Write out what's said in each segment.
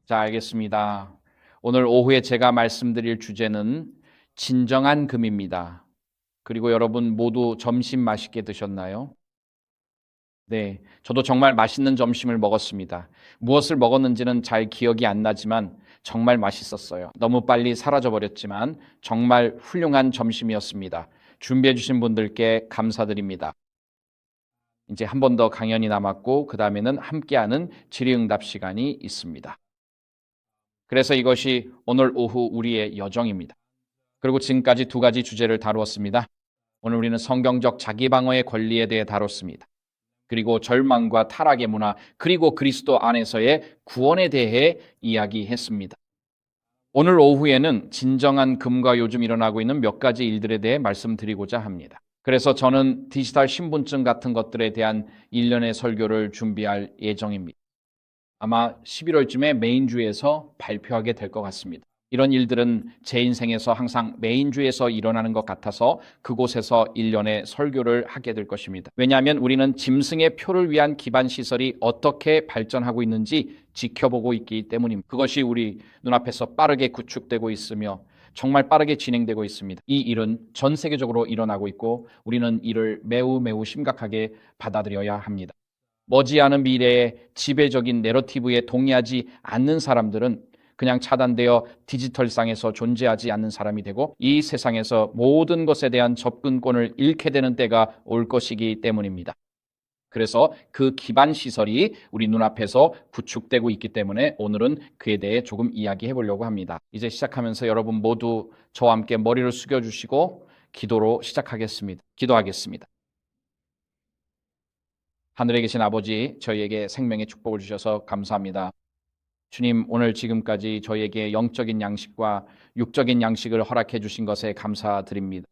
자, 알겠습니다. 오늘 오후에 제가 말씀드릴 주제는 진정한 금입니다. 그리고 여러분 모두 점심 맛있게 드셨나요? 네, 저도 정말 맛있는 점심을 먹었습니다. 무엇을 먹었는지는 잘 기억이 안 나지만 정말 맛있었어요. 너무 빨리 사라져버렸지만 정말 훌륭한 점심이었습니다. 준비해 주신 분들께 감사드립니다. 이제 한 번 더 강연이 남았고 그 다음에는 함께하는 질의응답 시간이 있습니다. 그래서 이것이 오늘 오후 우리의 여정입니다. 그리고 지금까지 두 가지 주제를 다루었습니다. 오늘 우리는 성경적 자기방어의 권리에 대해 다뤘습니다. 그리고 절망과 타락의 문화, 그리고 그리스도 안에서의 구원에 대해 이야기했습니다. 오늘 오후에는 진정한 금과 요즘 일어나고 있는 몇 가지 일들에 대해 말씀드리고자 합니다. 그래서 저는 디지털 신분증 같은 것들에 대한 일련의 설교를 준비할 예정입니다. 아마 11월쯤에 메인주에서 발표하게 될 것 같습니다. 이런 일들은 제 인생에서 항상 메인주에서 일어나는 것 같아서 그곳에서 일련의 설교를 하게 될 것입니다. 왜냐하면 우리는 짐승의 표를 위한 기반 시설이 어떻게 발전하고 있는지 지켜보고 있기 때문입니다. 그것이 우리 눈앞에서 빠르게 구축되고 있으며 정말 빠르게 진행되고 있습니다. 이 일은 전 세계적으로 일어나고 있고 우리는 이를 매우 심각하게 받아들여야 합니다. 머지않은 미래에 지배적인 내러티브에 동의하지 않는 사람들은 그냥 차단되어 디지털상에서 존재하지 않는 사람이 되고 이 세상에서 모든 것에 대한 접근권을 잃게 되는 때가 올 것이기 때문입니다. 그래서 그 기반 시설이 우리 눈앞에서 구축되고 있기 때문에 오늘은 그에 대해 조금 이야기해 보려고 합니다. 이제 시작하면서 여러분 모두 저와 함께 머리를 숙여주시고 기도로 시작하겠습니다. 기도하겠습니다. 하늘에 계신 아버지, 저희에게 생명의 축복을 주셔서 감사합니다. 주님, 오늘 지금까지 저희에게 영적인 양식과 육적인 양식을 허락해 주신 것에 감사드립니다.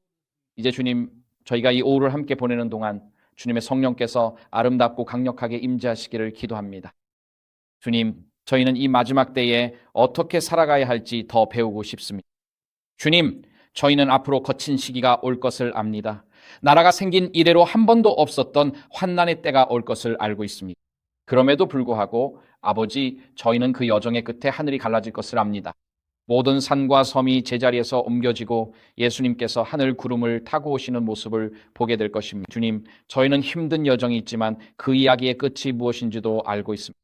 이제 주님, 저희가 이 오후를 함께 보내는 동안 주님의 성령께서 아름답고 강력하게 임재하시기를 기도합니다. 주님, 저희는 이 마지막 때에 어떻게 살아가야 할지 더 배우고 싶습니다. 주님, 저희는 앞으로 거친 시기가 올 것을 압니다. 나라가 생긴 이래로 한 번도 없었던 환난의 때가 올 것을 알고 있습니다. 그럼에도 불구하고 아버지, 저희는 그 여정의 끝에 하늘이 갈라질 것을 압니다. 모든 산과 섬이 제자리에서 옮겨지고 예수님께서 하늘 구름을 타고 오시는 모습을 보게 될 것입니다. 주님, 저희는 힘든 여정이 있지만 그 이야기의 끝이 무엇인지도 알고 있습니다.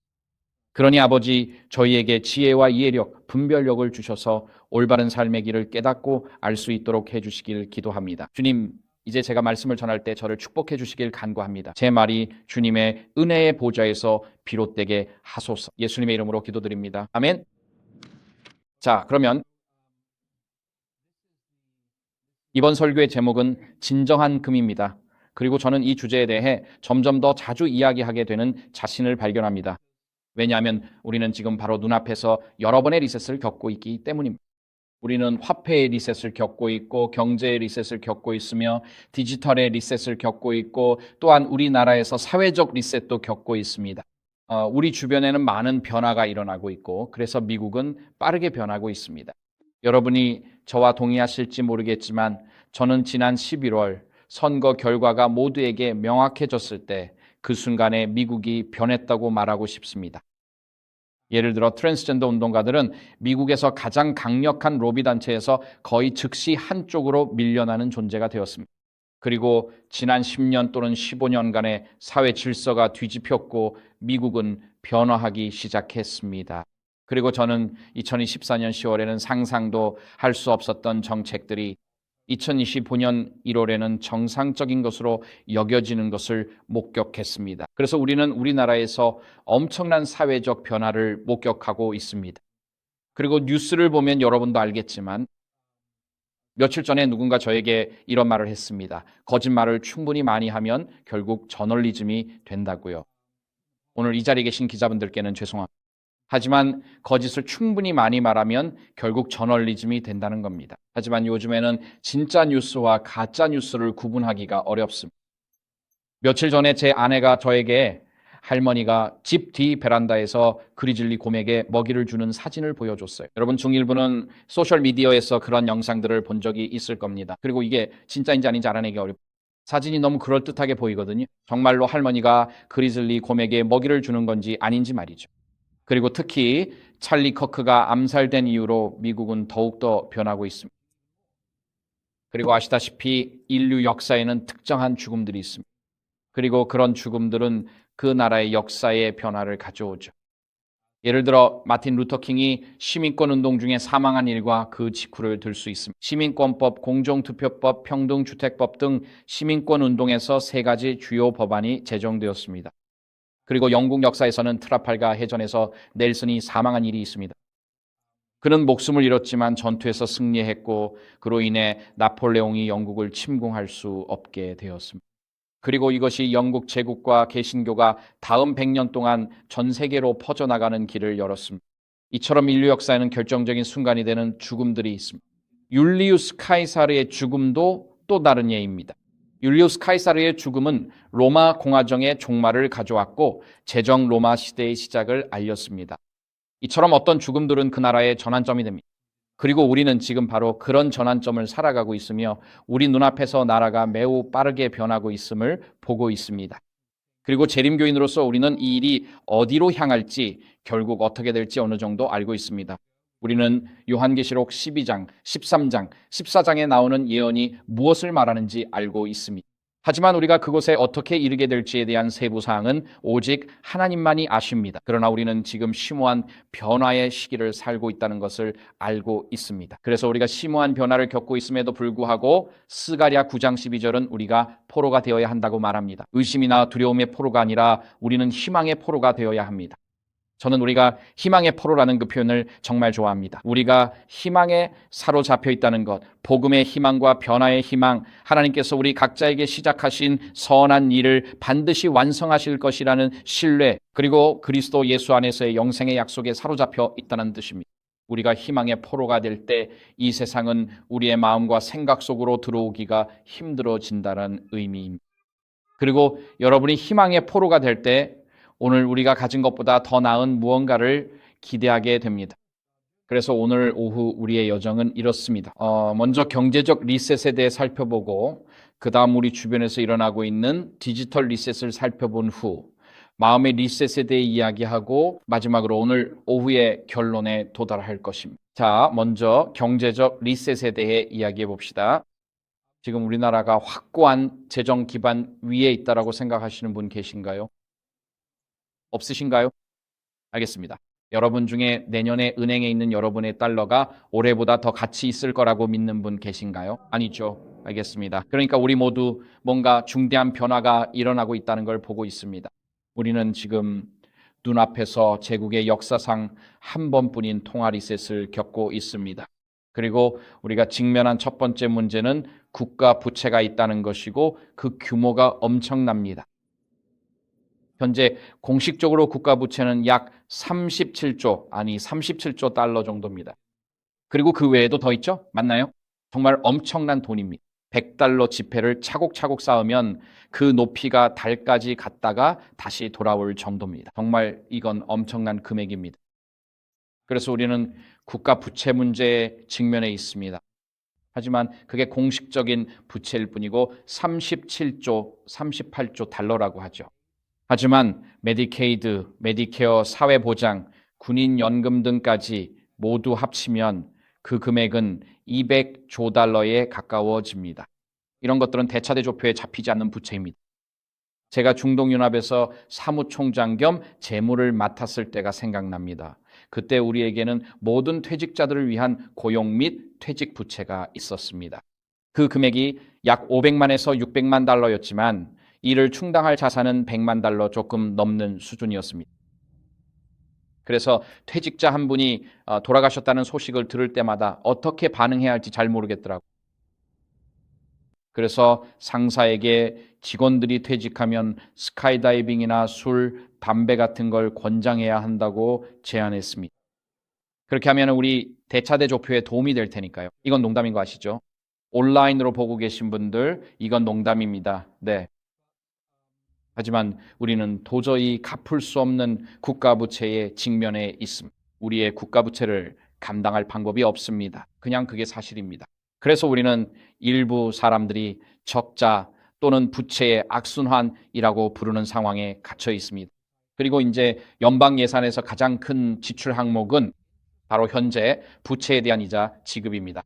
그러니 아버지, 저희에게 지혜와 이해력, 분별력을 주셔서 올바른 삶의 길을 깨닫고 알 수 있도록 해주시길 기도합니다. 주님, 이제 제가 말씀을 전할 때 저를 축복해 주시길 간구합니다. 제 말이 주님의 은혜의 보좌에서 비롯되게 하소서. 예수님의 이름으로 기도드립니다. 아멘. 자, 그러면 이번 설교의 제목은 진정한 금입니다. 그리고 저는 이 주제에 대해 점점 더 자주 이야기하게 되는 자신을 발견합니다. 왜냐하면 우리는 지금 바로 눈앞에서 여러 번의 리셋을 겪고 있기 때문입니다. 우리는 화폐의 리셋을 겪고 있고 경제의 리셋을 겪고 있으며 디지털의 리셋을 겪고 있고 또한 우리나라에서 사회적 리셋도 겪고 있습니다. 우리 주변에는 많은 변화가 일어나고 있고 그래서 미국은 빠르게 변하고 있습니다. 여러분이 저와 동의하실지 모르겠지만 저는 지난 11월 선거 결과가 모두에게 명확해졌을 때 그 순간에 미국이 변했다고 말하고 싶습니다. 예를 들어 트랜스젠더 운동가들은 미국에서 가장 강력한 로비 단체에서 거의 즉시 한쪽으로 밀려나는 존재가 되었습니다. 그리고 지난 10년 또는 15년간의 사회 질서가 뒤집혔고 미국은 변화하기 시작했습니다. 그리고 저는 2024년 10월에는 상상도 할 수 없었던 정책들이 2025년 1월에는 정상적인 것으로 여겨지는 것을 목격했습니다. 그래서 우리는 우리나라에서 엄청난 사회적 변화를 목격하고 있습니다. 그리고 뉴스를 보면 여러분도 알겠지만 며칠 전에 누군가 저에게 이런 말을 했습니다. 거짓말을 충분히 많이 하면 결국 저널리즘이 된다고요. 오늘 이 자리에 계신 기자분들께는 죄송합니다. 하지만 거짓을 충분히 많이 말하면 결국 저널리즘이 된다는 겁니다. 하지만 요즘에는 진짜 뉴스와 가짜 뉴스를 구분하기가 어렵습니다. 며칠 전에 제 아내가 저에게 할머니가 집 뒤 베란다에서 그리즐리 곰에게 먹이를 주는 사진을 보여줬어요. 여러분 중일부는 소셜미디어에서 그런 영상들을 본 적이 있을 겁니다. 그리고 이게 진짜인지 아닌지 알아내기 어렵습니다. 사진이 너무 그럴듯하게 보이거든요. 정말로 할머니가 그리즐리 곰에게 먹이를 주는 건지 아닌지 말이죠. 그리고 특히 찰리 커크가 암살된 이후로 미국은 더욱더 변하고 있습니다. 그리고 아시다시피 인류 역사에는 특정한 죽음들이 있습니다. 그리고 그런 죽음들은 그 나라의 역사의 변화를 가져오죠. 예를 들어 마틴 루터 킹이 시민권 운동 중에 사망한 일과 그 직후를 들 수 있습니다. 시민권법, 공정투표법, 평등주택법 등 시민권 운동에서 세 가지 주요 법안이 제정되었습니다. 그리고 영국 역사에서는 트라팔가 해전에서 넬슨이 사망한 일이 있습니다. 그는 목숨을 잃었지만 전투에서 승리했고 그로 인해 나폴레옹이 영국을 침공할 수 없게 되었습니다. 그리고 이것이 영국 제국과 개신교가 다음 100년 동안 전 세계로 퍼져나가는 길을 열었습니다. 이처럼 인류 역사에는 결정적인 순간이 되는 죽음들이 있습니다. 율리우스 카이사르의 죽음도 또 다른 예입니다. 율리우스 카이사르의 죽음은 로마 공화정의 종말을 가져왔고 제정 로마 시대의 시작을 알렸습니다. 이처럼 어떤 죽음들은 그 나라의 전환점이 됩니다. 그리고 우리는 지금 바로 그런 전환점을 살아가고 있으며 우리 눈앞에서 나라가 매우 빠르게 변하고 있음을 보고 있습니다. 그리고 재림교인으로서 우리는 이 일이 어디로 향할지 결국 어떻게 될지 어느 정도 알고 있습니다. 우리는 요한계시록 12장, 13장, 14장에 나오는 예언이 무엇을 말하는지 알고 있습니다. 하지만 우리가 그곳에 어떻게 이르게 될지에 대한 세부 사항은 오직 하나님만이 아십니다. 그러나 우리는 지금 심오한 변화의 시기를 살고 있다는 것을 알고 있습니다. 그래서 우리가 심오한 변화를 겪고 있음에도 불구하고 스가랴 9장 12절은 우리가 포로가 되어야 한다고 말합니다. 의심이나 두려움의 포로가 아니라 우리는 희망의 포로가 되어야 합니다. 저는 우리가 희망의 포로라는 그 표현을 정말 좋아합니다. 우리가 희망에 사로잡혀 있다는 것, 복음의 희망과 변화의 희망, 하나님께서 우리 각자에게 시작하신 선한 일을 반드시 완성하실 것이라는 신뢰, 그리고 그리스도 예수 안에서의 영생의 약속에 사로잡혀 있다는 뜻입니다. 우리가 희망의 포로가 될 때 이 세상은 우리의 마음과 생각 속으로 들어오기가 힘들어진다는 의미입니다. 그리고 여러분이 희망의 포로가 될 때 오늘 우리가 가진 것보다 더 나은 무언가를 기대하게 됩니다. 그래서 오늘 오후 우리의 여정은 이렇습니다. 먼저 경제적 리셋에 대해 살펴보고 그 다음 우리 주변에서 일어나고 있는 디지털 리셋을 살펴본 후 마음의 리셋에 대해 이야기하고 마지막으로 오늘 오후의 결론에 도달할 것입니다. 자, 먼저 경제적 리셋에 대해 이야기해 봅시다. 지금 우리나라가 확고한 재정 기반 위에 있다라고 생각하시는 분 계신가요? 없으신가요? 알겠습니다. 여러분 중에 내년에 은행에 있는 여러분의 달러가 올해보다 더 가치 있을 거라고 믿는 분 계신가요? 아니죠. 알겠습니다. 그러니까 우리 모두 뭔가 중대한 변화가 일어나고 있다는 걸 보고 있습니다. 우리는 지금 눈앞에서 제국의 역사상 한 번뿐인 통화 리셋을 겪고 있습니다. 그리고 우리가 직면한 첫 번째 문제는 국가 부채가 있다는 것이고 그 규모가 엄청납니다. 현재 공식적으로 국가 부채는 약 37조 달러 정도입니다. 그리고 그 외에도 더 있죠? 맞나요? 정말 엄청난 돈입니다. 100달러 지폐를 차곡차곡 쌓으면 그 높이가 달까지 갔다가 다시 돌아올 정도입니다. 정말 이건 엄청난 금액입니다. 그래서 우리는 국가 부채 문제에 직면해 있습니다. 하지만 그게 공식적인 부채일 뿐이고 38조 달러라고 하죠. 하지만 메디케이드, 메디케어, 사회보장, 군인연금 등까지 모두 합치면 그 금액은 200조 달러에 가까워집니다. 이런 것들은 대차대조표에 잡히지 않는 부채입니다. 제가 중동연합에서 사무총장 겸 재무를 맡았을 때가 생각납니다. 그때 우리에게는 모든 퇴직자들을 위한 고용 및 퇴직 부채가 있었습니다. 그 금액이 약 500만에서 600만 달러였지만 이를 충당할 자산은 100만 달러 조금 넘는 수준이었습니다. 그래서 퇴직자 한 분이 돌아가셨다는 소식을 들을 때마다 어떻게 반응해야 할지 잘 모르겠더라고요. 그래서 상사에게 직원들이 퇴직하면 스카이다이빙이나 술, 담배 같은 걸 권장해야 한다고 제안했습니다. 그렇게 하면 우리 대차대조표에 도움이 될 테니까요. 이건 농담인 거 아시죠? 온라인으로 보고 계신 분들, 이건 농담입니다. 네. 하지만 우리는 도저히 갚을 수 없는 국가부채에 직면해 있습니다. 우리의 국가부채를 감당할 방법이 없습니다. 그냥 그게 사실입니다. 그래서 우리는 일부 사람들이 적자 또는 부채의 악순환이라고 부르는 상황에 갇혀 있습니다. 그리고 이제 연방 예산에서 가장 큰 지출 항목은 바로 현재 부채에 대한 이자 지급입니다.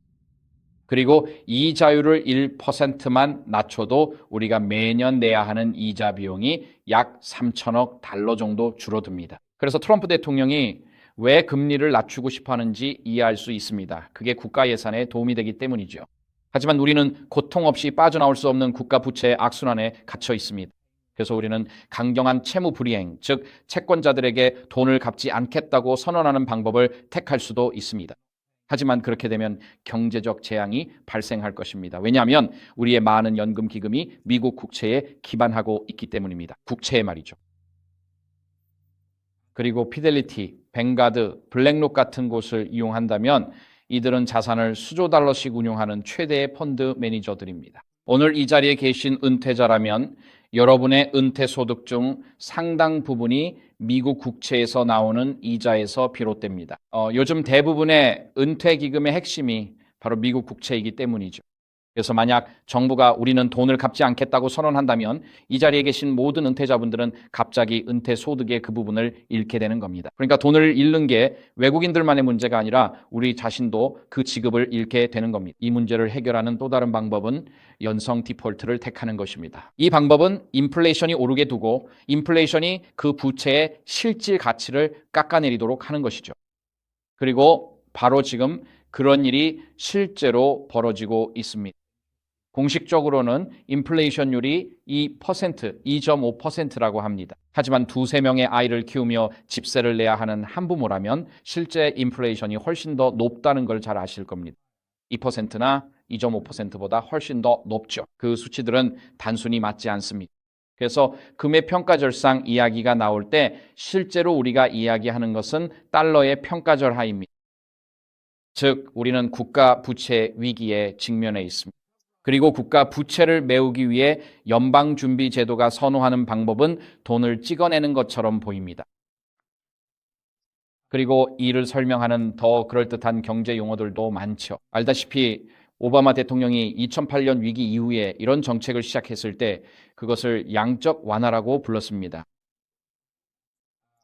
그리고 이자율을 1%만 낮춰도 우리가 매년 내야 하는 이자 비용이 약 3천억 달러 정도 줄어듭니다. 그래서 트럼프 대통령이 왜 금리를 낮추고 싶어 하는지 이해할 수 있습니다. 그게 국가 예산에 도움이 되기 때문이죠. 하지만 우리는 고통 없이 빠져나올 수 없는 국가 부채의 악순환에 갇혀 있습니다. 그래서 우리는 강경한 채무 불이행, 즉 채권자들에게 돈을 갚지 않겠다고 선언하는 방법을 택할 수도 있습니다. 하지만 그렇게 되면 경제적 재앙이 발생할 것입니다. 왜냐하면 우리의 많은 연금 기금이 미국 국채에 기반하고 있기 때문입니다. 국채에 말이죠. 그리고 피델리티, 뱅가드, 블랙록 같은 곳을 이용한다면 이들은 자산을 수조 달러씩 운용하는 최대의 펀드 매니저들입니다. 오늘 이 자리에 계신 은퇴자라면 여러분의 은퇴 소득 중 상당 부분이 미국 국채에서 나오는 이자에서 비롯됩니다. 요즘 대부분의 은퇴 기금의 핵심이 바로 미국 국채이기 때문이죠. 그래서 만약 정부가 우리는 돈을 갚지 않겠다고 선언한다면 이 자리에 계신 모든 은퇴자분들은 갑자기 은퇴 소득의 그 부분을 잃게 되는 겁니다. 그러니까 돈을 잃는 게 외국인들만의 문제가 아니라 우리 자신도 그 지급을 잃게 되는 겁니다. 이 문제를 해결하는 또 다른 방법은 연성 디폴트를 택하는 것입니다. 이 방법은 인플레이션이 오르게 두고 인플레이션이 그 부채의 실질 가치를 깎아내리도록 하는 것이죠. 그리고 바로 지금 그런 일이 실제로 벌어지고 있습니다. 공식적으로는 인플레이션율이 2%, 2.5%라고 합니다. 하지만 두세 명의 아이를 키우며 집세를 내야 하는 한부모라면 실제 인플레이션이 훨씬 더 높다는 걸 잘 아실 겁니다. 2%나 2.5%보다 훨씬 더 높죠. 그 수치들은 단순히 맞지 않습니다. 그래서 금의 평가절상 이야기가 나올 때 실제로 우리가 이야기하는 것은 달러의 평가절하입니다. 즉 우리는 국가 부채 위기에 직면해 있습니다. 그리고 국가 부채를 메우기 위해 연방준비제도가 선호하는 방법은 돈을 찍어내는 것처럼 보입니다. 그리고 이를 설명하는 더 그럴듯한 경제 용어들도 많죠. 알다시피 오바마 대통령이 2008년 위기 이후에 이런 정책을 시작했을 때 그것을 양적 완화라고 불렀습니다.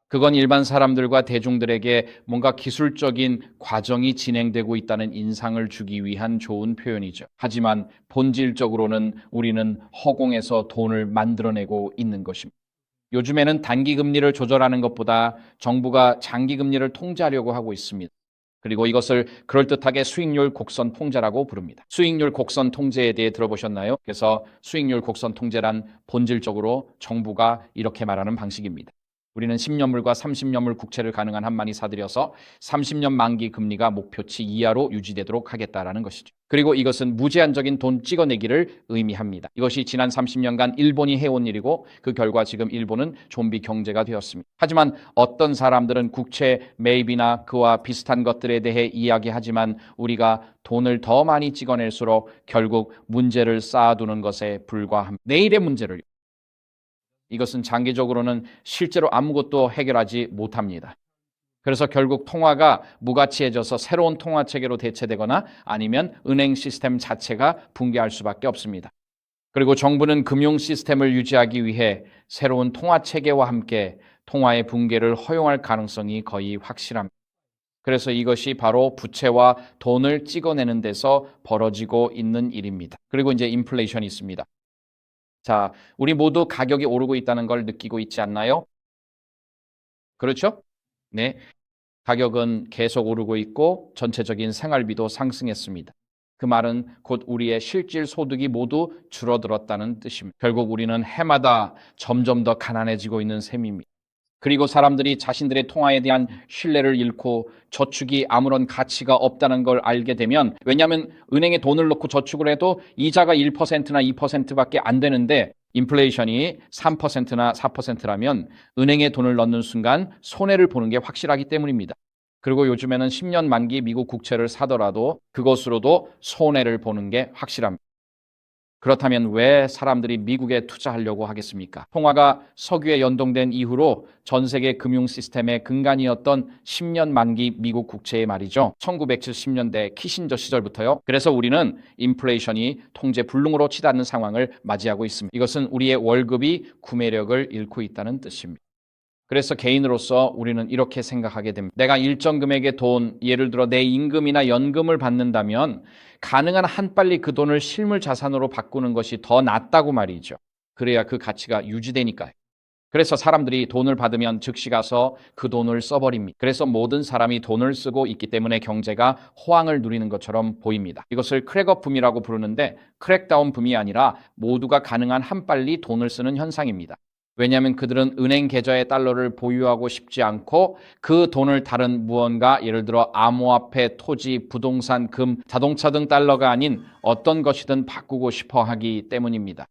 그건 일반 사람들과 대중들에게 뭔가 기술적인 과정이 진행되고 있다는 인상을 주기 위한 좋은 표현이죠. 하지만 본질적으로는 우리는 허공에서 돈을 만들어내고 있는 것입니다. 요즘에는 단기 금리를 조절하는 것보다 정부가 장기 금리를 통제하려고 하고 있습니다. 그리고 이것을 그럴듯하게 수익률 곡선 통제라고 부릅니다. 수익률 곡선 통제에 대해 들어보셨나요? 그래서 수익률 곡선 통제란 본질적으로 정부가 이렇게 말하는 방식입니다. 우리는 10년물과 30년물 국채를 가능한 한 많이 사들여서 30년 만기 금리가 목표치 이하로 유지되도록 하겠다라는 것이죠. 그리고 이것은 무제한적인 돈 찍어내기를 의미합니다. 이것이 지난 30년간 일본이 해온 일이고 그 결과 지금 일본은 좀비 경제가 되었습니다. 하지만 어떤 사람들은 국채 매입이나 그와 비슷한 것들에 대해 이야기하지만 우리가 돈을 더 많이 찍어낼수록 결국 문제를 쌓아두는 것에 불과합니다. 내일의 문제를 이것은 장기적으로는 실제로 아무것도 해결하지 못합니다. 그래서 결국 통화가 무가치해져서 새로운 통화 체계로 대체되거나 아니면 은행 시스템 자체가 붕괴할 수밖에 없습니다. 그리고 정부는 금융 시스템을 유지하기 위해 새로운 통화 체계와 함께 통화의 붕괴를 허용할 가능성이 거의 확실합니다. 그래서 이것이 바로 부채와 돈을 찍어내는 데서 벌어지고 있는 일입니다. 그리고 이제 인플레이션이 있습니다. 자, 우리 모두 가격이 오르고 있다는 걸 느끼고 있지 않나요? 그렇죠? 네. 가격은 계속 오르고 있고 전체적인 생활비도 상승했습니다. 그 말은 곧 우리의 실질 소득이 모두 줄어들었다는 뜻입니다. 결국 우리는 해마다 점점 더 가난해지고 있는 셈입니다. 그리고 사람들이 자신들의 통화에 대한 신뢰를 잃고 저축이 아무런 가치가 없다는 걸 알게 되면, 왜냐하면 은행에 돈을 넣고 저축을 해도 이자가 1%나 2%밖에 안 되는데 인플레이션이 3%나 4%라면 은행에 돈을 넣는 순간 손해를 보는 게 확실하기 때문입니다. 그리고 요즘에는 10년 만기 미국 국채를 사더라도 그것으로도 손해를 보는 게 확실합니다. 그렇다면 왜 사람들이 미국에 투자하려고 하겠습니까? 통화가 석유에 연동된 이후로 전 세계 금융 시스템의 근간이었던 10년 만기 미국 국채의 말이죠. 1970년대 키신저 시절부터요. 그래서 우리는 인플레이션이 통제 불능으로 치닫는 상황을 맞이하고 있습니다. 이것은 우리의 월급이 구매력을 잃고 있다는 뜻입니다. 그래서 개인으로서 우리는 이렇게 생각하게 됩니다. 내가 일정 금액의 돈, 예를 들어 내 임금이나 연금을 받는다면 가능한 한 빨리 그 돈을 실물 자산으로 바꾸는 것이 더 낫다고 말이죠. 그래야 그 가치가 유지되니까요. 그래서 사람들이 돈을 받으면 즉시 가서 그 돈을 써버립니다. 그래서 모든 사람이 돈을 쓰고 있기 때문에 경제가 호황을 누리는 것처럼 보입니다. 이것을 크랙업 붐이라고 부르는데 크랙다운 붐이 아니라 모두가 가능한 한 빨리 돈을 쓰는 현상입니다. 왜냐하면 그들은 은행 계좌의 달러를 보유하고 싶지 않고 그 돈을 다른 무언가, 예를 들어 암호화폐, 토지, 부동산, 금, 자동차 등 달러가 아닌 어떤 것이든 바꾸고 싶어 하기 때문입니다.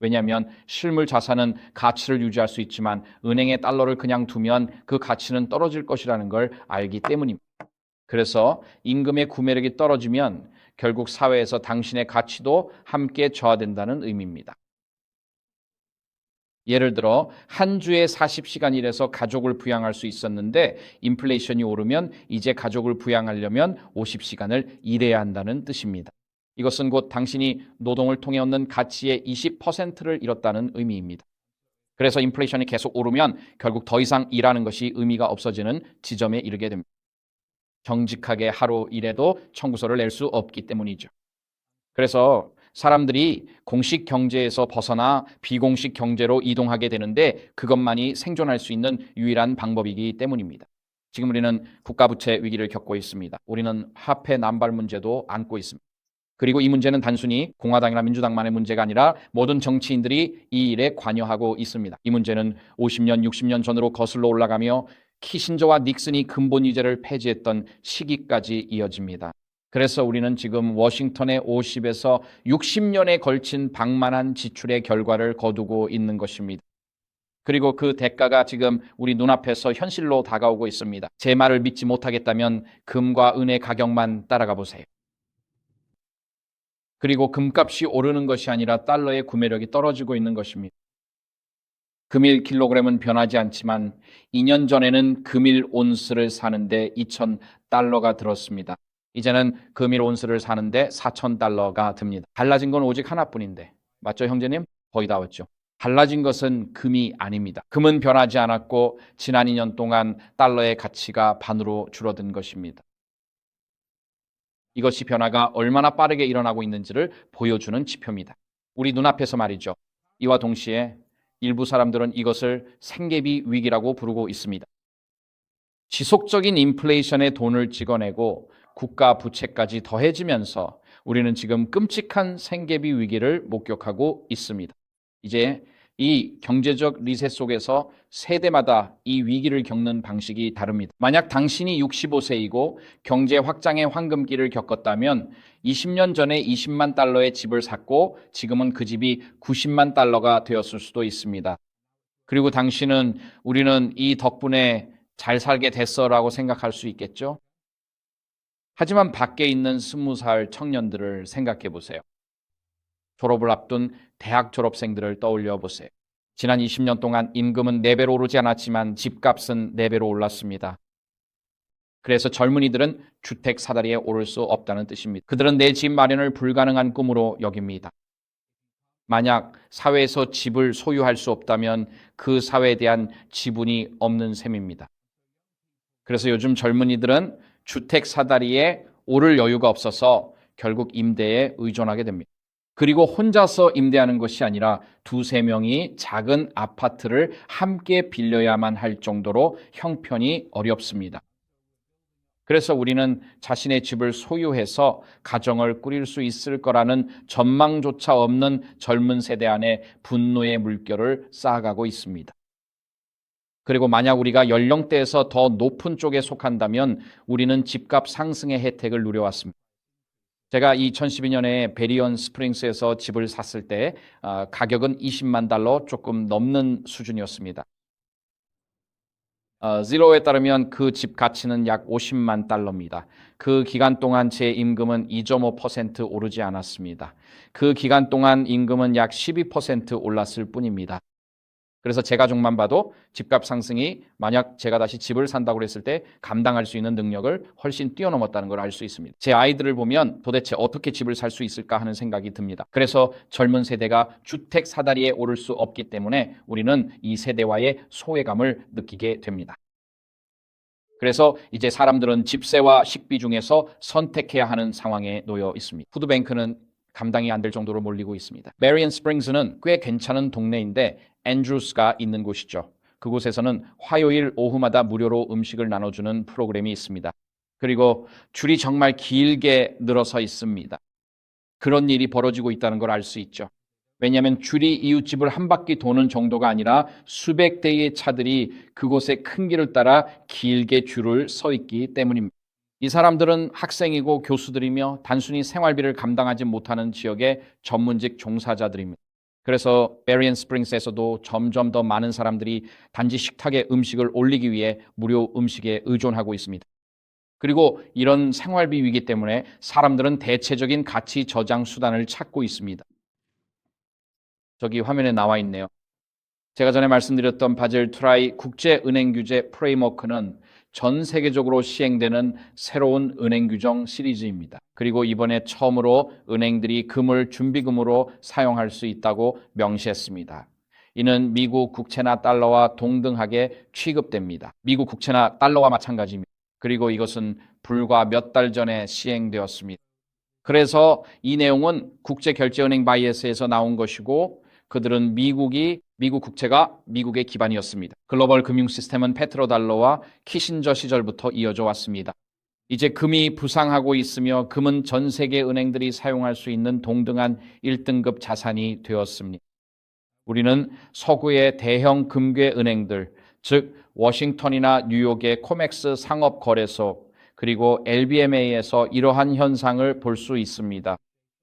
왜냐하면 실물 자산은 가치를 유지할 수 있지만 은행에 달러를 그냥 두면 그 가치는 떨어질 것이라는 걸 알기 때문입니다. 그래서 임금의 구매력이 떨어지면 결국 사회에서 당신의 가치도 함께 저하된다는 의미입니다. 예를 들어 한 주에 40시간 일해서 가족을 부양할 수 있었는데 인플레이션이 오르면 이제 가족을 부양하려면 50시간을 일해야 한다는 뜻입니다. 이것은 곧 당신이 노동을 통해 얻는 가치의 20%를 잃었다는 의미입니다. 그래서 인플레이션이 계속 오르면 결국 더 이상 일하는 것이 의미가 없어지는 지점에 이르게 됩니다. 정직하게 하루 일해도 청구서를 낼 수 없기 때문이죠. 그래서 사람들이 공식 경제에서 벗어나 비공식 경제로 이동하게 되는데 그것만이 생존할 수 있는 유일한 방법이기 때문입니다. 지금 우리는 국가부채 위기를 겪고 있습니다. 우리는 화폐 남발 문제도 안고 있습니다. 그리고 이 문제는 단순히 공화당이나 민주당만의 문제가 아니라 모든 정치인들이 이 일에 관여하고 있습니다. 이 문제는 50년, 60년 전으로 거슬러 올라가며 키신저와 닉슨이 근본위제를 폐지했던 시기까지 이어집니다. 그래서 우리는 지금 워싱턴의 50에서 60년에 걸친 방만한 지출의 결과를 거두고 있는 것입니다. 그리고 그 대가가 지금 우리 눈앞에서 현실로 다가오고 있습니다. 제 말을 믿지 못하겠다면 금과 은의 가격만 따라가 보세요. 그리고 금값이 오르는 것이 아니라 달러의 구매력이 떨어지고 있는 것입니다. 금일 킬로그램은 변하지 않지만 2년 전에는 금일 온스를 사는데 2,000달러가 들었습니다. 이제는 금일 온스를 사는데 4,000달러가 듭니다. 달라진 건 오직 하나뿐인데. 맞죠, 형제님? 거의 다 왔죠. 달라진 것은 금이 아닙니다. 금은 변하지 않았고 지난 2년 동안 달러의 가치가 반으로 줄어든 것입니다. 이것이 변화가 얼마나 빠르게 일어나고 있는지를 보여주는 지표입니다. 우리 눈앞에서 말이죠. 이와 동시에 일부 사람들은 이것을 생계비 위기라고 부르고 있습니다. 지속적인 인플레이션에 돈을 찍어내고 국가 부채까지 더해지면서 우리는 지금 끔찍한 생계비 위기를 목격하고 있습니다. 이제 이 경제적 리셋 속에서 세대마다 이 위기를 겪는 방식이 다릅니다. 만약 당신이 65세이고 경제 확장의 황금기를 겪었다면 20년 전에 20만 달러의 집을 샀고 지금은 그 집이 90만 달러가 되었을 수도 있습니다. 그리고 당신은 우리는 이 덕분에 잘 살게 됐어라고 생각할 수 있겠죠? 하지만 밖에 있는 20살 청년들을 생각해 보세요. 졸업을 앞둔 대학 졸업생들을 떠올려 보세요. 지난 20년 동안 임금은 4배로 오르지 않았지만 집값은 4배로 올랐습니다. 그래서 젊은이들은 주택 사다리에 오를 수 없다는 뜻입니다. 그들은 내 집 마련을 불가능한 꿈으로 여깁니다. 만약 사회에서 집을 소유할 수 없다면 그 사회에 대한 지분이 없는 셈입니다. 그래서 요즘 젊은이들은 주택 사다리에 오를 여유가 없어서 결국 임대에 의존하게 됩니다. 그리고 혼자서 임대하는 것이 아니라 2-3명이 작은 아파트를 함께 빌려야만 할 정도로 형편이 어렵습니다. 그래서 우리는 자신의 집을 소유해서 가정을 꾸릴 수 있을 거라는 전망조차 없는 젊은 세대 안에 분노의 물결을 쌓아가고 있습니다. 그리고 만약 우리가 연령대에서 더 높은 쪽에 속한다면 우리는 집값 상승의 혜택을 누려왔습니다. 제가 2012년에 베리언 스프링스에서 집을 샀을 때 가격은 20만 달러 조금 넘는 수준이었습니다. 지로에 따르면 그 집 가치는 약 50만 달러입니다. 그 기간 동안 제 임금은 2.5% 오르지 않았습니다. 그 기간 동안 임금은 약 12% 올랐을 뿐입니다. 그래서 제 가족만 봐도 집값 상승이 만약 제가 다시 집을 산다고 했을 때 감당할 수 있는 능력을 훨씬 뛰어넘었다는 걸 알 수 있습니다. 제 아이들을 보면 도대체 어떻게 집을 살 수 있을까 하는 생각이 듭니다. 그래서 젊은 세대가 주택 사다리에 오를 수 없기 때문에 우리는 이 세대와의 소외감을 느끼게 됩니다. 그래서 이제 사람들은 집세와 식비 중에서 선택해야 하는 상황에 놓여 있습니다. 푸드뱅크는 감당이 안 될 정도로 몰리고 있습니다. 메리언 스프링스는 꽤 괜찮은 동네인데 앤드루스가 있는 곳이죠. 그곳에서는 화요일 오후마다 무료로 음식을 나눠주는 프로그램이 있습니다. 그리고 줄이 정말 길게 늘어서 있습니다. 그런 일이 벌어지고 있다는 걸 알 수 있죠. 왜냐하면 줄이 이웃집을 한 바퀴 도는 정도가 아니라 수백 대의 차들이 그곳의 큰 길을 따라 길게 줄을 서 있기 때문입니다. 이 사람들은 학생이고 교수들이며 단순히 생활비를 감당하지 못하는 지역의 전문직 종사자들입니다. 그래서 베리언 스프링스에서도 점점 더 많은 사람들이 단지 식탁에 음식을 올리기 위해 무료 음식에 의존하고 있습니다. 그리고 이런 생활비 위기 때문에 사람들은 대체적인 가치 저장 수단을 찾고 있습니다. 저기 화면에 나와 있네요. 제가 전에 말씀드렸던 바젤 투라이 국제은행 규제 프레임워크는 전 세계적으로 시행되는 새로운 은행 규정 시리즈입니다. 그리고 이번에 처음으로 은행들이 금을 준비금으로 사용할 수 있다고 명시했습니다. 이는 미국 국채나 달러와 동등하게 취급됩니다. 미국 국채나 달러와 마찬가지입니다. 그리고 이것은 불과 몇 달 전에 시행되었습니다. 그래서 이 내용은 국제결제은행 바이애스에서 나온 것이고 그들은 미국 국채가 미국의 기반이었습니다. 글로벌 금융 시스템은 페트로달러와 키신저 시절부터 이어져 왔습니다. 이제 금이 부상하고 있으며 금은 전 세계 은행들이 사용할 수 있는 동등한 1등급 자산이 되었습니다. 우리는 서구의 대형 금괴 은행들, 즉 워싱턴이나 뉴욕의 코맥스 상업거래소, 그리고 LBMA에서 이러한 현상을 볼 수 있습니다.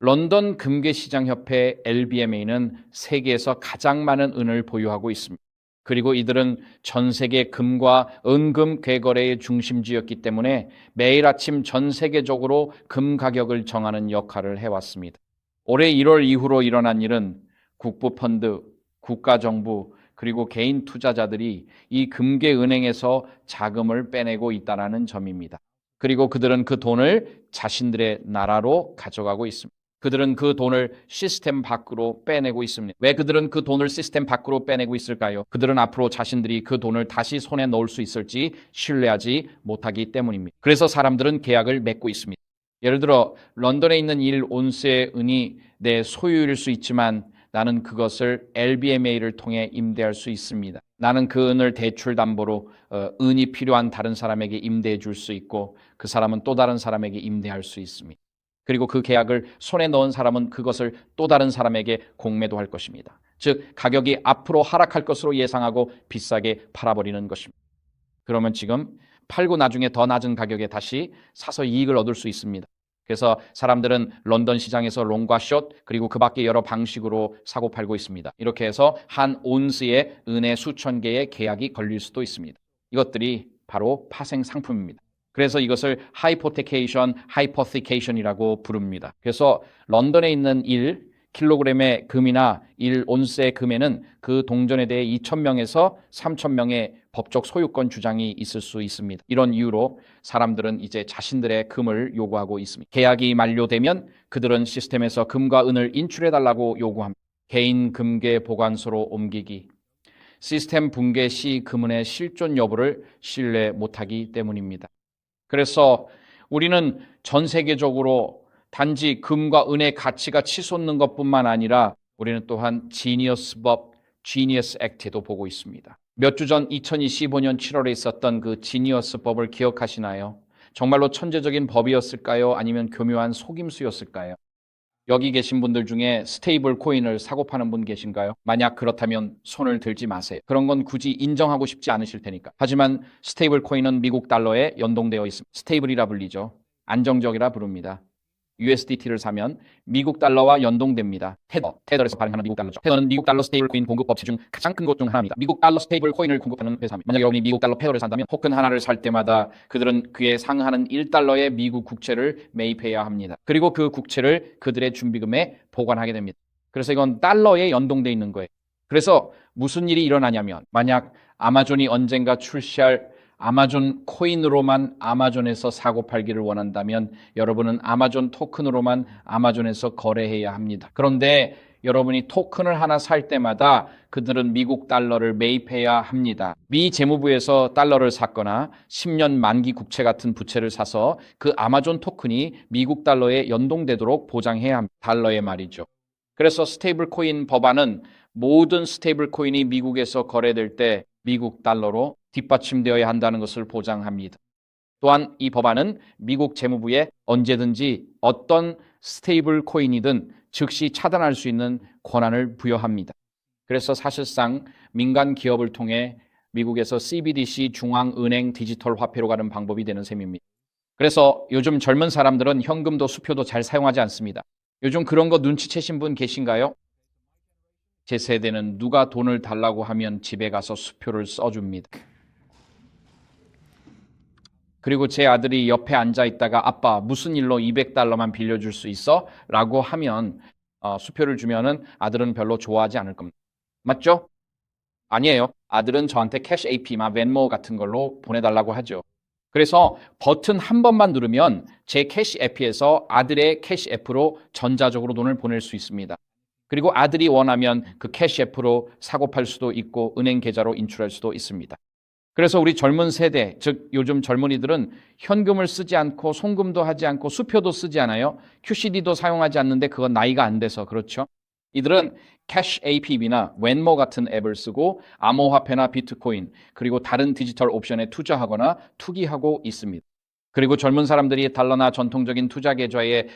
런던 금괴시장협회 LBMA는 세계에서 가장 많은 은을 보유하고 있습니다. 그리고 이들은 전 세계 금과 은금 괴거래의 중심지였기 때문에 매일 아침 전 세계적으로 금 가격을 정하는 역할을 해왔습니다. 올해 1월 이후로 일어난 일은 국부펀드, 국가정부, 그리고 개인 투자자들이 이 금괴은행에서 자금을 빼내고 있다는 점입니다. 그리고 그들은 그 돈을 자신들의 나라로 가져가고 있습니다. 그들은 그 돈을 시스템 밖으로 빼내고 있습니다. 왜 그들은 그 돈을 시스템 밖으로 빼내고 있을까요? 그들은 앞으로 자신들이 그 돈을 다시 손에 넣을 수 있을지 신뢰하지 못하기 때문입니다. 그래서 사람들은 계약을 맺고 있습니다. 예를 들어 런던에 있는 1온스의 은이 내 소유일 수 있지만 나는 그것을 LBMA를 통해 임대할 수 있습니다. 나는 그 은을 대출 담보로 은이 필요한 다른 사람에게 임대해 줄 수 있고 그 사람은 또 다른 사람에게 임대할 수 있습니다. 그리고 그 계약을 손에 넣은 사람은 그것을 또 다른 사람에게 공매도 할 것입니다. 즉 가격이 앞으로 하락할 것으로 예상하고 비싸게 팔아버리는 것입니다. 그러면 지금 팔고 나중에 더 낮은 가격에 다시 사서 이익을 얻을 수 있습니다. 그래서 사람들은 런던 시장에서 롱과 숏 그리고 그 밖에 여러 방식으로 사고 팔고 있습니다. 이렇게 해서 한 온스에 은의 수천 개의 계약이 걸릴 수도 있습니다. 이것들이 바로 파생 상품입니다. 그래서 이것을 하이포테케이션, 하이퍼티케이션이라고 부릅니다. 그래서 런던에 있는 1kg의 금이나 1온스의 금에는 그 동전에 대해 2,000명에서 3,000명의 법적 소유권 주장이 있을 수 있습니다. 이런 이유로 사람들은 이제 자신들의 금을 요구하고 있습니다. 계약이 만료되면 그들은 시스템에서 금과 은을 인출해달라고 요구합니다. 개인 금괴 보관소로 옮기기. 시스템 붕괴 시 금은의 실존 여부를 신뢰 못하기 때문입니다. 그래서 우리는 전 세계적으로 단지 금과 은의 가치가 치솟는 것뿐만 아니라 우리는 또한 지니어스법, 지니어스 액트도 보고 있습니다. 몇 주 전 2025년 7월에 있었던 그 지니어스법을 기억하시나요? 정말로 천재적인 법이었을까요? 아니면 교묘한 속임수였을까요? 여기 계신 분들 중에 스테이블 코인을 사고 파는 분 계신가요? 만약 그렇다면 손을 들지 마세요. 그런 건 굳이 인정하고 싶지 않으실 테니까. 하지만 스테이블 코인은 미국 달러에 연동되어 있습니다. 스테이블이라 불리죠. 안정적이라 부릅니다. USDT를 사면 미국 달러와 연동됩니다. 테더에서 발행하는 미국 달러죠. 테더는 미국 달러 스테이블 코인 공급 업체 중 가장 큰 곳 중 하나입니다. 미국 달러 스테이블 코인을 공급하는 회사입니다. 만약 여러분이 미국 달러 페어를 산다면 토큰 하나를 살 때마다 그들은 그에 상응하는 1달러의 미국 국채를 매입해야 합니다. 그리고 그 국채를 그들의 준비금에 보관하게 됩니다. 그래서 이건 달러에 연동돼 있는 거예요. 그래서 무슨 일이 일어나냐면 만약 아마존이 언젠가 출시할 아마존 코인으로만 아마존에서 사고 팔기를 원한다면 여러분은 아마존 토큰으로만 아마존에서 거래해야 합니다. 그런데 여러분이 토큰을 하나 살 때마다 그들은 미국 달러를 매입해야 합니다. 미 재무부에서 달러를 샀거나 10년 만기 국채 같은 부채를 사서 그 아마존 토큰이 미국 달러에 연동되도록 보장해야 합니다. 달러의 말이죠. 그래서 스테이블 코인 법안은 모든 스테이블 코인이 미국에서 거래될 때 미국 달러로 뒷받침되어야 한다는 것을 보장합니다. 또한 이 법안은 미국 재무부에 언제든지 어떤 스테이블 코인이든 즉시 차단할 수 있는 권한을 부여합니다. 그래서 사실상 민간 기업을 통해 미국에서 CBDC 중앙은행 디지털 화폐로 가는 방법이 되는 셈입니다. 그래서 요즘 젊은 사람들은 현금도 수표도 잘 사용하지 않습니다. 요즘 그런 거 눈치채신 분 계신가요? 제 세대는 누가 돈을 달라고 하면 집에 가서 수표를 써줍니다. 그리고 제 아들이 옆에 앉아 있다가 아빠 무슨 일로 200달러만 빌려줄 수 있어? 라고 하면 수표를 주면은 아들은 별로 좋아하지 않을 겁니다. 맞죠? 아니에요. 아들은 저한테 캐시 AP나 벤모 같은 걸로 보내달라고 하죠. 그래서 버튼 한 번만 누르면 제 캐시 앱에서 아들의 캐시 앱으로 전자적으로 돈을 보낼 수 있습니다. 그리고 아들이 원하면 그 캐시 앱으로 사고 팔 수도 있고 은행 계좌로 인출할 수도 있습니다. 그래서 우리 젊은 세대, 즉 요즘 젊은이들은 현금을 쓰지 않고 송금도 하지 않고 수표도 쓰지 않아요. QCD도 사용하지 않는데 그건 나이가 안 돼서 그렇죠. 이들은 캐시 APB나 웬모 같은 앱을 쓰고 암호화폐나 비트코인 그리고 다른 디지털 옵션에 투자하거나 투기하고 있습니다. 그리고 젊은 사람들이 달러나 전통적인 투자 계좌에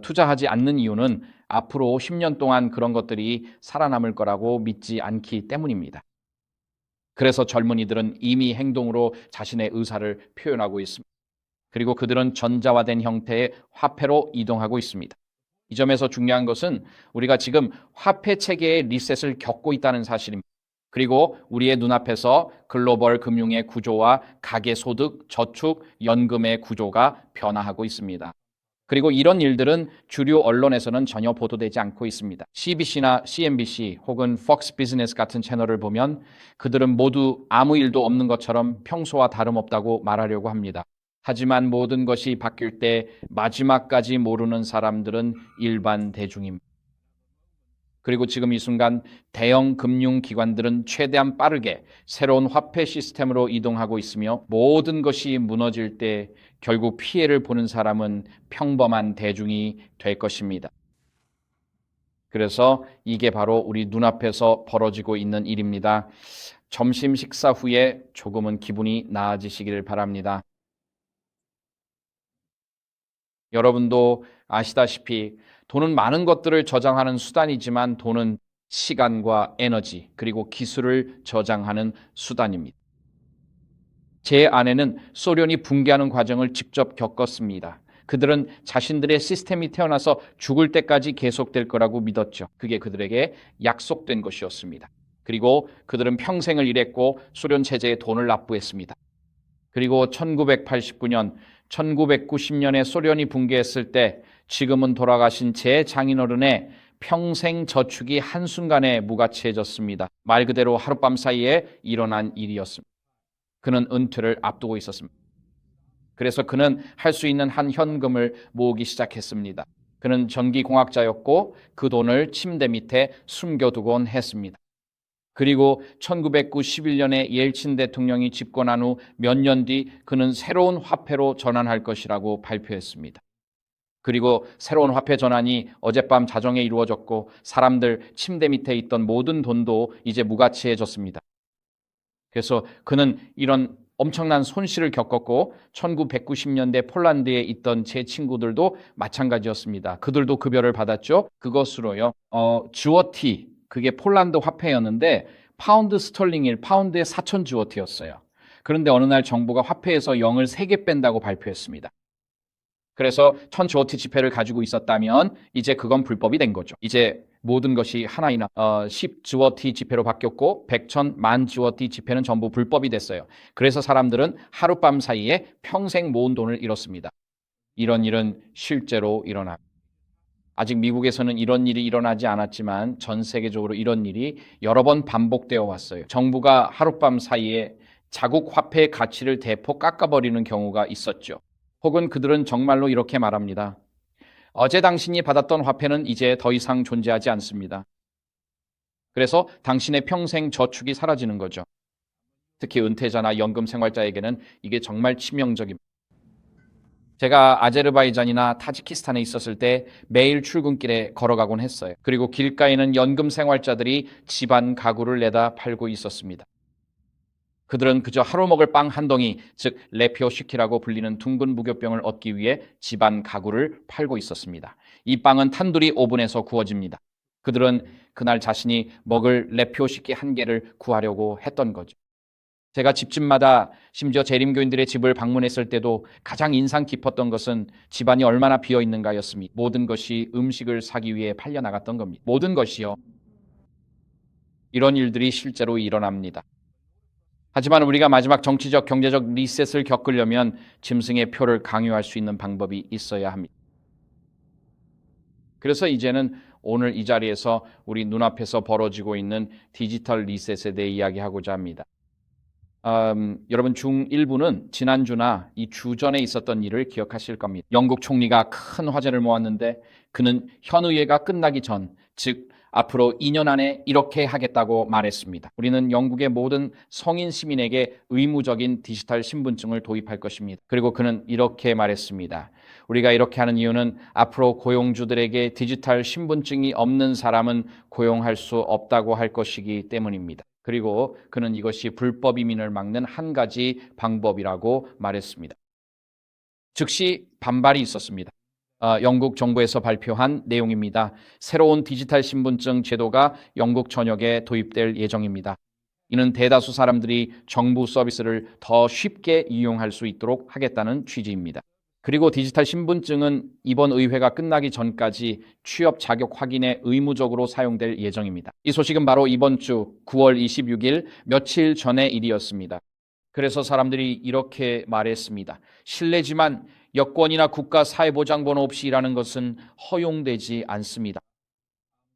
투자하지 않는 이유는 앞으로 10년 동안 그런 것들이 살아남을 거라고 믿지 않기 때문입니다. 그래서 젊은이들은 이미 행동으로 자신의 의사를 표현하고 있습니다. 그리고 그들은 전자화된 형태의 화폐로 이동하고 있습니다. 이 점에서 중요한 것은 우리가 지금 화폐 체계의 리셋을 겪고 있다는 사실입니다. 그리고 우리의 눈앞에서 글로벌 금융의 구조와 가계소득, 저축, 연금의 구조가 변화하고 있습니다. 그리고 이런 일들은 주류 언론에서는 전혀 보도되지 않고 있습니다. CBC나 CNBC 혹은 Fox Business 같은 채널을 보면 그들은 모두 아무 일도 없는 것처럼 평소와 다름없다고 말하려고 합니다. 하지만 모든 것이 바뀔 때 마지막까지 모르는 사람들은 일반 대중입니다. 그리고 지금 이 순간 대형 금융기관들은 최대한 빠르게 새로운 화폐 시스템으로 이동하고 있으며 모든 것이 무너질 때 결국 피해를 보는 사람은 평범한 대중이 될 것입니다. 그래서 이게 바로 우리 눈앞에서 벌어지고 있는 일입니다. 점심 식사 후에 조금은 기분이 나아지시기를 바랍니다. 여러분도 아시다시피 돈은 많은 것들을 저장하는 수단이지만 돈은 시간과 에너지 그리고 기술을 저장하는 수단입니다. 제 아내는 소련이 붕괴하는 과정을 직접 겪었습니다. 그들은 자신들의 시스템이 태어나서 죽을 때까지 계속될 거라고 믿었죠. 그게 그들에게 약속된 것이었습니다. 그리고 그들은 평생을 일했고 소련 체제에 돈을 납부했습니다. 그리고 1989년, 1990년에 소련이 붕괴했을 때 지금은 돌아가신 제 장인어른의 평생 저축이 한순간에 무가치해졌습니다. 말 그대로 하룻밤 사이에 일어난 일이었습니다. 그는 은퇴를 앞두고 있었습니다. 그래서 그는 할 수 있는 한 현금을 모으기 시작했습니다. 그는 전기공학자였고 그 돈을 침대 밑에 숨겨두곤 했습니다. 그리고 1991년에 옐친 대통령이 집권한 후 몇 년 뒤 그는 새로운 화폐로 전환할 것이라고 발표했습니다. 그리고 새로운 화폐 전환이 어젯밤 자정에 이루어졌고 사람들 침대 밑에 있던 모든 돈도 이제 무가치해졌습니다. 그래서 그는 이런 엄청난 손실을 겪었고 1990년대 폴란드에 있던 제 친구들도 마찬가지였습니다. 그들도 급여를 받았죠. 그것으로요. 주어티 그게 폴란드 화폐였는데 파운드 스털링 파운드에 4천 주어티였어요. 그런데 어느 날 정부가 화폐에서 0을 3개 뺀다고 발표했습니다. 그래서 1000 주어티 지폐를 가지고 있었다면 이제 그건 불법이 된 거죠. 이제 모든 것이 하나이나 10 주어티 지폐로 바뀌었고 100, 1000, 10,000 주어티 지폐는 전부 불법이 됐어요. 그래서 사람들은 하룻밤 사이에 평생 모은 돈을 잃었습니다. 이런 일은 실제로 일어납니다. 아직 미국에서는 이런 일이 일어나지 않았지만 전 세계적으로 이런 일이 여러 번 반복되어 왔어요. 정부가 하룻밤 사이에 자국 화폐의 가치를 대폭 깎아버리는 경우가 있었죠. 혹은 그들은 정말로 이렇게 말합니다. 어제 당신이 받았던 화폐는 이제 더 이상 존재하지 않습니다. 그래서 당신의 평생 저축이 사라지는 거죠. 특히 은퇴자나 연금 생활자에게는 이게 정말 치명적입니다. 제가 아제르바이잔이나 타지키스탄에 있었을 때 매일 출근길에 걸어가곤 했어요. 그리고 길가에는 연금 생활자들이 집안 가구를 내다 팔고 있었습니다. 그들은 그저 하루 먹을 빵 한 덩이, 즉 레피오시키라고 불리는 둥근 무교병을 얻기 위해 집안 가구를 팔고 있었습니다. 이 빵은 탄두리 오븐에서 구워집니다. 그들은 그날 자신이 먹을 레피오시키 한 개를 구하려고 했던 거죠. 제가 집집마다 심지어 재림교인들의 집을 방문했을 때도 가장 인상 깊었던 것은 집안이 얼마나 비어 있는가였습니다. 모든 것이 음식을 사기 위해 팔려나갔던 겁니다. 모든 것이요. 이런 일들이 실제로 일어납니다. 하지만 우리가 마지막 정치적, 경제적 리셋을 겪으려면 짐승의 표를 강요할 수 있는 방법이 있어야 합니다. 그래서 이제는 오늘 이 자리에서 우리 눈앞에서 벌어지고 있는 디지털 리셋에 대해 이야기하고자 합니다. 여러분 중1부는 지난주나 이 주전에 있었던 일을 기억하실 겁니다. 영국 총리가 큰 화제를 모았는데 그는 현 의회가 끝나기 전, 즉 앞으로 2년 안에 이렇게 하겠다고 말했습니다. 우리는 영국의 모든 성인 시민에게 의무적인 디지털 신분증을 도입할 것입니다. 그리고 그는 이렇게 말했습니다. 우리가 이렇게 하는 이유는 앞으로 고용주들에게 디지털 신분증이 없는 사람은 고용할 수 없다고 할 것이기 때문입니다. 그리고 그는 이것이 불법 이민을 막는 한 가지 방법이라고 말했습니다. 즉시 반발이 있었습니다. 영국 정부에서 발표한 내용입니다. 새로운 디지털 신분증 제도가 영국 전역에 도입될 예정입니다. 이는 대다수 사람들이 정부 서비스를 더 쉽게 이용할 수 있도록 하겠다는 취지입니다. 그리고 디지털 신분증은 이번 의회가 끝나기 전까지 취업 자격 확인에 의무적으로 사용될 예정입니다. 이 소식은 바로 이번 주 9월 26일 며칠 전의 일이었습니다. 그래서 사람들이 이렇게 말했습니다. 실례지만 여권이나 국가 사회보장번호 없이 일하는 것은 허용되지 않습니다.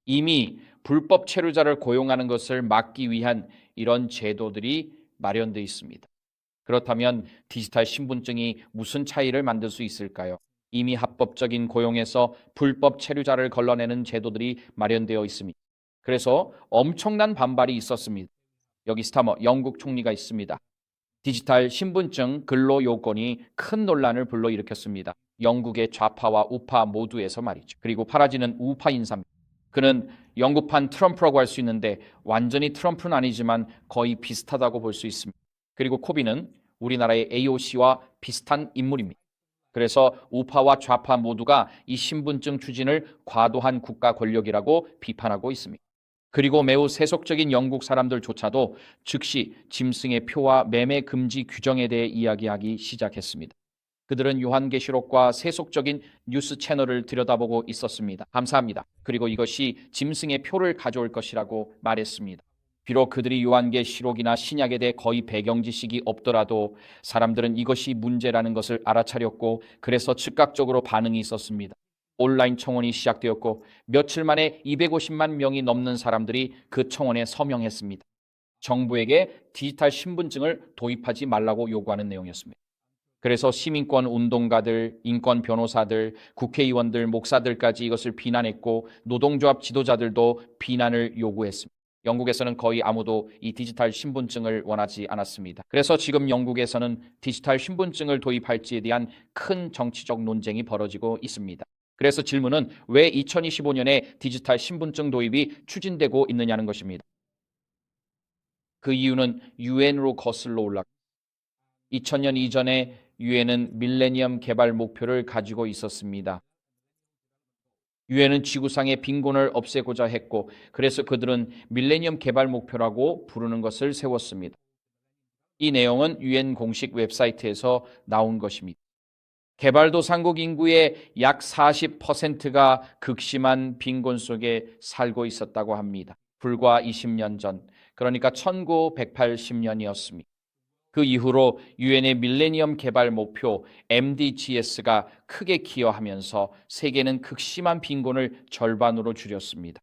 이미 불법 체류자를 고용하는 것을 막기 위한 이런 제도들이 마련되어 있습니다. 그렇다면 디지털 신분증이 무슨 차이를 만들 수 있을까요? 이미 합법적인 고용에서 불법 체류자를 걸러내는 제도들이 마련되어 있습니다. 그래서 엄청난 반발이 있었습니다. 여기 스타머 영국 총리가 있습니다. 디지털 신분증 근로 요건이 큰 논란을 불러일으켰습니다. 영국의 좌파와 우파 모두에서 말이죠. 그리고 파라지는 우파 인사입니다. 그는 영국판 트럼프라고 할 수 있는데 완전히 트럼프는 아니지만 거의 비슷하다고 볼 수 있습니다. 그리고 코비는 우리나라의 AOC와 비슷한 인물입니다. 그래서 우파와 좌파 모두가 이 신분증 추진을 과도한 국가 권력이라고 비판하고 있습니다. 그리고 매우 세속적인 영국 사람들조차도 즉시 짐승의 표와 매매 금지 규정에 대해 이야기하기 시작했습니다. 그들은 요한계시록과 세속적인 뉴스 채널을 들여다보고 있었습니다. 감사합니다. 그리고 이것이 짐승의 표를 가져올 것이라고 말했습니다. 비록 그들이 요한계시록이나 신약에 대해 거의 배경 지식이 없더라도 사람들은 이것이 문제라는 것을 알아차렸고 그래서 즉각적으로 반응이 있었습니다. 온라인 청원이 시작되었고 며칠 만에 250만 명이 넘는 사람들이 그 청원에 서명했습니다. 정부에게 디지털 신분증을 도입하지 말라고 요구하는 내용이었습니다. 그래서 시민권 운동가들, 인권 변호사들, 국회의원들, 목사들까지 이것을 비난했고 노동조합 지도자들도 비난을 요구했습니다. 영국에서는 거의 아무도 이 디지털 신분증을 원하지 않았습니다. 그래서 지금 영국에서는 디지털 신분증을 도입할지에 대한 큰 정치적 논쟁이 벌어지고 있습니다. 그래서 질문은 왜 2025년에 디지털 신분증 도입이 추진되고 있느냐는 것입니다. 그 이유는 유엔으로 거슬러 올라 2000년 이전에 유엔은 밀레니엄 개발 목표를 가지고 있었습니다. 유엔은 지구상의 빈곤을 없애고자 했고 그래서 그들은 밀레니엄 개발 목표라고 부르는 것을 세웠습니다. 이 내용은 유엔 공식 웹사이트에서 나온 것입니다. 개발도상국 인구의 약 40%가 극심한 빈곤 속에 살고 있었다고 합니다. 불과 20년 전, 그러니까 1980년이었습니다. 그 이후로 유엔의 밀레니엄 개발 목표 MDGs가 크게 기여하면서 세계는 극심한 빈곤을 절반으로 줄였습니다.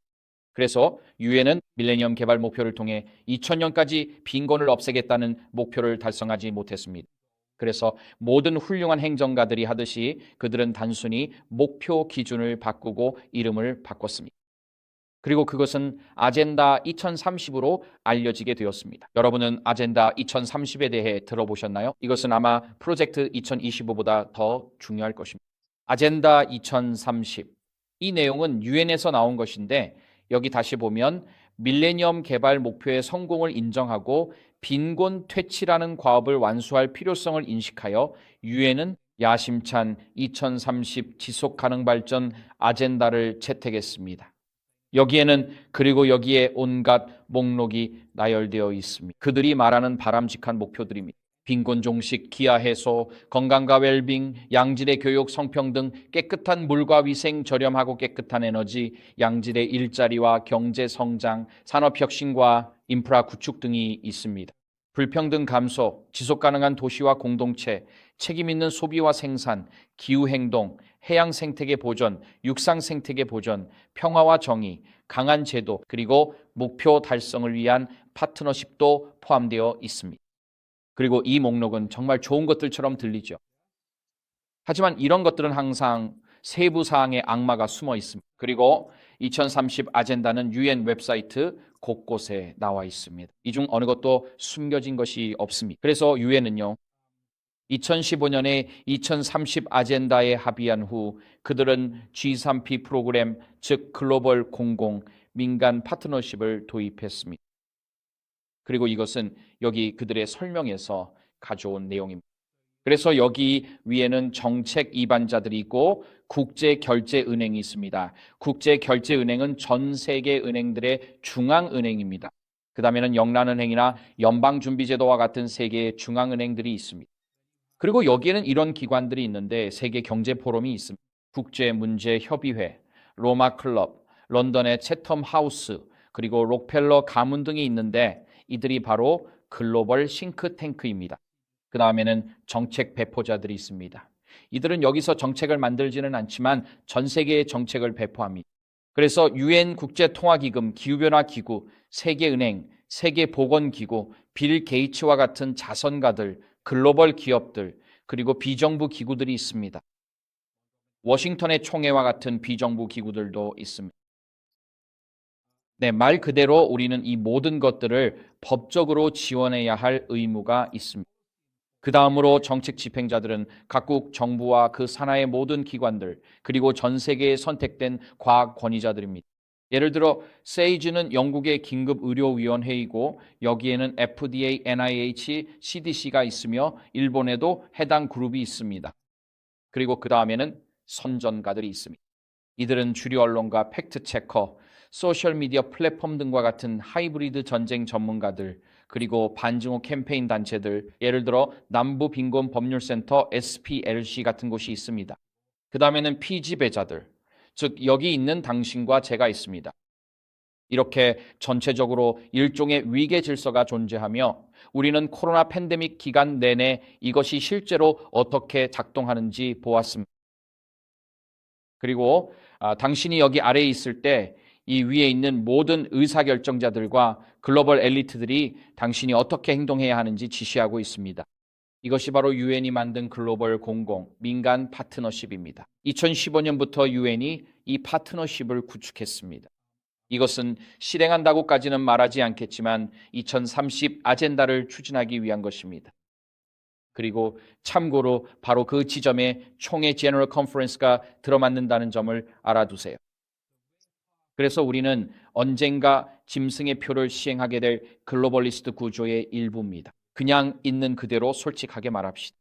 그래서 유엔은 밀레니엄 개발 목표를 통해 2000년까지 빈곤을 없애겠다는 목표를 달성하지 못했습니다. 그래서 모든 훌륭한 행정가들이 하듯이 그들은 단순히 목표 기준을 바꾸고 이름을 바꿨습니다. 그리고 그것은 아젠다 2030으로 알려지게 되었습니다. 여러분은 아젠다 2030에 대해 들어보셨나요? 이것은 아마 프로젝트 2025보다 더 중요할 것입니다. 아젠다 2030. 이 내용은 유엔에서 나온 것인데 여기 다시 보면 밀레니엄 개발 목표의 성공을 인정하고 빈곤 퇴치라는 과업을 완수할 필요성을 인식하여 유엔은 야심찬 2030 지속 가능 발전 아젠다를 채택했습니다. 여기에는 그리고 여기에 온갖 목록이 나열되어 있습니다. 그들이 말하는 바람직한 목표들입니다. 빈곤 종식, 기아 해소, 건강과 웰빙, 양질의 교육, 성평등, 깨끗한 물과 위생, 저렴하고 깨끗한 에너지, 양질의 일자리와 경제 성장, 산업 혁신과 인프라 구축 등이 있습니다. 불평등 감소, 지속 가능한 도시와 공동체, 책임 있는 소비와 생산, 기후 행동, 해양 생태계 보전, 육상 생태계 보전, 평화와 정의, 강한 제도, 그리고 목표 달성을 위한 파트너십도 포함되어 있습니다. 그리고 이 목록은 정말 좋은 것들처럼 들리죠. 하지만 이런 것들은 항상 세부 사항의 악마가 숨어 있습니다. 그리고 2030 아젠다는 유엔 웹사이트 곳곳에 나와 있습니다. 이 중 어느 것도 숨겨진 것이 없습니다. 그래서 유엔은요, 2015년에 2030 아젠다에 합의한 후 그들은 G3P 프로그램, 즉 글로벌 공공 민간 파트너십을 도입했습니다. 그리고 이것은 여기 그들의 설명에서 가져온 내용입니다. 그래서 여기 위에는 정책 이반자들이 있고 국제결제은행이 있습니다. 국제결제은행은 전 세계 은행들의 중앙은행입니다. 그 다음에는 영란은행이나 연방준비제도와 같은 세계의 중앙은행들이 있습니다. 그리고 여기에는 이런 기관들이 있는데 세계경제포럼이 있습니다. 국제문제협의회, 로마클럽, 런던의 채텀 하우스, 그리고 록펠러 가문 등이 있는데 이들이 바로 글로벌 싱크탱크입니다. 그 다음에는 정책 배포자들이 있습니다. 이들은 여기서 정책을 만들지는 않지만 전 세계의 정책을 배포합니다. 그래서 유엔 국제통화기금, 기후변화기구, 세계은행, 세계보건기구, 빌 게이츠와 같은 자선가들, 글로벌 기업들, 그리고 비정부 기구들이 있습니다. 워싱턴의 총회와 같은 비정부 기구들도 있습니다. 네, 말 그대로 우리는 이 모든 것들을 법적으로 지원해야 할 의무가 있습니다. 그 다음으로 정책 집행자들은 각국 정부와 그 산하의 모든 기관들, 그리고 전 세계에 선택된 과학 권위자들입니다. 예를 들어 세이지는 영국의 긴급의료위원회이고 여기에는 FDA, NIH, CDC가 있으며 일본에도 해당 그룹이 있습니다. 그리고 그 다음에는 선전가들이 있습니다. 이들은 주류 언론과 팩트체커, 소셜미디어 플랫폼 등과 같은 하이브리드 전쟁 전문가들, 그리고 반증오 캠페인 단체들, 예를 들어 남부빈곤법률센터 SPLC 같은 곳이 있습니다. 그 다음에는 피지배자들, 즉 여기 있는 당신과 제가 있습니다. 이렇게 전체적으로 일종의 위계 질서가 존재하며 우리는 코로나 팬데믹 기간 내내 이것이 실제로 어떻게 작동하는지 보았습니다. 그리고 당신이 여기 아래에 있을 때 이 위에 있는 모든 의사결정자들과 글로벌 엘리트들이 당신이 어떻게 행동해야 하는지 지시하고 있습니다. 이것이 바로 유엔이 만든 글로벌 공공 민간 파트너십입니다. 2015년부터 유엔이 이 파트너십을 구축했습니다. 이것은 실행한다고까지는 말하지 않겠지만 2030 아젠다를 추진하기 위한 것입니다. 그리고 참고로 바로 그 지점에 총회 제너럴 컨퍼런스가 들어맞는다는 점을 알아두세요. 그래서 우리는 언젠가 짐승의 표를 시행하게 될 글로벌리스트 구조의 일부입니다. 그냥 있는 그대로 솔직하게 말합시다.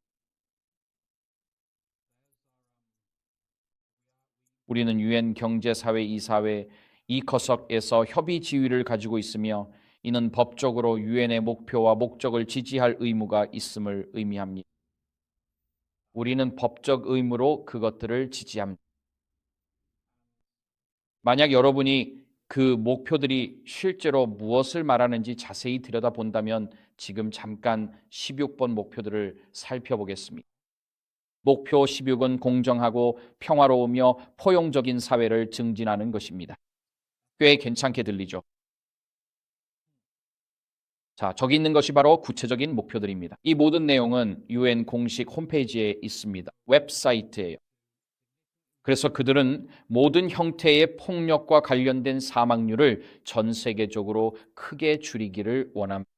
우리는 유엔 경제사회 이사회 이커석에서 협의 지위를 가지고 있으며 이는 법적으로 유엔의 목표와 목적을 지지할 의무가 있음을 의미합니다. 우리는 법적 의무로 그것들을 지지합니다. 만약 여러분이 그 목표들이 실제로 무엇을 말하는지 자세히 들여다본다면 지금 잠깐 16번 목표들을 살펴보겠습니다. 목표 16은 공정하고 평화로우며 포용적인 사회를 증진하는 것입니다. 꽤 괜찮게 들리죠? 자, 저기 있는 것이 바로 구체적인 목표들입니다. 이 모든 내용은 UN 공식 홈페이지에 있습니다. 웹사이트예요. 그래서 그들은 모든 형태의 폭력과 관련된 사망률을 전 세계적으로 크게 줄이기를 원합니다.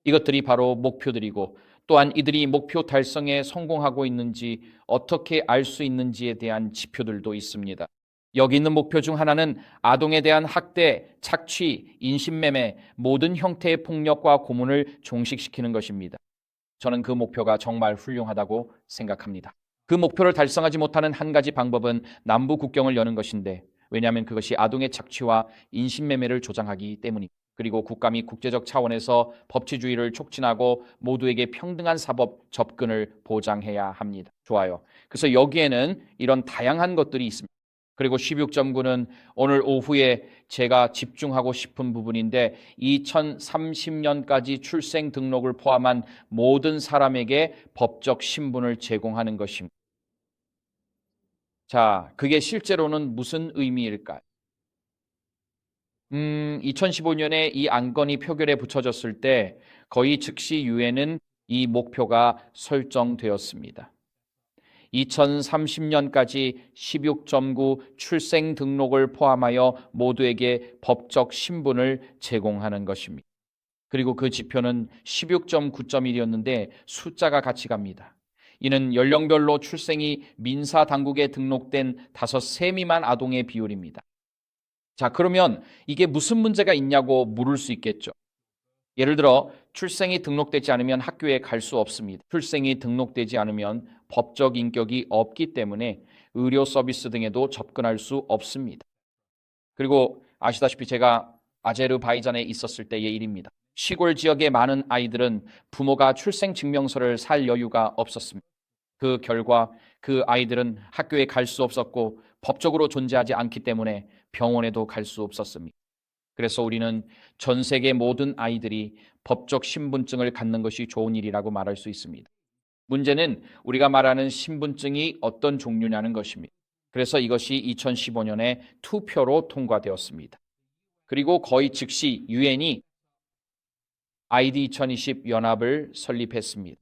이것들이 바로 목표들이고 또한 이들이 목표 달성에 성공하고 있는지 어떻게 알 수 있는지에 대한 지표들도 있습니다. 여기 있는 목표 중 하나는 아동에 대한 학대, 착취, 인신매매, 모든 형태의 폭력과 고문을 종식시키는 것입니다. 저는 그 목표가 정말 훌륭하다고 생각합니다. 그 목표를 달성하지 못하는 한 가지 방법은 남부 국경을 여는 것인데, 왜냐하면 그것이 아동의 착취와 인신매매를 조장하기 때문입니다. 그리고 국가 및 국제적 차원에서 법치주의를 촉진하고 모두에게 평등한 사법 접근을 보장해야 합니다. 좋아요. 그래서 여기에는 이런 다양한 것들이 있습니다. 그리고 16.9는 오늘 오후에 제가 집중하고 싶은 부분인데 2030년까지 출생 등록을 포함한 모든 사람에게 법적 신분을 제공하는 것입니다. 자, 그게 실제로는 무슨 의미일까요? 2015년에 이 안건이 표결에 붙여졌을 때 거의 즉시 유엔은 이 목표가 설정되었습니다. 2030년까지 16.9 출생 등록을 포함하여 모두에게 법적 신분을 제공하는 것입니다. 그리고 그 지표는 16.9.1이었는데 숫자가 같이 갑니다. 이는 연령별로 출생이 민사 당국에 등록된 5세 미만 아동의 비율입니다. 자, 그러면 이게 무슨 문제가 있냐고 물을 수 있겠죠. 예를 들어 출생이 등록되지 않으면 학교에 갈 수 없습니다. 출생이 등록되지 않으면 법적 인격이 없기 때문에 의료 서비스 등에도 접근할 수 없습니다. 그리고 아시다시피 제가 아제르바이잔에 있었을 때의 일입니다. 시골 지역의 많은 아이들은 부모가 출생 증명서를 살 여유가 없었습니다. 그 결과 그 아이들은 학교에 갈 수 없었고 법적으로 존재하지 않기 때문에 병원에도 갈 수 없었습니다. 그래서 우리는 전 세계 모든 아이들이 법적 신분증을 갖는 것이 좋은 일이라고 말할 수 있습니다. 문제는 우리가 말하는 신분증이 어떤 종류냐는 것입니다. 그래서 이것이 2015년에 투표로 통과되었습니다. 그리고 거의 즉시 유엔이 ID 2020 연합을 설립했습니다.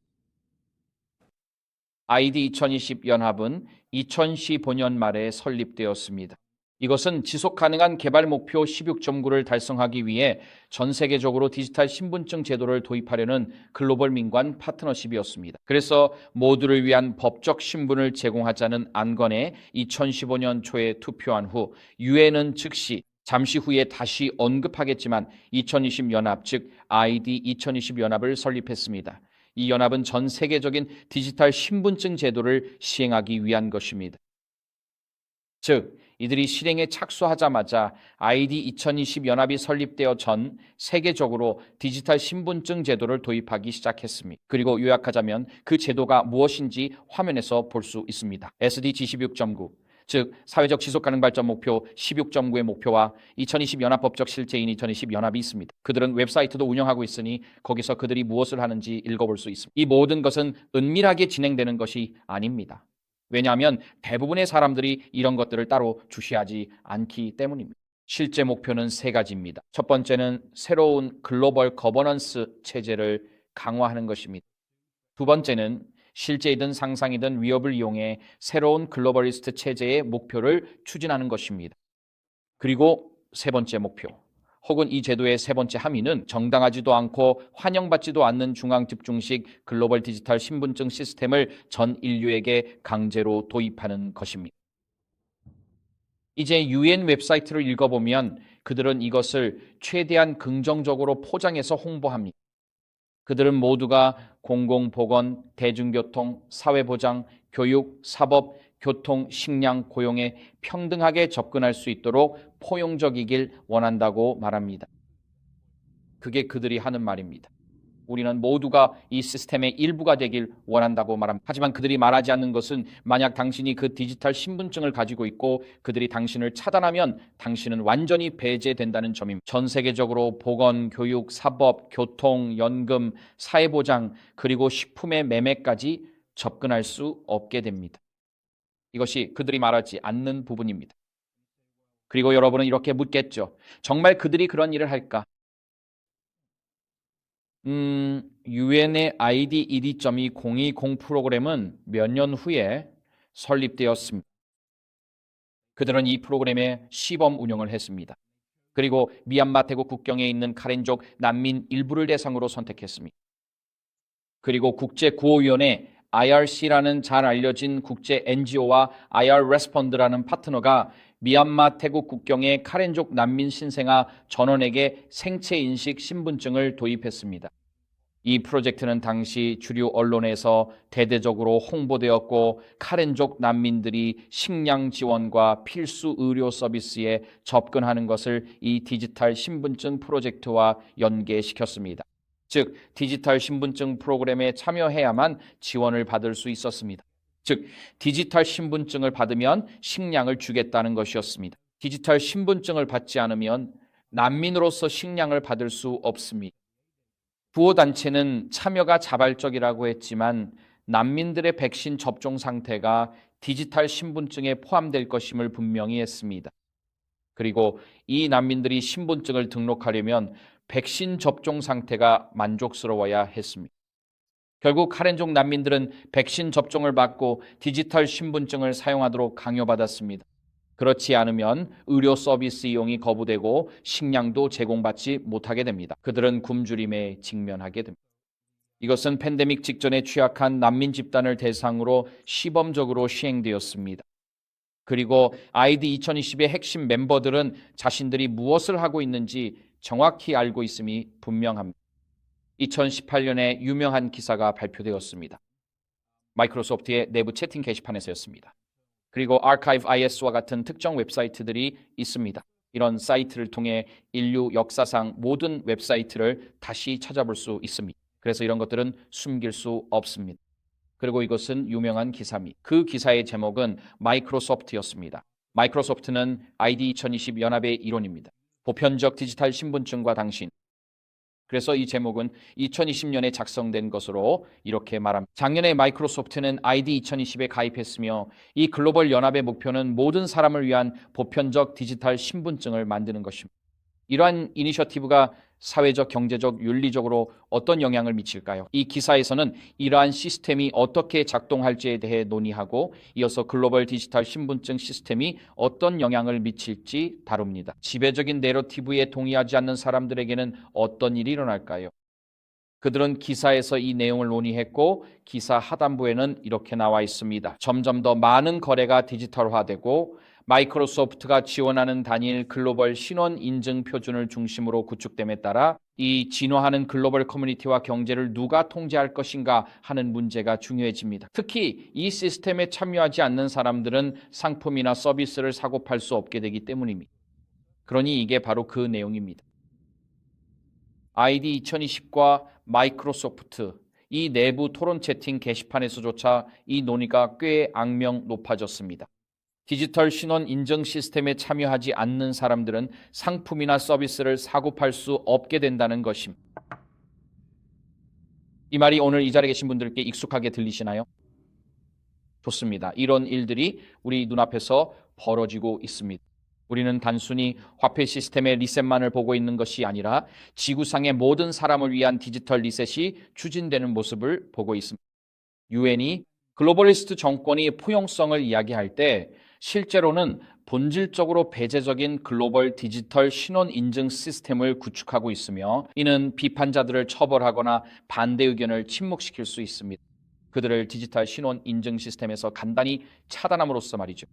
ID 2020 연합은 2015년 말에 설립되었습니다. 이것은 지속 가능한 개발 목표 16.9를 달성하기 위해 전 세계적으로 디지털 신분증 제도를 도입하려는 글로벌 민관 파트너십이었습니다. 그래서 모두를 위한 법적 신분을 제공하자는 안건에 2015년 초에 투표한 후 유엔은 즉시 잠시 후에 다시 언급하겠지만 2020 연합, 즉 ID 2020 연합을 설립했습니다. 이 연합은 전 세계적인 디지털 신분증 제도를 시행하기 위한 것입니다. 즉, 이들이 실행에 착수하자마자 ID 2020 연합이 설립되어 전 세계적으로 디지털 신분증 제도를 도입하기 시작했습니다. 그리고 요약하자면 그 제도가 무엇인지 화면에서 볼 수 있습니다. SDG 16.9, 즉 사회적 지속가능 발전 목표 16.9의 목표와 2020 연합법적 실제인 2020 연합이 있습니다. 그들은 웹사이트도 운영하고 있으니 거기서 그들이 무엇을 하는지 읽어볼 수 있습니다. 이 모든 것은 은밀하게 진행되는 것이 아닙니다. 왜냐하면 대부분의 사람들이 이런 것들을 따로 주시하지 않기 때문입니다. 실제 목표는 3가지입니다. 첫 번째는 새로운 글로벌 거버넌스 체제를 강화하는 것입니다. 두 번째는 실제이든 상상이든 위협을 이용해 새로운 글로벌리스트 체제의 목표를 추진하는 것입니다. 그리고 세 번째 목표, 혹은 이 제도의 세 번째 함의는 정당하지도 않고 환영받지도 않는 중앙집중식 글로벌 디지털 신분증 시스템을 전 인류에게 강제로 도입하는 것입니다. 이제 UN 웹사이트를 읽어보면 그들은 이것을 최대한 긍정적으로 포장해서 홍보합니다. 그들은 모두가 공공보건, 대중교통, 사회보장, 교육, 사법, 교통, 식량, 고용에 평등하게 접근할 수 있도록 포용적이길 원한다고 말합니다. 그게 그들이 하는 말입니다. 우리는 모두가 이 시스템의 일부가 되길 원한다고 말합니다. 하지만 그들이 말하지 않는 것은 만약 당신이 그 디지털 신분증을 가지고 있고 그들이 당신을 차단하면 당신은 완전히 배제된다는 점입니다. 전 세계적으로 보건, 교육, 사법, 교통, 연금, 사회보장 그리고 식품의 매매까지 접근할 수 없게 됩니다. 이것이 그들이 말하지 않는 부분입니다. 그리고 여러분은 이렇게 묻겠죠. 정말 그들이 그런 일을 할까? UN의 ID 1.2.020 프로그램은 몇 년 후에 설립되었습니다. 그들은 이 프로그램의 시범 운영을 했습니다. 그리고 미얀마 태국 국경에 있는 카렌족 난민 일부를 대상으로 선택했습니다. 그리고 국제구호위원회 IRC라는 잘 알려진 국제 NGO와 IR 레스폰드라는 파트너가 미얀마 태국 국경의 카렌족 난민 신생아 전원에게 생체인식 신분증을 도입했습니다. 이 프로젝트는 당시 주류 언론에서 대대적으로 홍보되었고 카렌족 난민들이 식량 지원과 필수 의료 서비스에 접근하는 것을 이 디지털 신분증 프로젝트와 연계시켰습니다. 즉, 디지털 신분증 프로그램에 참여해야만 지원을 받을 수 있었습니다. 즉, 디지털 신분증을 받으면 식량을 주겠다는 것이었습니다. 디지털 신분증을 받지 않으면 난민으로서 식량을 받을 수 없습니다. 구호단체는 참여가 자발적이라고 했지만 난민들의 백신 접종 상태가 디지털 신분증에 포함될 것임을 분명히 했습니다. 그리고 이 난민들이 신분증을 등록하려면 백신 접종 상태가 만족스러워야 했습니다. 결국 카렌족 난민들은 백신 접종을 받고 디지털 신분증을 사용하도록 강요받았습니다. 그렇지 않으면 의료 서비스 이용이 거부되고 식량도 제공받지 못하게 됩니다. 그들은 굶주림에 직면하게 됩니다. 이것은 팬데믹 직전에 취약한 난민 집단을 대상으로 시범적으로 시행되었습니다. 그리고 ID 2020의 핵심 멤버들은 자신들이 무엇을 하고 있는지 정확히 알고 있음이 분명합니다. 2018년에 유명한 기사가 발표되었습니다. 마이크로소프트의 내부 채팅 게시판에서였습니다. 그리고 아카이브 IS와 같은 특정 웹사이트들이 있습니다. 이런 사이트를 통해 인류 역사상 모든 웹사이트를 다시 찾아볼 수 있습니다. 그래서 이런 것들은 숨길 수 없습니다. 그리고 이것은 유명한 기사입니다. 그 기사의 제목은 마이크로소프트였습니다. 마이크로소프트는 ID 2020 연합의 일원입니다. 보편적 디지털 신분증과 당신. 그래서 이 제목은 2020년에 작성된 것으로 이렇게 말합니다. 작년에 마이크로소프트는 ID 2020에 가입했으며 이 글로벌 연합의 목표는 모든 사람을 위한 보편적 디지털 신분증을 만드는 것입니다. 이러한 이니셔티브가 사회적, 경제적, 윤리적으로 어떤 영향을 미칠까요? 이 기사에서는 이러한 시스템이 어떻게 작동할지에 대해 논의하고 이어서 글로벌 디지털 신분증 시스템이 어떤 영향을 미칠지 다룹니다. 지배적인 내러티브에 동의하지 않는 사람들에게는 어떤 일이 일어날까요? 그들은 기사에서 이 내용을 논의했고 기사 하단부에는 이렇게 나와 있습니다. 점점 더 많은 거래가 디지털화되고 마이크로소프트가 지원하는 단일 글로벌 신원 인증 표준을 중심으로 구축됨에 따라 이 진화하는 글로벌 커뮤니티와 경제를 누가 통제할 것인가 하는 문제가 중요해집니다. 특히 이 시스템에 참여하지 않는 사람들은 상품이나 서비스를 사고 팔 수 없게 되기 때문입니다. 그러니 이게 바로 그 내용입니다. ID 2020과 마이크로소프트, 이 내부 토론 채팅 게시판에서조차 이 논의가 꽤 악명 높아졌습니다. 디지털 신원 인증 시스템에 참여하지 않는 사람들은 상품이나 서비스를 사고 팔 수 없게 된다는 것입니다. 이 말이 오늘 이 자리에 계신 분들께 익숙하게 들리시나요? 좋습니다. 이런 일들이 우리 눈앞에서 벌어지고 있습니다. 우리는 단순히 화폐 시스템의 리셋만을 보고 있는 것이 아니라 지구상의 모든 사람을 위한 디지털 리셋이 추진되는 모습을 보고 있습니다. 유엔이 글로벌리스트 정권이 포용성을 이야기할 때 실제로는 본질적으로 배제적인 글로벌 디지털 신원 인증 시스템을 구축하고 있으며 이는 비판자들을 처벌하거나 반대 의견을 침묵시킬 수 있습니다. 그들을 디지털 신원 인증 시스템에서 간단히 차단함으로써 말이죠.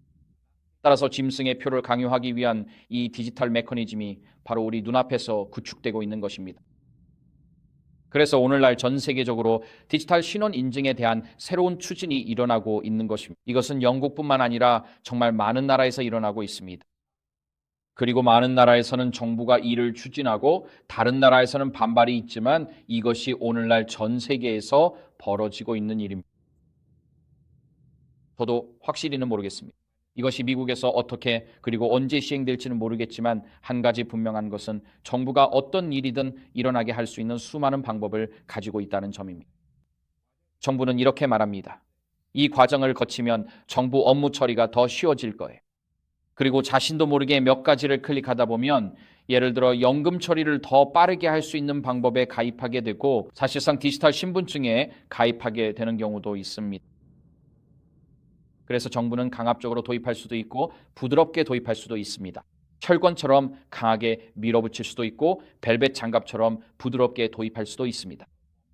따라서 짐승의 표를 강요하기 위한 이 디지털 메커니즘이 바로 우리 눈앞에서 구축되고 있는 것입니다. 그래서 오늘날 전 세계적으로 디지털 신원 인증에 대한 새로운 추진이 일어나고 있는 것입니다. 이것은 영국뿐만 아니라 정말 많은 나라에서 일어나고 있습니다. 그리고 많은 나라에서는 정부가 이를 추진하고 다른 나라에서는 반발이 있지만 이것이 오늘날 전 세계에서 벌어지고 있는 일입니다. 저도 확실히는 모르겠습니다. 이것이 미국에서 어떻게 그리고 언제 시행될지는 모르겠지만 한 가지 분명한 것은 정부가 어떤 일이든 일어나게 할 수 있는 수많은 방법을 가지고 있다는 점입니다. 정부는 이렇게 말합니다. 이 과정을 거치면 정부 업무 처리가 더 쉬워질 거예요. 그리고 자신도 모르게 몇 가지를 클릭하다 보면 예를 들어 연금 처리를 더 빠르게 할 수 있는 방법에 가입하게 되고 사실상 디지털 신분증에 가입하게 되는 경우도 있습니다. 그래서 정부는 강압적으로 도입할 수도 있고 부드럽게 도입할 수도 있습니다. 철권처럼 강하게 밀어붙일 수도 있고 벨벳 장갑처럼 부드럽게 도입할 수도 있습니다.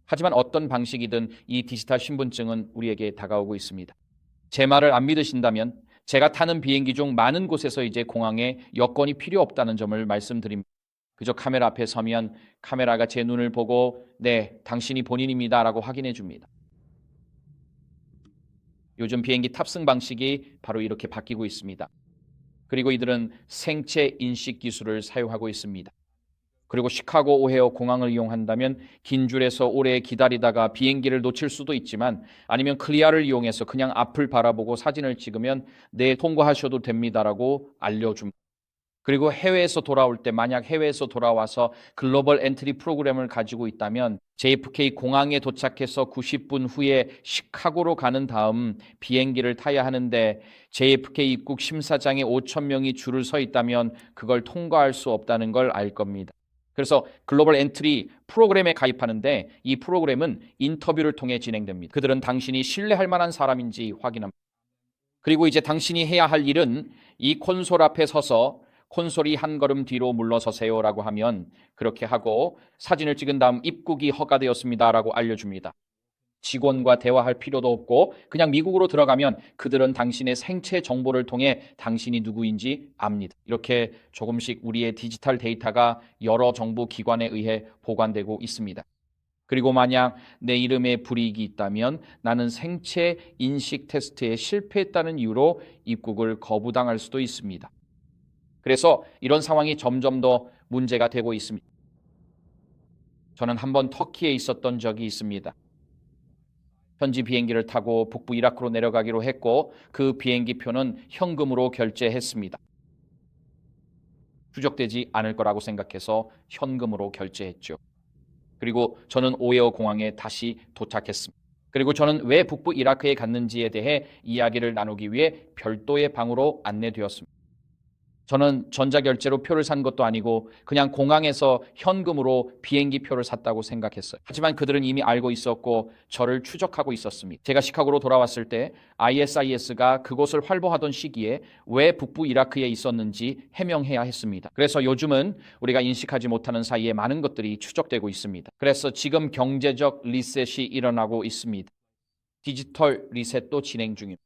하지만 어떤 방식이든 이 디지털 신분증은 우리에게 다가오고 있습니다. 제 말을 안 믿으신다면 제가 타는 비행기 중 많은 곳에서 이제 공항에 여권이 필요 없다는 점을 말씀드립니다. 그저 카메라 앞에 서면 카메라가 제 눈을 보고 네, 당신이 본인입니다 라고 확인해 줍니다. 요즘 비행기 탑승 방식이 바로 이렇게 바뀌고 있습니다. 그리고 이들은 생체 인식 기술을 사용하고 있습니다. 그리고 시카고 오헤어 공항을 이용한다면 긴 줄에서 오래 기다리다가 비행기를 놓칠 수도 있지만 아니면 클리아를 이용해서 그냥 앞을 바라보고 사진을 찍으면 네, 통과하셔도 됩니다라고 알려줍니다. 그리고 해외에서 돌아올 때 만약 해외에서 돌아와서 글로벌 엔트리 프로그램을 가지고 있다면 JFK 공항에 도착해서 90분 후에 시카고로 가는 다음 비행기를 타야 하는데 JFK 입국 심사장에 5,000명이 줄을 서 있다면 그걸 통과할 수 없다는 걸 알 겁니다. 그래서 글로벌 엔트리 프로그램에 가입하는데 이 프로그램은 인터뷰를 통해 진행됩니다. 그들은 당신이 신뢰할 만한 사람인지 확인합니다. 그리고 이제 당신이 해야 할 일은 이 콘솔 앞에 서서 콘솔이 한 걸음 뒤로 물러서세요라고 하면 그렇게 하고 사진을 찍은 다음 입국이 허가되었습니다라고 알려줍니다. 직원과 대화할 필요도 없고 그냥 미국으로 들어가면 그들은 당신의 생체 정보를 통해 당신이 누구인지 압니다. 이렇게 조금씩 우리의 디지털 데이터가 여러 정부 기관에 의해 보관되고 있습니다. 그리고 만약 내 이름에 불이익이 있다면 나는 생체 인식 테스트에 실패했다는 이유로 입국을 거부당할 수도 있습니다. 그래서 이런 상황이 점점 더 문제가 되고 있습니다. 저는 한번 터키에 있었던 적이 있습니다. 현지 비행기를 타고 북부 이라크로 내려가기로 했고 그 비행기 표는 현금으로 결제했습니다. 추적되지 않을 거라고 생각해서 현금으로 결제했죠. 그리고 저는 오헤어 공항에 다시 도착했습니다. 그리고 저는 왜 북부 이라크에 갔는지에 대해 이야기를 나누기 위해 별도의 방으로 안내되었습니다. 저는 전자결제로 표를 산 것도 아니고 그냥 공항에서 현금으로 비행기 표를 샀다고 생각했어요. 하지만 그들은 이미 알고 있었고 저를 추적하고 있었습니다. 제가 시카고로 돌아왔을 때 ISIS가 그곳을 활보하던 시기에 왜 북부 이라크에 있었는지 해명해야 했습니다. 그래서 요즘은 우리가 인식하지 못하는 사이에 많은 것들이 추적되고 있습니다. 그래서 지금 경제적 리셋이 일어나고 있습니다. 디지털 리셋도 진행 중입니다.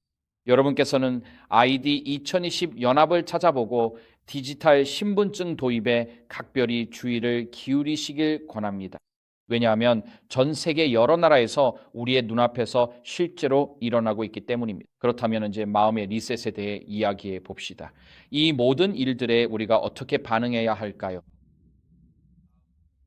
여러분께서는 아이디 2020 연합을 찾아보고 디지털 신분증 도입에 각별히 주의를 기울이시길 권합니다. 왜냐하면 전 세계 여러 나라에서 우리의 눈앞에서 실제로 일어나고 있기 때문입니다. 그렇다면 이제 마음의 리셋에 대해 이야기해 봅시다. 이 모든 일들에 우리가 어떻게 반응해야 할까요?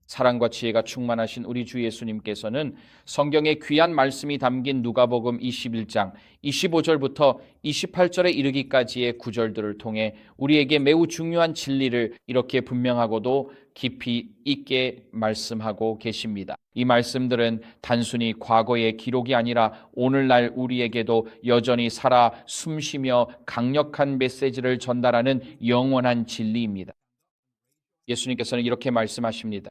사랑과 지혜가 충만하신 우리 주 예수님께서는 성경의 귀한 말씀이 담긴 누가복음 21장 25절부터 28절에 이르기까지의 구절들을 통해 우리에게 매우 중요한 진리를 이렇게 분명하고도 깊이 있게 말씀하고 계십니다. 이 말씀들은 단순히 과거의 기록이 아니라 오늘날 우리에게도 여전히 살아 숨쉬며 강력한 메시지를 전달하는 영원한 진리입니다. 예수님께서는 이렇게 말씀하십니다.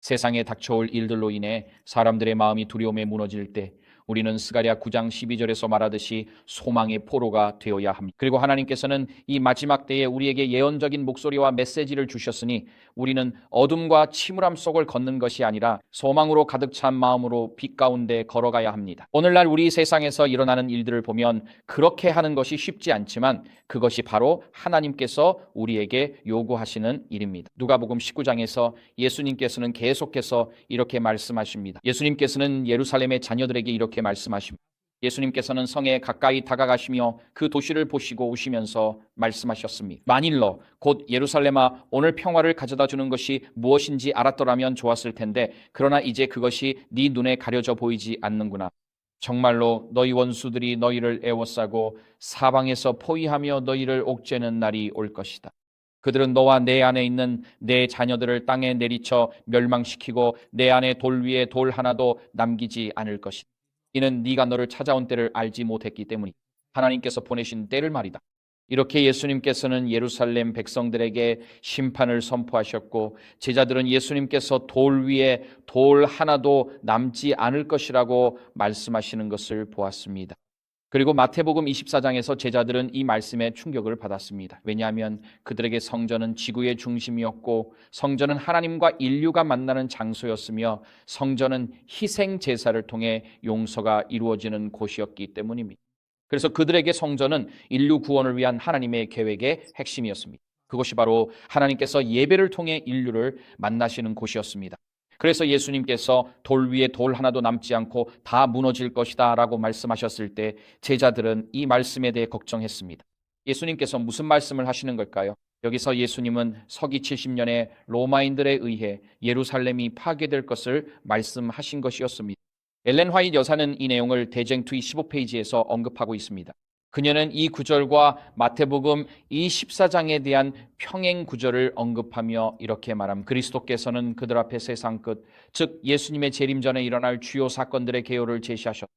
세상에 닥쳐올 일들로 인해 사람들의 마음이 두려움에 무너질 때 우리는 스가랴 9장 12절에서 말하듯이 소망의 포로가 되어야 합니다. 그리고 하나님께서는 이 마지막 때에 우리에게 예언적인 목소리와 메시지를 주셨으니 우리는 어둠과 침울함 속을 걷는 것이 아니라 소망으로 가득 찬 마음으로 빛 가운데 걸어가야 합니다. 오늘날 우리 세상에서 일어나는 일들을 보면 그렇게 하는 것이 쉽지 않지만 그것이 바로 하나님께서 우리에게 요구하시는 일입니다. 누가복음 19장에서 예수님께서는 계속해서 이렇게 말씀하십니다. 예수님께서는 예루살렘의 자녀들에게 이렇게 말씀하십니다. 예수님께서는 성에 가까이 다가가시며 그 도시를 보시고 우시면서 말씀하셨습니다. 만일로 곧 예루살렘아 오늘 평화를 가져다 주는 것이 무엇인지 알았더라면 좋았을 텐데 그러나 이제 그것이 네 눈에 가려져 보이지 않는구나. 정말로 너희 원수들이 너희를 애워싸고 사방에서 포위하며 너희를 옥죄는 날이 올 것이다. 그들은 너와 내 안에 있는 내 자녀들을 땅에 내리쳐 멸망시키고 내 안에 돌 위에 돌 하나도 남기지 않을 것이다. 이는 네가 너를 찾아온 때를 알지 못했기 때문이다. 하나님께서 보내신 때를 말이다. 이렇게 예수님께서는 예루살렘 백성들에게 심판을 선포하셨고 제자들은 예수님께서 돌 위에 돌 하나도 남지 않을 것이라고 말씀하시는 것을 보았습니다. 그리고 마태복음 24장에서 제자들은 이 말씀에 충격을 받았습니다. 왜냐하면 그들에게 성전은 지구의 중심이었고 성전은 하나님과 인류가 만나는 장소였으며 성전은 희생 제사를 통해 용서가 이루어지는 곳이었기 때문입니다. 그래서 그들에게 성전은 인류 구원을 위한 하나님의 계획의 핵심이었습니다. 그것이 바로 하나님께서 예배를 통해 인류를 만나시는 곳이었습니다. 그래서 예수님께서 돌 위에 돌 하나도 남지 않고 다 무너질 것이다 라고 말씀하셨을 때 제자들은 이 말씀에 대해 걱정했습니다. 예수님께서 무슨 말씀을 하시는 걸까요? 여기서 예수님은 서기 70년에 로마인들에 의해 예루살렘이 파괴될 것을 말씀하신 것이었습니다. 엘렌 화이트 여사는 이 내용을 대쟁투 15페이지에서 언급하고 있습니다. 그녀는 이 구절과 마태복음 이 14장에 대한 평행 구절을 언급하며 이렇게 말함. 그리스도께서는 그들 앞에 세상 끝, 즉 예수님의 재림 전에 일어날 주요 사건들의 개요를 제시하셨다.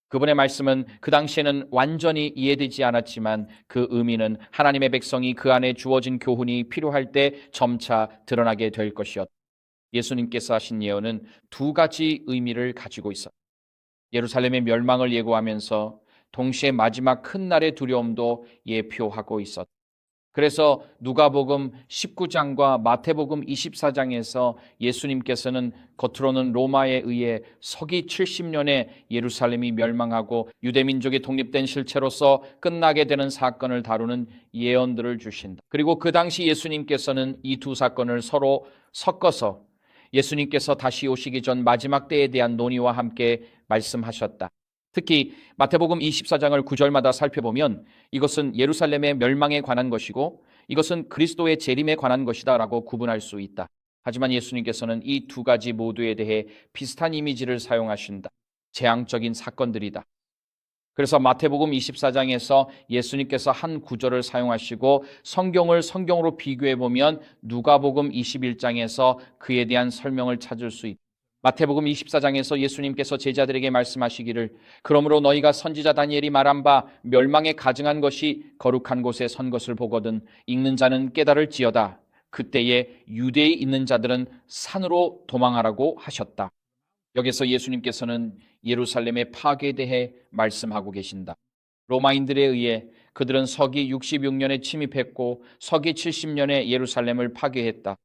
그분의 말씀은 그 당시에는 완전히 이해되지 않았지만 그 의미는 하나님의 백성이 그 안에 주어진 교훈이 필요할 때 점차 드러나게 될 것이었다. 예수님께서 하신 예언은 두 가지 의미를 가지고 있었다. 예루살렘의 멸망을 예고하면서 동시에 마지막 큰 날의 두려움도 예표하고 있었다. 그래서 누가복음 19장과 마태복음 24장에서 예수님께서는 겉으로는 로마에 의해 서기 70년에 예루살렘이 멸망하고 유대민족이 독립된 실체로서 끝나게 되는 사건을 다루는 예언들을 주신다. 그리고 그 당시 예수님께서는 이 두 사건을 서로 섞어서 예수님께서 다시 오시기 전 마지막 때에 대한 논의와 함께 말씀하셨다. 특히 마태복음 24장을 9절마다 살펴보면 이것은 예루살렘의 멸망에 관한 것이고 이것은 그리스도의 재림에 관한 것이다 라고 구분할 수 있다. 하지만 예수님께서는 이 두 가지 모두에 대해 비슷한 이미지를 사용하신다. 재앙적인 사건들이다. 그래서 마태복음 24장에서 예수님께서 한 구절을 사용하시고 성경으로 비교해 보면 누가복음 21장에서 그에 대한 설명을 찾을 수 있다. 마태복음 24장에서 예수님께서 제자들에게 말씀하시기를 그러므로 너희가 선지자 다니엘이 말한 바 멸망에 가증한 것이 거룩한 곳에 선 것을 보거든 읽는 자는 깨달을지어다. 그때에 유대에 있는 자들은 산으로 도망하라고 하셨다. 여기서 예수님께서는 예루살렘의 파괴에 대해 말씀하고 계신다. 로마인들에 의해 그들은 서기 66년에 침입했고 서기 70년에 예루살렘을 파괴했다.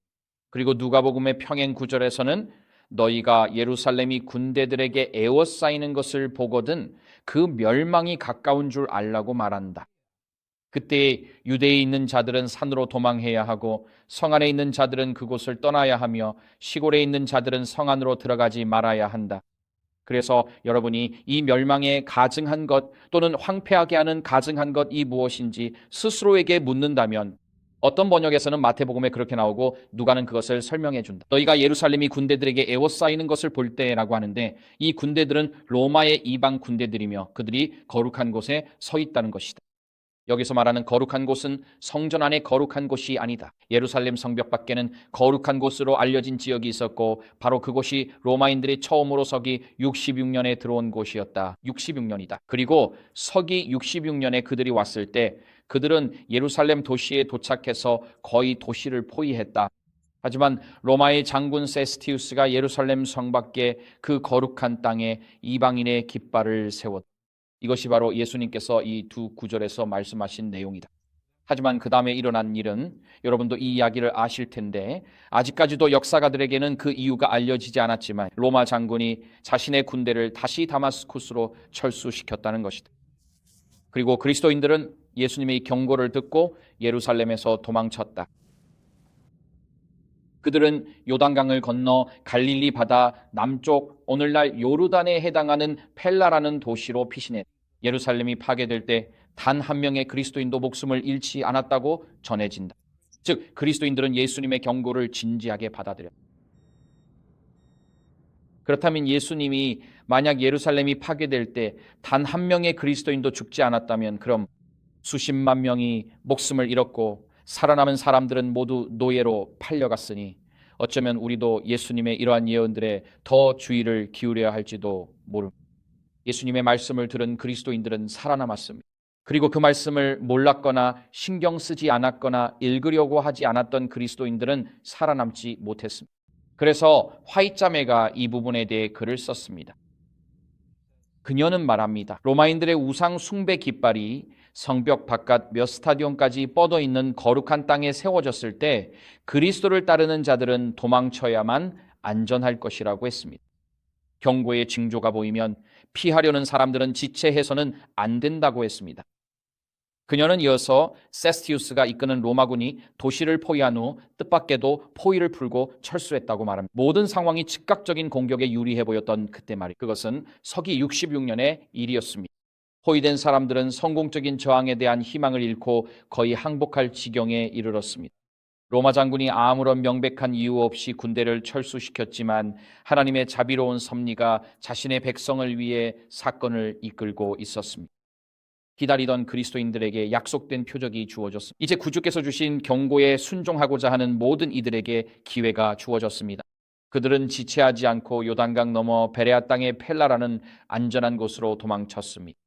그리고 누가복음의 평행 구절에서는 너희가 예루살렘이 군대들에게 에워싸이는 것을 보거든 그 멸망이 가까운 줄 알라고 말한다. 그때 유대에 있는 자들은 산으로 도망해야 하고 성 안에 있는 자들은 그곳을 떠나야 하며 시골에 있는 자들은 성 안으로 들어가지 말아야 한다. 그래서 여러분이 이 멸망에 가증한 것 또는 황폐하게 하는 가증한 것이 무엇인지 스스로에게 묻는다면 어떤 번역에서는 마태복음에 그렇게 나오고 누가는 그것을 설명해 준다. 너희가 예루살렘이 군대들에게 에워싸이는 것을 볼 때라고 하는데 이 군대들은 로마의 이방 군대들이며 그들이 거룩한 곳에 서 있다는 것이다. 여기서 말하는 거룩한 곳은 성전 안의 거룩한 곳이 아니다. 예루살렘 성벽 밖에는 거룩한 곳으로 알려진 지역이 있었고 바로 그곳이 로마인들이 처음으로 서기 66년에 들어온 곳이었다. 66년이다. 그리고 서기 66년에 그들이 왔을 때 그들은 예루살렘 도시에 도착해서 거의 도시를 포위했다. 하지만 로마의 장군 세스티우스가 예루살렘 성 밖에 그 거룩한 땅에 이방인의 깃발을 세웠다. 이것이 바로 예수님께서 이 두 구절에서 말씀하신 내용이다. 하지만 그 다음에 일어난 일은 여러분도 이 이야기를 아실 텐데 아직까지도 역사가들에게는 그 이유가 알려지지 않았지만 로마 장군이 자신의 군대를 다시 다마스쿠스로 철수시켰다는 것이다. 그리고 그리스도인들은 예수님의 경고를 듣고 예루살렘에서 도망쳤다. 그들은 요단강을 건너 갈릴리 바다 남쪽 오늘날 요르단에 해당하는 펠라라는 도시로 피신해 예루살렘이 파괴될 때 단 한 명의 그리스도인도 목숨을 잃지 않았다고 전해진다. 즉 그리스도인들은 예수님의 경고를 진지하게 받아들였다. 그렇다면 예수님이 만약 예루살렘이 파괴될 때 단 한 명의 그리스도인도 죽지 않았다면 그럼 수십만 명이 목숨을 잃었고 살아남은 사람들은 모두 노예로 팔려갔으니 어쩌면 우리도 예수님의 이러한 예언들에 더 주의를 기울여야 할지도 모릅니다. 예수님의 말씀을 들은 그리스도인들은 살아남았습니다. 그리고 그 말씀을 몰랐거나 신경 쓰지 않았거나 읽으려고 하지 않았던 그리스도인들은 살아남지 못했습니다. 그래서 화이자매가 이 부분에 대해 글을 썼습니다. 그녀는 말합니다. 로마인들의 우상 숭배 깃발이 성벽 바깥 몇 스타디온까지 뻗어 있는 거룩한 땅에 세워졌을 때 그리스도를 따르는 자들은 도망쳐야만 안전할 것이라고 했습니다. 경고의 징조가 보이면 피하려는 사람들은 지체해서는 안 된다고 했습니다. 그녀는 이어서 세스티우스가 이끄는 로마군이 도시를 포위한 후 뜻밖에도 포위를 풀고 철수했다고 말합니다. 모든 상황이 즉각적인 공격에 유리해 보였던 그때 말이에요. 그것은 서기 66년의 일이었습니다. 포위된 사람들은 성공적인 저항에 대한 희망을 잃고 거의 항복할 지경에 이르렀습니다. 로마 장군이 아무런 명백한 이유 없이 군대를 철수시켰지만 하나님의 자비로운 섭리가 자신의 백성을 위해 사건을 이끌고 있었습니다. 기다리던 그리스도인들에게 약속된 표적이 주어졌습니다. 이제 구주께서 주신 경고에 순종하고자 하는 모든 이들에게 기회가 주어졌습니다. 그들은 지체하지 않고 요단강 너머 베레아 땅의 펠라라는 안전한 곳으로 도망쳤습니다.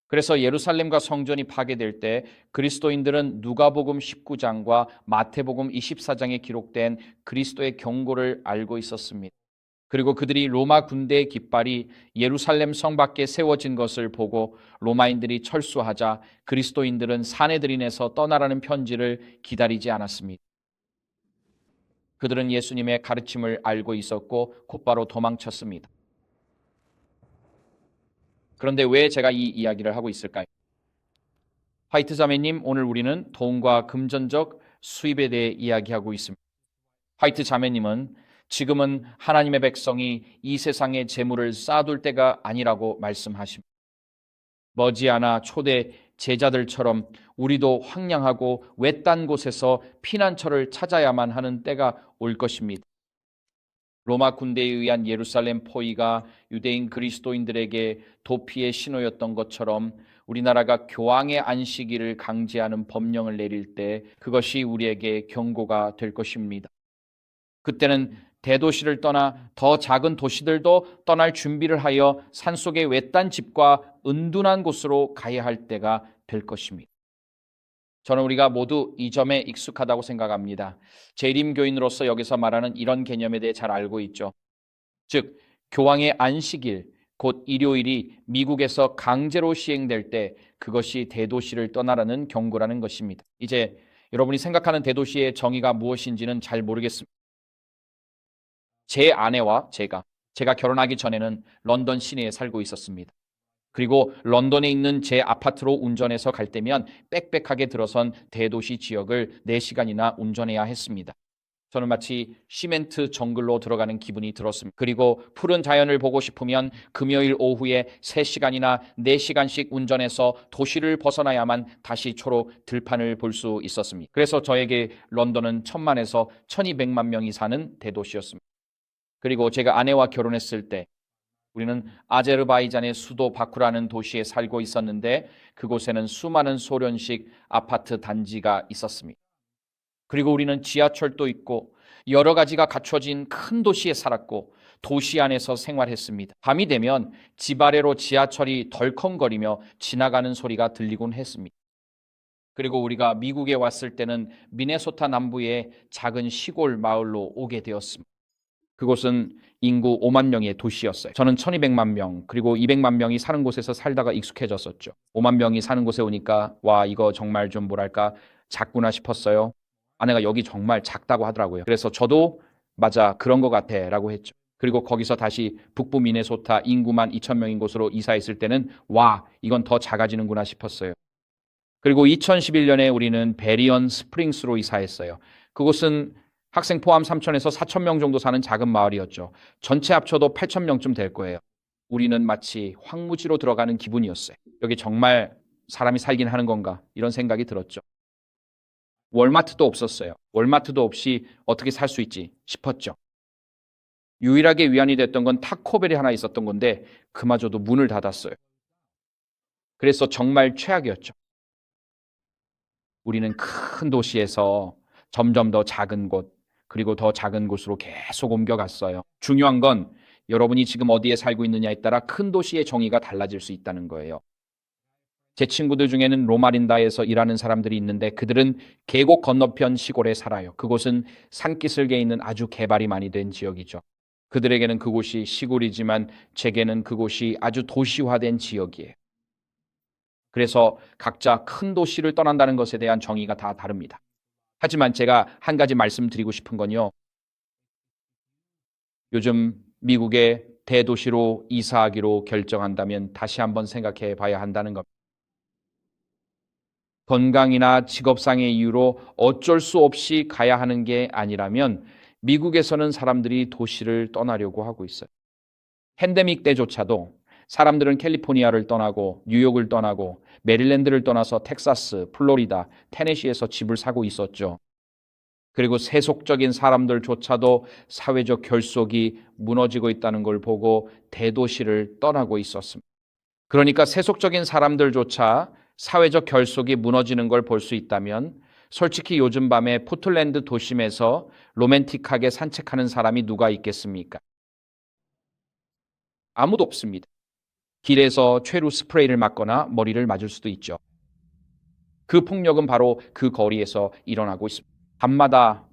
그래서 예루살렘과 성전이 파괴될 때 그리스도인들은 누가복음 19장과 마태복음 24장에 기록된 그리스도의 경고를 알고 있었습니다. 그리고 그들이 로마 군대의 깃발이 예루살렘 성 밖에 세워진 것을 보고 로마인들이 철수하자 그리스도인들은 사내들인에서 떠나라는 편지를 기다리지 않았습니다. 그들은 예수님의 가르침을 알고 있었고 곧바로 도망쳤습니다. 그런데 왜 제가 이 이야기를 하고 있을까요? 화이트 자매님, 오늘 우리는 돈과 금전적 수입에 대해 이야기하고 있습니다. 화이트 자매님은 지금은 하나님의 백성이 이 세상의 재물을 쌓아둘 때가 아니라고 말씀하십니다. 머지않아 초대 제자들처럼 우리도 황량하고 외딴 곳에서 피난처를 찾아야만 하는 때가 올 것입니다. 로마 군대에 의한 예루살렘 포위가 유대인 그리스도인들에게 도피의 신호였던 것처럼 우리나라가 교황의 안식일을 강제하는 법령을 내릴 때 그것이 우리에게 경고가 될 것입니다. 그때는 대도시를 떠나 더 작은 도시들도 떠날 준비를 하여 산속의 외딴 집과 은둔한 곳으로 가야 할 때가 될 것입니다. 저는 우리가 모두 이 점에 익숙하다고 생각합니다. 재림교인으로서 여기서 말하는 이런 개념에 대해 잘 알고 있죠. 즉, 교황의 안식일, 곧 일요일이 미국에서 강제로 시행될 때 그것이 대도시를 떠나라는 경고라는 것입니다. 이제 여러분이 생각하는 대도시의 정의가 무엇인지는 잘 모르겠습니다. 제 아내와 제가 결혼하기 전에는 런던 시내에 살고 있었습니다. 그리고 런던에 있는 제 아파트로 운전해서 갈 때면 빽빽하게 들어선 대도시 지역을 4시간이나 운전해야 했습니다. 저는 마치 시멘트 정글로 들어가는 기분이 들었습니다. 그리고 푸른 자연을 보고 싶으면 금요일 오후에 3시간이나 4시간씩 운전해서 도시를 벗어나야만 다시 초록 들판을 볼 수 있었습니다. 그래서 저에게 런던은 1000만에서 1200만 명이 사는 대도시였습니다. 그리고 제가 아내와 결혼했을 때 우리는 아제르바이잔의 수도 바쿠라는 도시에 살고 있었는데 그곳에는 수많은 소련식 아파트 단지가 있었습니다. 그리고 우리는 지하철도 있고 여러 가지가 갖춰진 큰 도시에 살았고 도시 안에서 생활했습니다. 밤이 되면 집 아래로 지하철이 덜컹거리며 지나가는 소리가 들리곤 했습니다. 그리고 우리가 미국에 왔을 때는 미네소타 남부의 작은 시골 마을로 오게 되었습니다. 그곳은 인구 5만 명의 도시였어요. 저는 1200만 명 그리고 200만 명이 사는 곳에서 살다가 익숙해졌었죠. 5만 명이 사는 곳에 오니까 와 이거 정말 좀 뭐랄까 작구나 싶었어요. 아내가 여기 정말 작다고 하더라고요. 그래서 저도 맞아 그런 것 같아 라고 했죠. 그리고 거기서 다시 북부 미네소타 인구만 2,000명인 곳으로 이사했을 때는 와 이건 더 작아지는구나 싶었어요. 그리고 2011년에 우리는 베리언 스프링스로 이사했어요. 그곳은 학생 포함 3천에서 4천 명 정도 사는 작은 마을이었죠. 전체 합쳐도 8천 명쯤 될 거예요. 우리는 마치 황무지로 들어가는 기분이었어요. 여기 정말 사람이 살긴 하는 건가? 이런 생각이 들었죠. 월마트도 없었어요. 월마트도 없이 어떻게 살 수 있지 싶었죠. 유일하게 위안이 됐던 건 타코벨이 하나 있었던 건데 그마저도 문을 닫았어요. 그래서 정말 최악이었죠. 우리는 큰 도시에서 점점 더 작은 곳, 그리고 더 작은 곳으로 계속 옮겨갔어요. 중요한 건 여러분이 지금 어디에 살고 있느냐에 따라 큰 도시의 정의가 달라질 수 있다는 거예요. 제 친구들 중에는 로마린다에서 일하는 사람들이 있는데 그들은 계곡 건너편 시골에 살아요. 그곳은 산기슭에 있는 아주 개발이 많이 된 지역이죠. 그들에게는 그곳이 시골이지만 제게는 그곳이 아주 도시화된 지역이에요. 그래서 각자 큰 도시를 떠난다는 것에 대한 정의가 다 다릅니다. 하지만 제가 한 가지 말씀드리고 싶은 건요. 요즘 미국의 대도시로 이사하기로 결정한다면 다시 한번 생각해 봐야 한다는 겁니다. 건강이나 직업상의 이유로 어쩔 수 없이 가야 하는 게 아니라면 미국에서는 사람들이 도시를 떠나려고 하고 있어요. 팬데믹 때조차도 사람들은 캘리포니아를 떠나고 뉴욕을 떠나고 메릴랜드를 떠나서 텍사스, 플로리다, 테네시에서 집을 사고 있었죠. 그리고 세속적인 사람들조차도 사회적 결속이 무너지고 있다는 걸 보고 대도시를 떠나고 있었습니다. 그러니까 세속적인 사람들조차 사회적 결속이 무너지는 걸 볼 수 있다면 솔직히 요즘 밤에 포틀랜드 도심에서 로맨틱하게 산책하는 사람이 누가 있겠습니까? 아무도 없습니다. 길에서 최루 스프레이를 맞거나 머리를 맞을 수도 있죠. 그 폭력은 바로 그 거리에서 일어나고 있습니다.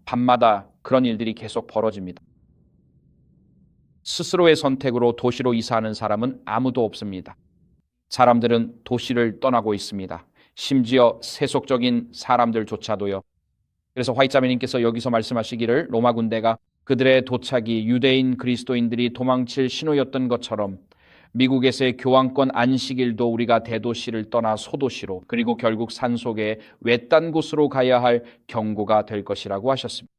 밤마다 그런 일들이 계속 벌어집니다. 스스로의 선택으로 도시로 이사하는 사람은 아무도 없습니다. 사람들은 도시를 떠나고 있습니다. 심지어 세속적인 사람들조차도요. 그래서 화이트자매님께서 여기서 말씀하시기를 로마 군대가 그들의 도착이 유대인 그리스도인들이 도망칠 신호였던 것처럼 미국에서의 교황권 안식일도 우리가 대도시를 떠나 소도시로 그리고 결국 산속의 외딴 곳으로 가야 할 경고가 될 것이라고 하셨습니다.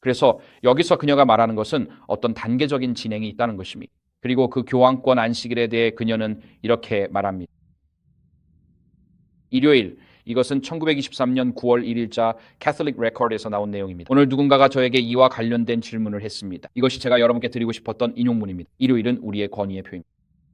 그래서 여기서 그녀가 말하는 것은 어떤 단계적인 진행이 있다는 것입니다. 그리고 그 교황권 안식일에 대해 그녀는 이렇게 말합니다. 일요일, 이것은 1923년 9월 1일자 캐톨릭 레코드에서 나온 내용입니다. 오늘 누군가가 저에게 이와 관련된 질문을 했습니다. 이것이 제가 여러분께 드리고 싶었던 인용문입니다. 일요일은 우리의 권위의 표입니다.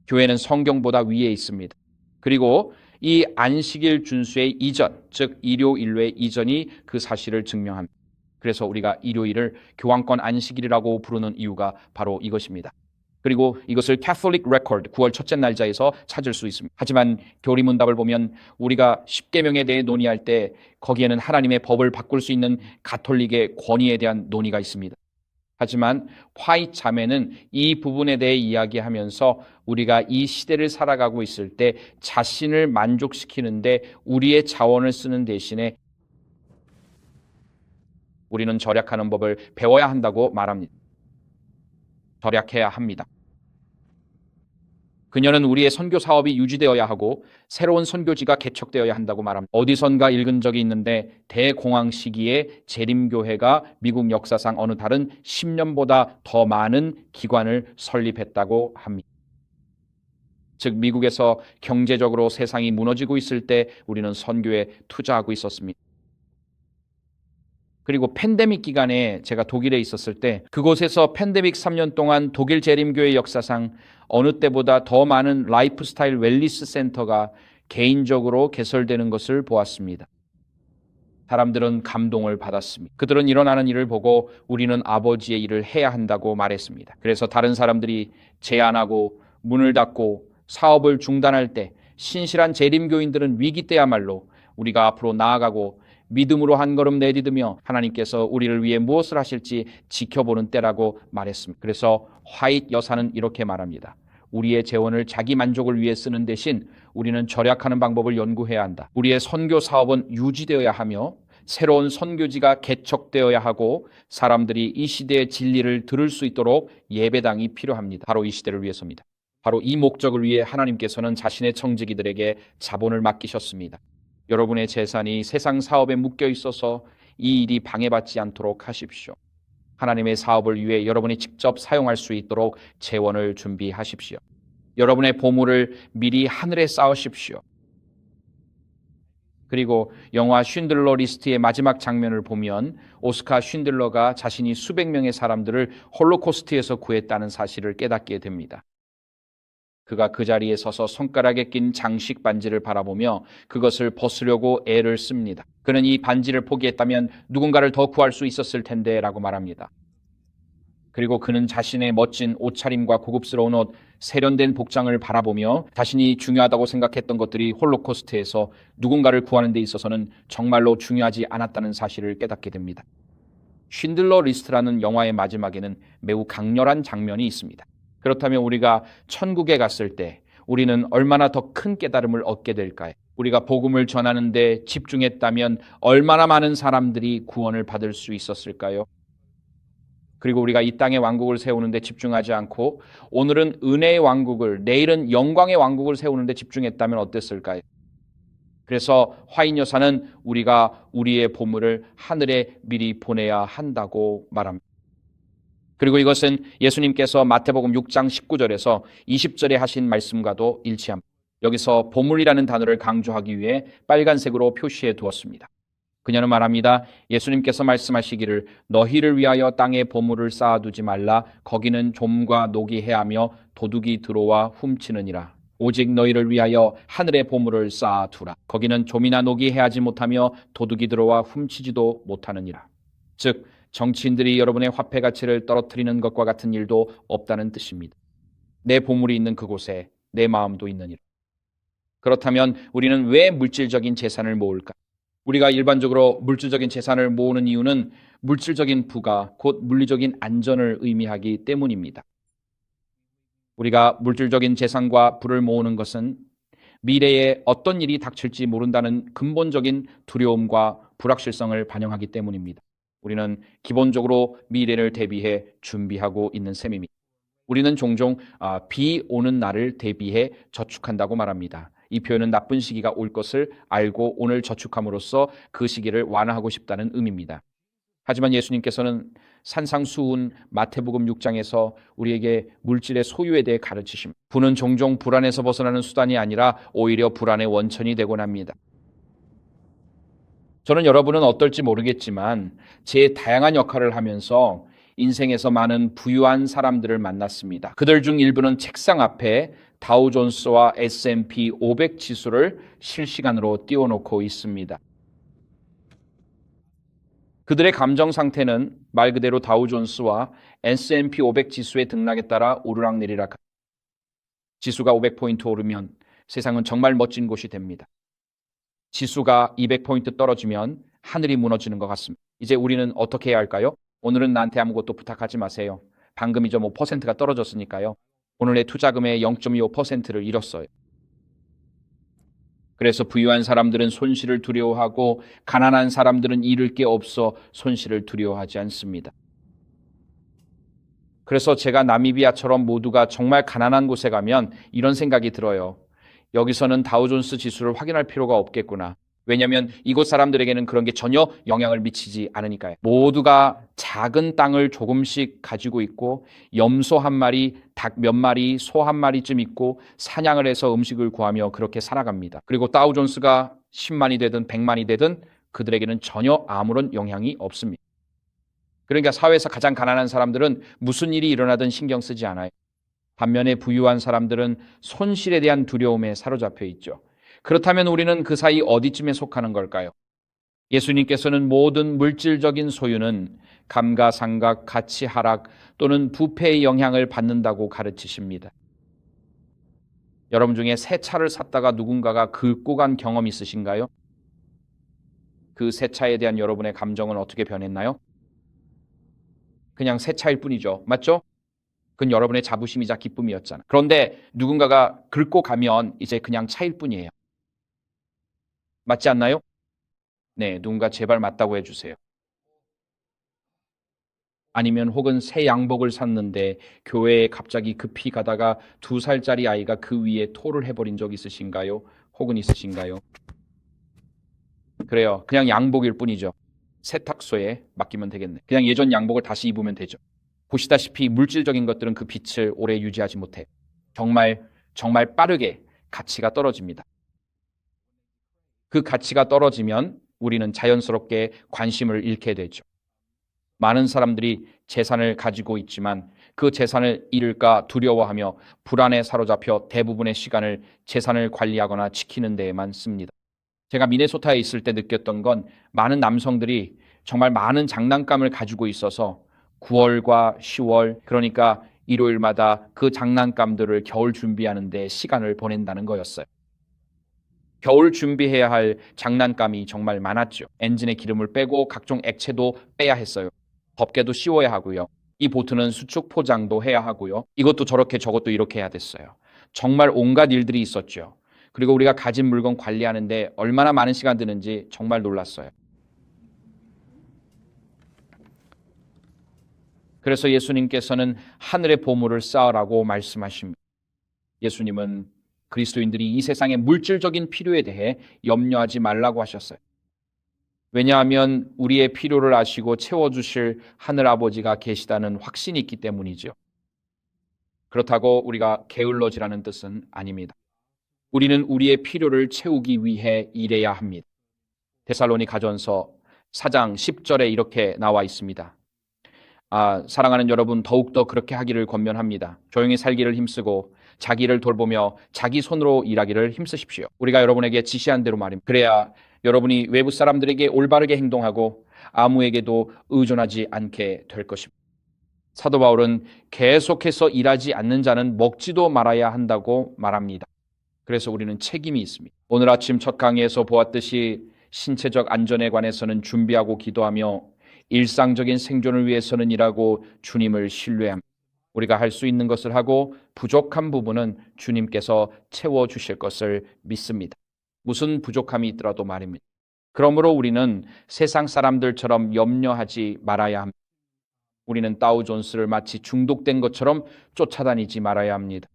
교회는 성경보다 위에 있습니다. 그리고 이 안식일 준수의 이전, 즉 일요일외 이전이 그 사실을 증명합니다. 그래서 우리가 일요일을 교황권 안식일이라고 부르는 이유가 바로 이것입니다. 그리고 이것을 캐톨릭 레코드 9월 첫째 날짜에서 찾을 수 있습니다. 하지만 교리문답을 보면 우리가 십계명에 대해 논의할 때 거기에는 하나님의 법을 바꿀 수 있는 가톨릭의 권위에 대한 논의가 있습니다. 하지만 화이트 자매는 이 부분에 대해 이야기하면서 우리가 이 시대를 살아가고 있을 때 자신을 만족시키는데 우리의 자원을 쓰는 대신에 우리는 절약하는 법을 배워야 한다고 말합니다. 절약해야 합니다. 그녀는 우리의 선교 사업이 유지되어야 하고 새로운 선교지가 개척되어야 한다고 말합니다. 어디선가 읽은 적이 있는데 대공황 시기에 재림교회가 미국 역사상 어느 다른 10년보다 더 많은 기관을 설립했다고 합니다. 즉 미국에서 경제적으로 세상이 무너지고 있을 때 우리는 선교에 투자하고 있었습니다. 그리고 팬데믹 기간에 제가 독일에 있었을 때 그곳에서 팬데믹 3년 동안 독일 재림교회 역사상 어느 때보다 더 많은 라이프스타일 웰니스 센터가 개인적으로 개설되는 것을 보았습니다. 사람들은 감동을 받았습니다. 그들은 일어나는 일을 보고 우리는 아버지의 일을 해야 한다고 말했습니다. 그래서 다른 사람들이 제안하고 문을 닫고 사업을 중단할 때 신실한 재림교인들은 위기 때야말로 우리가 앞으로 나아가고 믿음으로 한 걸음 내디디며 하나님께서 우리를 위해 무엇을 하실지 지켜보는 때라고 말했습니다. 그래서 화이트 여사는 이렇게 말합니다. 우리의 재원을 자기 만족을 위해 쓰는 대신 우리는 절약하는 방법을 연구해야 한다. 우리의 선교 사업은 유지되어야 하며 새로운 선교지가 개척되어야 하고 사람들이 이 시대의 진리를 들을 수 있도록 예배당이 필요합니다. 바로 이 시대를 위해서입니다. 바로 이 목적을 위해 하나님께서는 자신의 청지기들에게 자본을 맡기셨습니다. 여러분의 재산이 세상 사업에 묶여 있어서 이 일이 방해받지 않도록 하십시오. 하나님의 사업을 위해 여러분이 직접 사용할 수 있도록 재원을 준비하십시오. 여러분의 보물을 미리 하늘에 쌓으십시오. 그리고 영화 쉰들러 리스트의 마지막 장면을 보면 오스카 쉰들러가 자신이 수백 명의 사람들을 홀로코스트에서 구했다는 사실을 깨닫게 됩니다. 그가 그 자리에 서서 손가락에 낀 장식 반지를 바라보며 그것을 벗으려고 애를 씁니다. 그는 이 반지를 포기했다면 누군가를 더 구할 수 있었을 텐데 라고 말합니다. 그리고 그는 자신의 멋진 옷차림과 고급스러운 옷, 세련된 복장을 바라보며 자신이 중요하다고 생각했던 것들이 홀로코스트에서 누군가를 구하는 데 있어서는 정말로 중요하지 않았다는 사실을 깨닫게 됩니다. 쉰들러 리스트라는 영화의 마지막에는 매우 강렬한 장면이 있습니다. 그렇다면 우리가 천국에 갔을 때 우리는 얼마나 더 큰 깨달음을 얻게 될까요? 우리가 복음을 전하는 데 집중했다면 얼마나 많은 사람들이 구원을 받을 수 있었을까요? 그리고 우리가 이 땅의 왕국을 세우는 데 집중하지 않고 오늘은 은혜의 왕국을, 내일은 영광의 왕국을 세우는 데 집중했다면 어땠을까요? 그래서 화인 여사는 우리가 우리의 보물을 하늘에 미리 보내야 한다고 말합니다. 그리고 이것은 예수님께서 마태복음 6장 19절에서 20절에 하신 말씀과도 일치합니다. 여기서 보물이라는 단어를 강조하기 위해 빨간색으로 표시해 두었습니다. 그녀는 말합니다. 예수님께서 말씀하시기를 너희를 위하여 땅에 보물을 쌓아두지 말라. 거기는 좀과 녹이 해하며 도둑이 들어와 훔치느니라. 오직 너희를 위하여 하늘의 보물을 쌓아두라. 거기는 좀이나 녹이 해하지 못하며 도둑이 들어와 훔치지도 못하느니라. 즉 정치인들이 여러분의 화폐 가치를 떨어뜨리는 것과 같은 일도 없다는 뜻입니다. 내 보물이 있는 그곳에 내 마음도 있느니라. 그렇다면 우리는 왜 물질적인 재산을 모을까? 우리가 일반적으로 물질적인 재산을 모으는 이유는 물질적인 부가 곧 물리적인 안전을 의미하기 때문입니다. 우리가 물질적인 재산과 부를 모으는 것은 미래에 어떤 일이 닥칠지 모른다는 근본적인 두려움과 불확실성을 반영하기 때문입니다. 우리는 기본적으로 미래를 대비해 준비하고 있는 셈입니다. 우리는 종종 비 오는 날을 대비해 저축한다고 말합니다. 이 표현은 나쁜 시기가 올 것을 알고 오늘 저축함으로써 그 시기를 완화하고 싶다는 의미입니다. 하지만 예수님께서는 산상수훈 마태복음 6장에서 우리에게 물질의 소유에 대해 가르치십니다. 부는 종종 불안에서 벗어나는 수단이 아니라 오히려 불안의 원천이 되곤 합니다. 저는 여러분은 어떨지 모르겠지만 제 다양한 역할을 하면서 인생에서 많은 부유한 사람들을 만났습니다. 그들 중 일부는 책상 앞에 다우존스와 S&P 500 지수를 실시간으로 띄워놓고 있습니다. 그들의 감정 상태는 말 그대로 다우존스와 S&P 500 지수의 등락에 따라 오르락내리락. 지수가 500포인트 오르면 세상은 정말 멋진 곳이 됩니다. 지수가 200포인트 떨어지면 하늘이 무너지는 것 같습니다. 이제 우리는 어떻게 해야 할까요? 오늘은 나한테 아무것도 부탁하지 마세요. 방금이죠. 뭐 퍼센트가 떨어졌으니까요. 오늘의 투자금의 0.25%를 잃었어요. 그래서 부유한 사람들은 손실을 두려워하고 가난한 사람들은 잃을 게 없어 손실을 두려워하지 않습니다. 그래서 제가 나미비아처럼 모두가 정말 가난한 곳에 가면 이런 생각이 들어요. 여기서는 다우존스 지수를 확인할 필요가 없겠구나. 왜냐하면 이곳 사람들에게는 그런 게 전혀 영향을 미치지 않으니까요. 모두가 작은 땅을 조금씩 가지고 있고 염소 한 마리, 닭 몇 마리, 소 한 마리쯤 있고 사냥을 해서 음식을 구하며 그렇게 살아갑니다. 그리고 다우존스가 10만이 되든 100만이 되든 그들에게는 전혀 아무런 영향이 없습니다. 그러니까 사회에서 가장 가난한 사람들은 무슨 일이 일어나든 신경 쓰지 않아요. 반면에 부유한 사람들은 손실에 대한 두려움에 사로잡혀 있죠. 그렇다면 우리는 그 사이 어디쯤에 속하는 걸까요? 예수님께서는 모든 물질적인 소유는 감가상각, 가치 하락 또는 부패의 영향을 받는다고 가르치십니다. 여러분 중에 새 차를 샀다가 누군가가 긁고 간 경험 있으신가요? 그 새 차에 대한 여러분의 감정은 어떻게 변했나요? 그냥 새 차일 뿐이죠. 맞죠? 그건 여러분의 자부심이자 기쁨이었잖아요. 그런데 누군가가 긁고 가면 이제 그냥 차일 뿐이에요. 맞지 않나요? 네, 누군가 제발 맞다고 해주세요. 아니면 혹은 새 양복을 샀는데 교회에 갑자기 급히 가다가 2살짜리 아이가 그 위에 토를 해버린 적 있으신가요? 혹은 있으신가요? 그래요. 그냥 양복일 뿐이죠. 세탁소에 맡기면 되겠네. 그냥 예전 양복을 다시 입으면 되죠. 보시다시피 물질적인 것들은 그 빛을 오래 유지하지 못해. 정말 빠르게 가치가 떨어집니다. 그 가치가 떨어지면 우리는 자연스럽게 관심을 잃게 되죠. 많은 사람들이 재산을 가지고 있지만 그 재산을 잃을까 두려워하며 불안에 사로잡혀 대부분의 시간을 재산을 관리하거나 지키는 데에만 씁니다. 제가 미네소타에 있을 때 느꼈던 건 많은 남성들이 정말 많은 장난감을 가지고 있어서 9월과 10월, 그러니까 일요일마다 그 장난감들을 겨울 준비하는 데 시간을 보낸다는 거였어요. 겨울 준비해야 할 장난감이 정말 많았죠. 엔진의 기름을 빼고 각종 액체도 빼야 했어요. 덮개도 씌워야 하고요. 이 보트는 수축 포장도 해야 하고요. 이것도 저렇게 저것도 이렇게 해야 됐어요. 정말 온갖 일들이 있었죠. 그리고 우리가 가진 물건 관리하는데 얼마나 많은 시간 드는지 정말 놀랐어요. 그래서 예수님께서는 하늘의 보물을 쌓으라고 말씀하십니다. 예수님은 그리스도인들이 이 세상의 물질적인 필요에 대해 염려하지 말라고 하셨어요. 왜냐하면 우리의 필요를 아시고 채워주실 하늘 아버지가 계시다는 확신이 있기 때문이죠. 그렇다고 우리가 게을러지라는 뜻은 아닙니다. 우리는 우리의 필요를 채우기 위해 일해야 합니다. 데살로니가전서 4장 10절에 이렇게 나와 있습니다. 사랑하는 여러분, 더욱더 그렇게 하기를 권면합니다. 조용히 살기를 힘쓰고 자기를 돌보며 자기 손으로 일하기를 힘쓰십시오. 우리가 여러분에게 지시한 대로 말입니다. 그래야 여러분이 외부 사람들에게 올바르게 행동하고 아무에게도 의존하지 않게 될 것입니다. 사도 바울은 계속해서 일하지 않는 자는 먹지도 말아야 한다고 말합니다. 그래서 우리는 책임이 있습니다. 오늘 아침 첫 강의에서 보았듯이 신체적 안전에 관해서는 준비하고 기도하며 일상적인 생존을 위해서는 일하고 주님을 신뢰합니다. 우리가 할 수 있는 것을 하고 부족한 부분은 주님께서 채워주실 것을 믿습니다. 무슨 부족함이 있더라도 말입니다. 그러므로 우리는 세상 사람들처럼 염려하지 말아야 합니다. 우리는 다우존스를 마치 중독된 것처럼 쫓아다니지 말아야 합니다.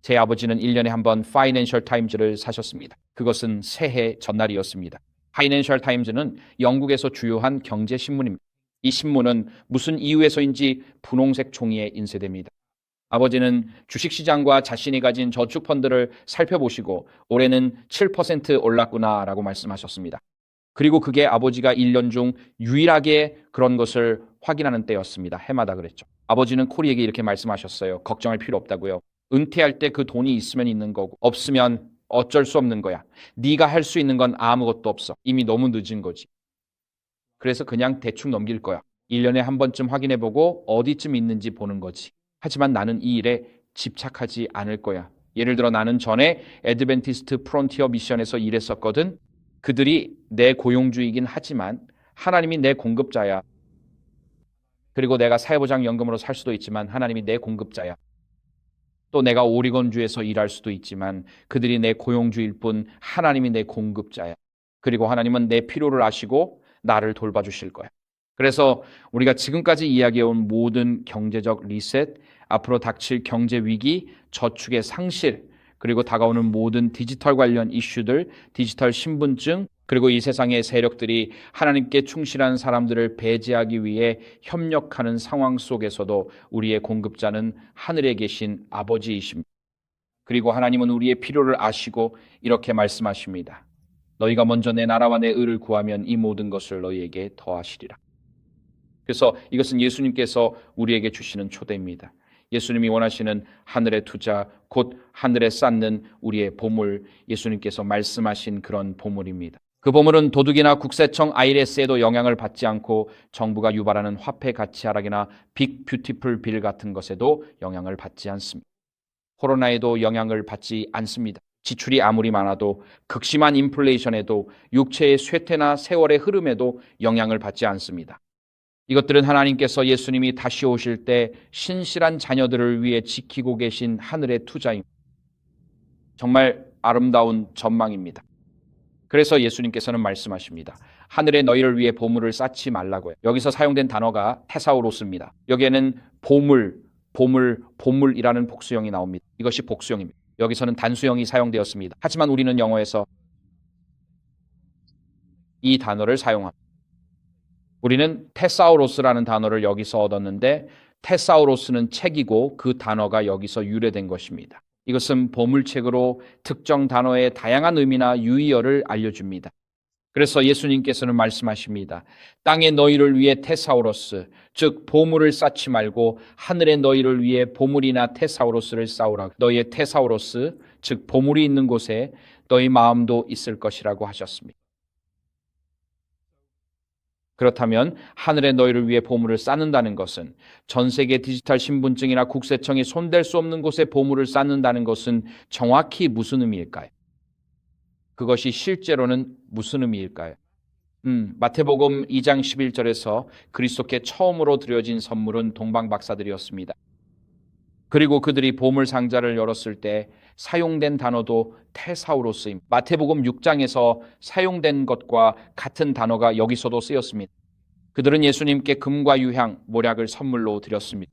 제 아버지는 1년에 한 번 파이낸셜 타임즈를 사셨습니다. 그것은 새해 전날이었습니다. 파이낸셜 타임즈는 영국에서 주요한 경제신문입니다. 이 신문은 무슨 이유에서인지 분홍색 종이에 인쇄됩니다. 아버지는 주식시장과 자신이 가진 저축펀드를 살펴보시고 올해는 7% 올랐구나라고 말씀하셨습니다. 그리고 그게 아버지가 1년 중 유일하게 그런 것을 확인하는 때였습니다. 해마다 그랬죠. 아버지는 코리에게 이렇게 말씀하셨어요. 걱정할 필요 없다고요. 은퇴할 때 그 돈이 있으면 있는 거고 없으면 어쩔 수 없는 거야. 네가 할 수 있는 건 아무것도 없어. 이미 너무 늦은 거지. 그래서 그냥 대충 넘길 거야. 1년에 한 번쯤 확인해보고 어디쯤 있는지 보는 거지. 하지만 나는 이 일에 집착하지 않을 거야. 예를 들어 나는 전에 애드벤티스트 프론티어 미션에서 일했었거든. 그들이 내 고용주이긴 하지만 하나님이 내 공급자야. 그리고 내가 사회보장 연금으로 살 수도 있지만 하나님이 내 공급자야. 또 내가 오리건주에서 일할 수도 있지만 그들이 내 고용주일 뿐 하나님이 내 공급자야. 그리고 하나님은 내 필요를 아시고 나를 돌봐주실 거야. 그래서 우리가 지금까지 이야기해온 모든 경제적 리셋, 앞으로 닥칠 경제 위기, 저축의 상실, 그리고 다가오는 모든 디지털 관련 이슈들, 디지털 신분증, 그리고 이 세상의 세력들이 하나님께 충실한 사람들을 배제하기 위해 협력하는 상황 속에서도 우리의 공급자는 하늘에 계신 아버지이십니다. 그리고 하나님은 우리의 필요를 아시고 이렇게 말씀하십니다. 너희가 먼저 내 나라와 내 의를 구하면 이 모든 것을 너희에게 더하시리라. 그래서 이것은 예수님께서 우리에게 주시는 초대입니다. 예수님이 원하시는 하늘의 투자, 곧 하늘에 쌓는 우리의 보물, 예수님께서 말씀하신 그런 보물입니다. 그 보물은 도둑이나 국세청 IRS에도 영향을 받지 않고 정부가 유발하는 화폐 가치 하락이나 빅 뷰티풀 빌 같은 것에도 영향을 받지 않습니다. 코로나에도 영향을 받지 않습니다. 지출이 아무리 많아도 극심한 인플레이션에도 육체의 쇠퇴나 세월의 흐름에도 영향을 받지 않습니다. 이것들은 하나님께서 예수님이 다시 오실 때 신실한 자녀들을 위해 지키고 계신 하늘의 투자입니다. 정말 아름다운 전망입니다. 그래서 예수님께서는 말씀하십니다. 하늘에 너희를 위해 보물을 쌓지 말라고요. 여기서 사용된 단어가 테사우로스입니다. 여기에는 보물이라는 복수형이 나옵니다. 이것이 복수형입니다. 여기서는 단수형이 사용되었습니다. 하지만 우리는 영어에서 이 단어를 사용합니다. 우리는 테사우로스라는 단어를 여기서 얻었는데 테사우로스는 책이고 그 단어가 여기서 유래된 것입니다. 이것은 보물책으로 특정 단어의 다양한 의미나 유의어를 알려줍니다. 그래서 예수님께서는 말씀하십니다. 땅에 너희를 위해 테사우로스, 즉 보물을 쌓지 말고 하늘에 너희를 위해 보물이나 테사우로스를 쌓으라. 너희의 테사우로스, 즉 보물이 있는 곳에 너희 마음도 있을 것이라고 하셨습니다. 그렇다면 하늘에 너희를 위해 보물을 쌓는다는 것은 전 세계 디지털 신분증이나 국세청이 손댈 수 없는 곳에 보물을 쌓는다는 것은 정확히 무슨 의미일까요? 그것이 실제로는 무슨 의미일까요? 마태복음 2장 11절에서 그리스도께 처음으로 드려진 선물은 동방박사들이었습니다. 그리고 그들이 보물 상자를 열었을 때 사용된 단어도 테사우로스입니다. 마태복음 6장에서 사용된 것과 같은 단어가 여기서도 쓰였습니다. 그들은 예수님께 금과 유향, 모략을 선물로 드렸습니다.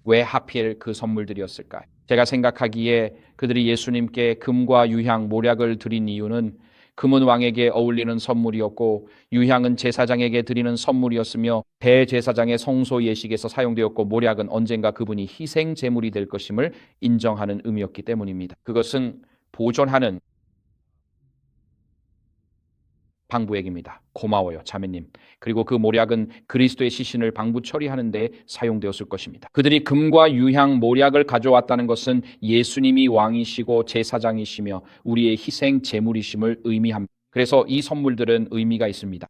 왜 하필 그 선물들이었을까요? 제가 생각하기에 그들이 예수님께 금과 유향, 모략을 드린 이유는 금은 왕에게 어울리는 선물이었고 유향은 제사장에게 드리는 선물이었으며 대제사장의 성소 예식에서 사용되었고 모략은 언젠가 그분이 희생 제물이 될 것임을 인정하는 의미였기 때문입니다. 그것은 보존하는 방부액입니다. 고마워요, 자매님. 그리고 그 모략은 그리스도의 시신을 방부 처리하는 데 사용되었을 것입니다. 그들이 금과 유향, 모략을 가져왔다는 것은 예수님이 왕이시고 제사장이시며 우리의 희생 제물이심을 의미합니다. 그래서 이 선물들은 의미가 있습니다.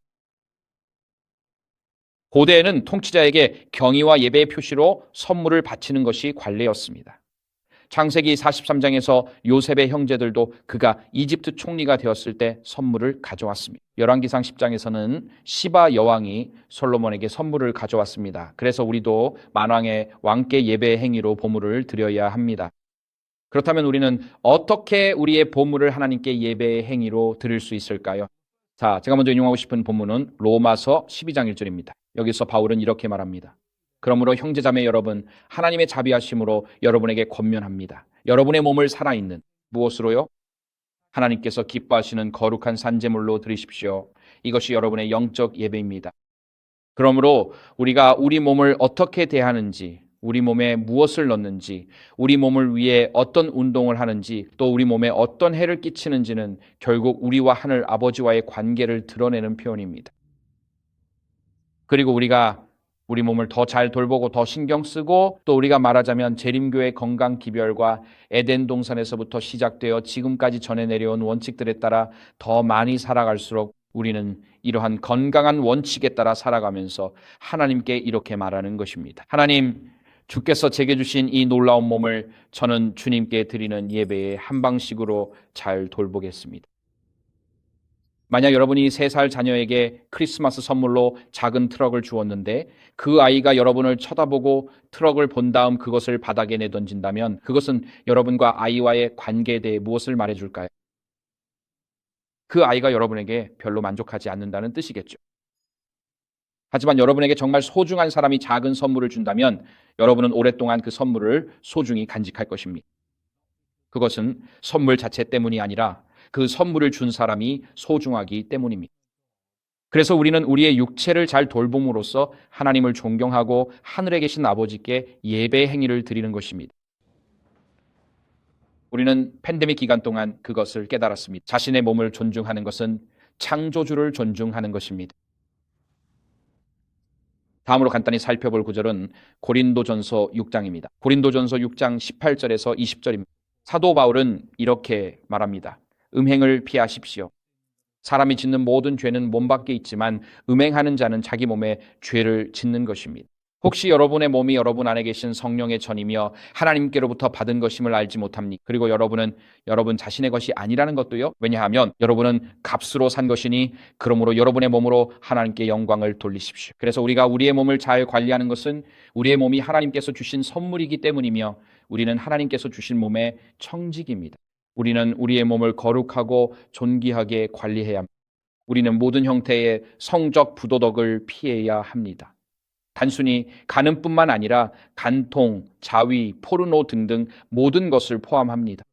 고대에는 통치자에게 경의와 예배의 표시로 선물을 바치는 것이 관례였습니다. 창세기 43장에서 요셉의 형제들도 그가 이집트 총리가 되었을 때 선물을 가져왔습니다. 열왕기상 10장에서는 시바 여왕이 솔로몬에게 선물을 가져왔습니다. 그래서 우리도 만왕의 왕께 예배 행위로 보물을 드려야 합니다. 그렇다면 우리는 어떻게 우리의 보물을 하나님께 예배의 행위로 드릴 수 있을까요? 자, 제가 먼저 인용하고 싶은 본문은 로마서 12장 1절입니다. 여기서 바울은 이렇게 말합니다. 그러므로 형제자매 여러분, 하나님의 자비하심으로 여러분에게 권면합니다. 여러분의 몸을 살아있는 무엇으로요? 하나님께서 기뻐하시는 거룩한 산제물로 드리십시오. 이것이 여러분의 영적 예배입니다. 그러므로 우리가 우리 몸을 어떻게 대하는지, 우리 몸에 무엇을 넣는지, 우리 몸을 위해 어떤 운동을 하는지, 또 우리 몸에 어떤 해를 끼치는지는 결국 우리와 하늘 아버지와의 관계를 드러내는 표현입니다. 그리고 우리가 우리 몸을 더 잘 돌보고 더 신경 쓰고 또 우리가 말하자면 재림교의 건강 기별과 에덴 동산에서부터 시작되어 지금까지 전해 내려온 원칙들에 따라 더 많이 살아갈수록 우리는 이러한 건강한 원칙에 따라 살아가면서 하나님께 이렇게 말하는 것입니다. 하나님, 주께서 제게 주신 이 놀라운 몸을 저는 주님께 드리는 예배의 한 방식으로 잘 돌보겠습니다. 만약 여러분이 3살 자녀에게 크리스마스 선물로 작은 트럭을 주었는데 그 아이가 여러분을 쳐다보고 트럭을 본 다음 그것을 바닥에 내던진다면 그것은 여러분과 아이와의 관계에 대해 무엇을 말해줄까요? 그 아이가 여러분에게 별로 만족하지 않는다는 뜻이겠죠. 하지만 여러분에게 정말 소중한 사람이 작은 선물을 준다면 여러분은 오랫동안 그 선물을 소중히 간직할 것입니다. 그것은 선물 자체 때문이 아니라 그 선물을 준 사람이 소중하기 때문입니다. 그래서 우리는 우리의 육체를 잘 돌봄으로써 하나님을 존경하고 하늘에 계신 아버지께 예배 행위를 드리는 것입니다. 우리는 팬데믹 기간 동안 그것을 깨달았습니다. 자신의 몸을 존중하는 것은 창조주를 존중하는 것입니다. 다음으로 간단히 살펴볼 구절은 고린도전서 6장입니다. 고린도전서 6장 18절에서 20절입니다. 사도 바울은 이렇게 말합니다. 음행을 피하십시오. 사람이 짓는 모든 죄는 몸 밖에 있지만 음행하는 자는 자기 몸에 죄를 짓는 것입니다. 혹시 여러분의 몸이 여러분 안에 계신 성령의 전이며 하나님께로부터 받은 것임을 알지 못합니까? 그리고 여러분은 여러분 자신의 것이 아니라는 것도요. 왜냐하면 여러분은 값으로 산 것이니 그러므로 여러분의 몸으로 하나님께 영광을 돌리십시오. 그래서 우리가 우리의 몸을 잘 관리하는 것은 우리의 몸이 하나님께서 주신 선물이기 때문이며 우리는 하나님께서 주신 몸의 청직입니다. 우리는 우리의 몸을 거룩하고 존귀하게 관리해야 합니다. 우리는 모든 형태의 성적 부도덕을 피해야 합니다. 단순히 간음뿐만 아니라 간통, 자위, 포르노 등등 모든 것을 포함합니다.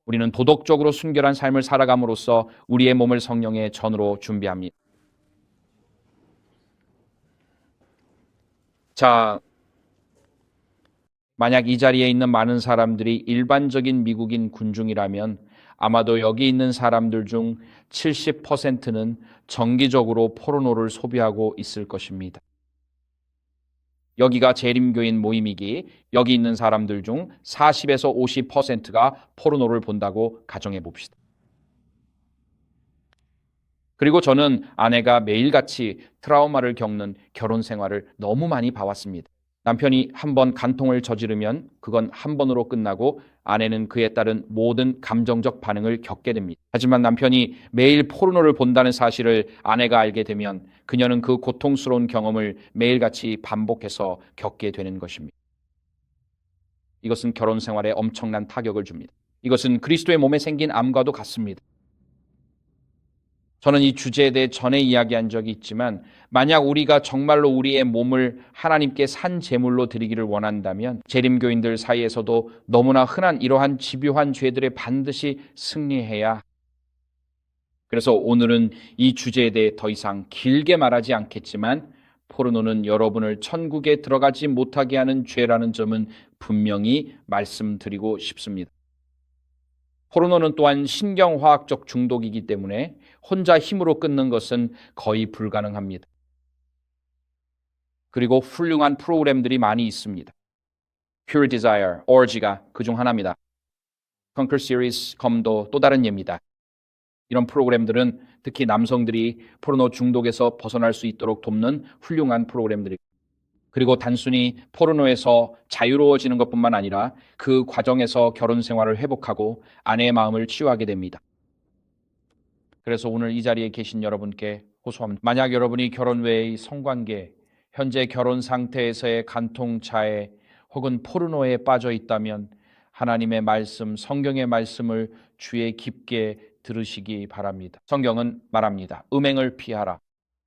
우리는 도덕적으로 순결한 삶을 살아감으로써 우리의 몸을 성령의 전으로 준비합니다. 자, 만약 이 자리에 있는 많은 사람들이 일반적인 미국인 군중이라면 아마도 여기 있는 사람들 중 70%는 정기적으로 포르노를 소비하고 있을 것입니다. 여기가 재림교인 모임이기 여기 있는 사람들 중 40에서 50%가 포르노를 본다고 가정해 봅시다. 그리고 저는 아내가 매일같이 트라우마를 겪는 결혼 생활을 너무 많이 봐왔습니다. 남편이 한 번 간통을 저지르면 그건 한 번으로 끝나고 아내는 그에 따른 모든 감정적 반응을 겪게 됩니다. 하지만 남편이 매일 포르노를 본다는 사실을 아내가 알게 되면 그녀는 그 고통스러운 경험을 매일같이 반복해서 겪게 되는 것입니다. 이것은 결혼 생활에 엄청난 타격을 줍니다. 이것은 그리스도의 몸에 생긴 암과도 같습니다. 저는 이 주제에 대해 전에 이야기한 적이 있지만 만약 우리가 정말로 우리의 몸을 하나님께 산 제물로 드리기를 원한다면 재림교인들 사이에서도 너무나 흔한 이러한 집요한 죄들에 반드시 승리해야. 그래서 오늘은 이 주제에 대해 더 이상 길게 말하지 않겠지만 포르노는 여러분을 천국에 들어가지 못하게 하는 죄라는 점은 분명히 말씀드리고 싶습니다. 포르노는 또한 신경화학적 중독이기 때문에 혼자 힘으로 끊는 것은 거의 불가능합니다. 그리고 훌륭한 프로그램들이 많이 있습니다. Pure Desire, Orgy가 그중 하나입니다. Conquer Series, 검도 또 다른 예입니다. 이런 프로그램들은 특히 남성들이 포르노 중독에서 벗어날 수 있도록 돕는 훌륭한 프로그램들입니다. 그리고 단순히 포르노에서 자유로워지는 것뿐만 아니라 그 과정에서 결혼 생활을 회복하고 아내의 마음을 치유하게 됩니다. 그래서 오늘 이 자리에 계신 여러분께 호소합니다. 만약 여러분이 결혼 외의 성관계, 현재 결혼 상태에서의 간통차에 혹은 포르노에 빠져 있다면 하나님의 말씀, 성경의 말씀을 주의 깊게 들으시기 바랍니다. 성경은 말합니다. 음행을 피하라.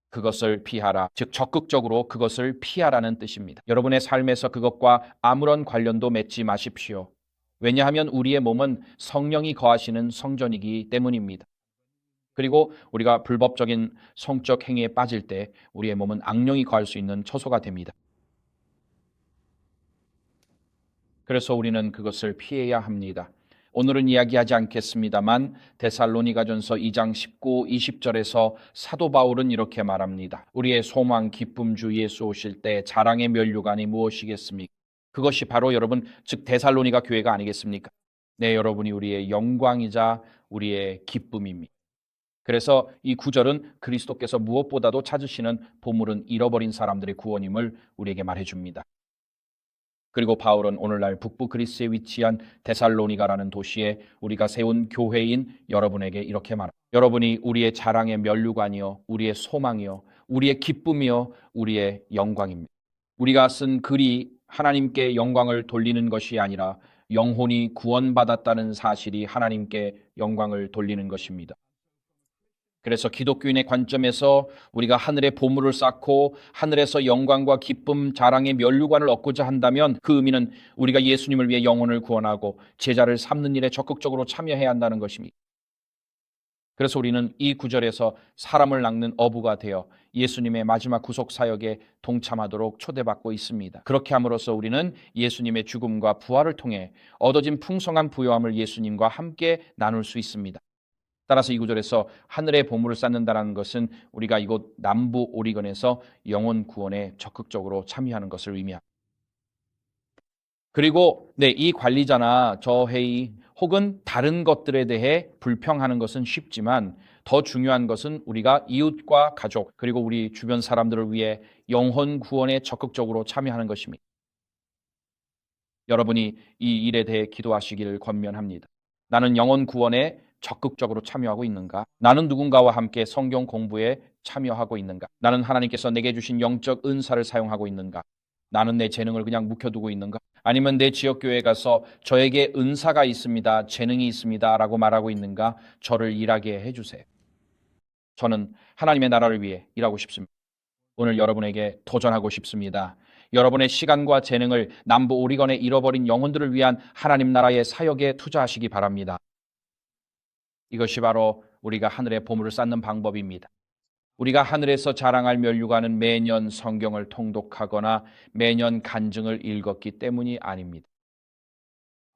그것을 피하라. 즉 적극적으로 그것을 피하라는 뜻입니다. 여러분의 삶에서 그것과 아무런 관련도 맺지 마십시오. 왜냐하면 우리의 몸은 성령이 거하시는 성전이기 때문입니다. 그리고 우리가 불법적인 성적 행위에 빠질 때 우리의 몸은 악령이 거할 수 있는 처소가 됩니다. 그래서 우리는 그것을 피해야 합니다. 오늘은 이야기하지 않겠습니다만 데살로니가전서 2장 19, 20절에서 사도 바울은 이렇게 말합니다. 우리의 소망, 기쁨 주 예수 오실 때 자랑의 면류관이 무엇이겠습니까? 그것이 바로 여러분, 즉 데살로니가 교회가 아니겠습니까? 네, 여러분이 우리의 영광이자 우리의 기쁨입니다. 그래서 이 구절은 그리스도께서 무엇보다도 찾으시는 보물은 잃어버린 사람들의 구원임을 우리에게 말해줍니다. 그리고 바울은 오늘날 북부 그리스에 위치한 데살로니가라는 도시에 우리가 세운 교회인 여러분에게 이렇게 말합니다. 여러분이 우리의 자랑의 면류관이요, 우리의 소망이요, 우리의 기쁨이요, 우리의 영광입니다. 우리가 쓴 글이 하나님께 영광을 돌리는 것이 아니라 영혼이 구원받았다는 사실이 하나님께 영광을 돌리는 것입니다. 그래서 기독교인의 관점에서 우리가 하늘의 보물을 쌓고 하늘에서 영광과 기쁨, 자랑의 면류관을 얻고자 한다면 그 의미는 우리가 예수님을 위해 영혼을 구원하고 제자를 삼는 일에 적극적으로 참여해야 한다는 것입니다. 그래서 우리는 이 구절에서 사람을 낚는 어부가 되어 예수님의 마지막 구속 사역에 동참하도록 초대받고 있습니다. 그렇게 함으로써 우리는 예수님의 죽음과 부활을 통해 얻어진 풍성한 부요함을 예수님과 함께 나눌 수 있습니다. 따라서 이 구절에서 하늘의 보물을 쌓는다는 것은 우리가 이곳 남부 오리건에서 영혼 구원에 적극적으로 참여하는 것을 의미합니다. 그리고 이 관리자나 저 회의 혹은 다른 것들에 대해 불평하는 것은 쉽지만 더 중요한 것은 우리가 이웃과 가족 그리고 우리 주변 사람들을 위해 영혼 구원에 적극적으로 참여하는 것입니다. 여러분이 이 일에 대해 기도하시기를 권면합니다. 나는 영혼 구원에 적극적으로 참여하고 있는가? 나는 누군가와 함께 성경 공부에 참여하고 있는가? 나는 하나님께서 내게 주신 영적 은사를 사용하고 있는가? 나는 내 재능을 그냥 묵혀두고 있는가? 아니면 내 지역교회에 가서 저에게 은사가 있습니다, 재능이 있습니다 라고 말하고 있는가? 저를 일하게 해주세요. 저는 하나님의 나라를 위해 일하고 싶습니다. 오늘 여러분에게 도전하고 싶습니다. 여러분의 시간과 재능을 남부 오리건에 잃어버린 영혼들을 위한 하나님 나라의 사역에 투자하시기 바랍니다. 이것이 바로 우리가 하늘의 보물을 쌓는 방법입니다. 우리가 하늘에서 자랑할 면류관은 매년 성경을 통독하거나 매년 간증을 읽었기 때문이 아닙니다.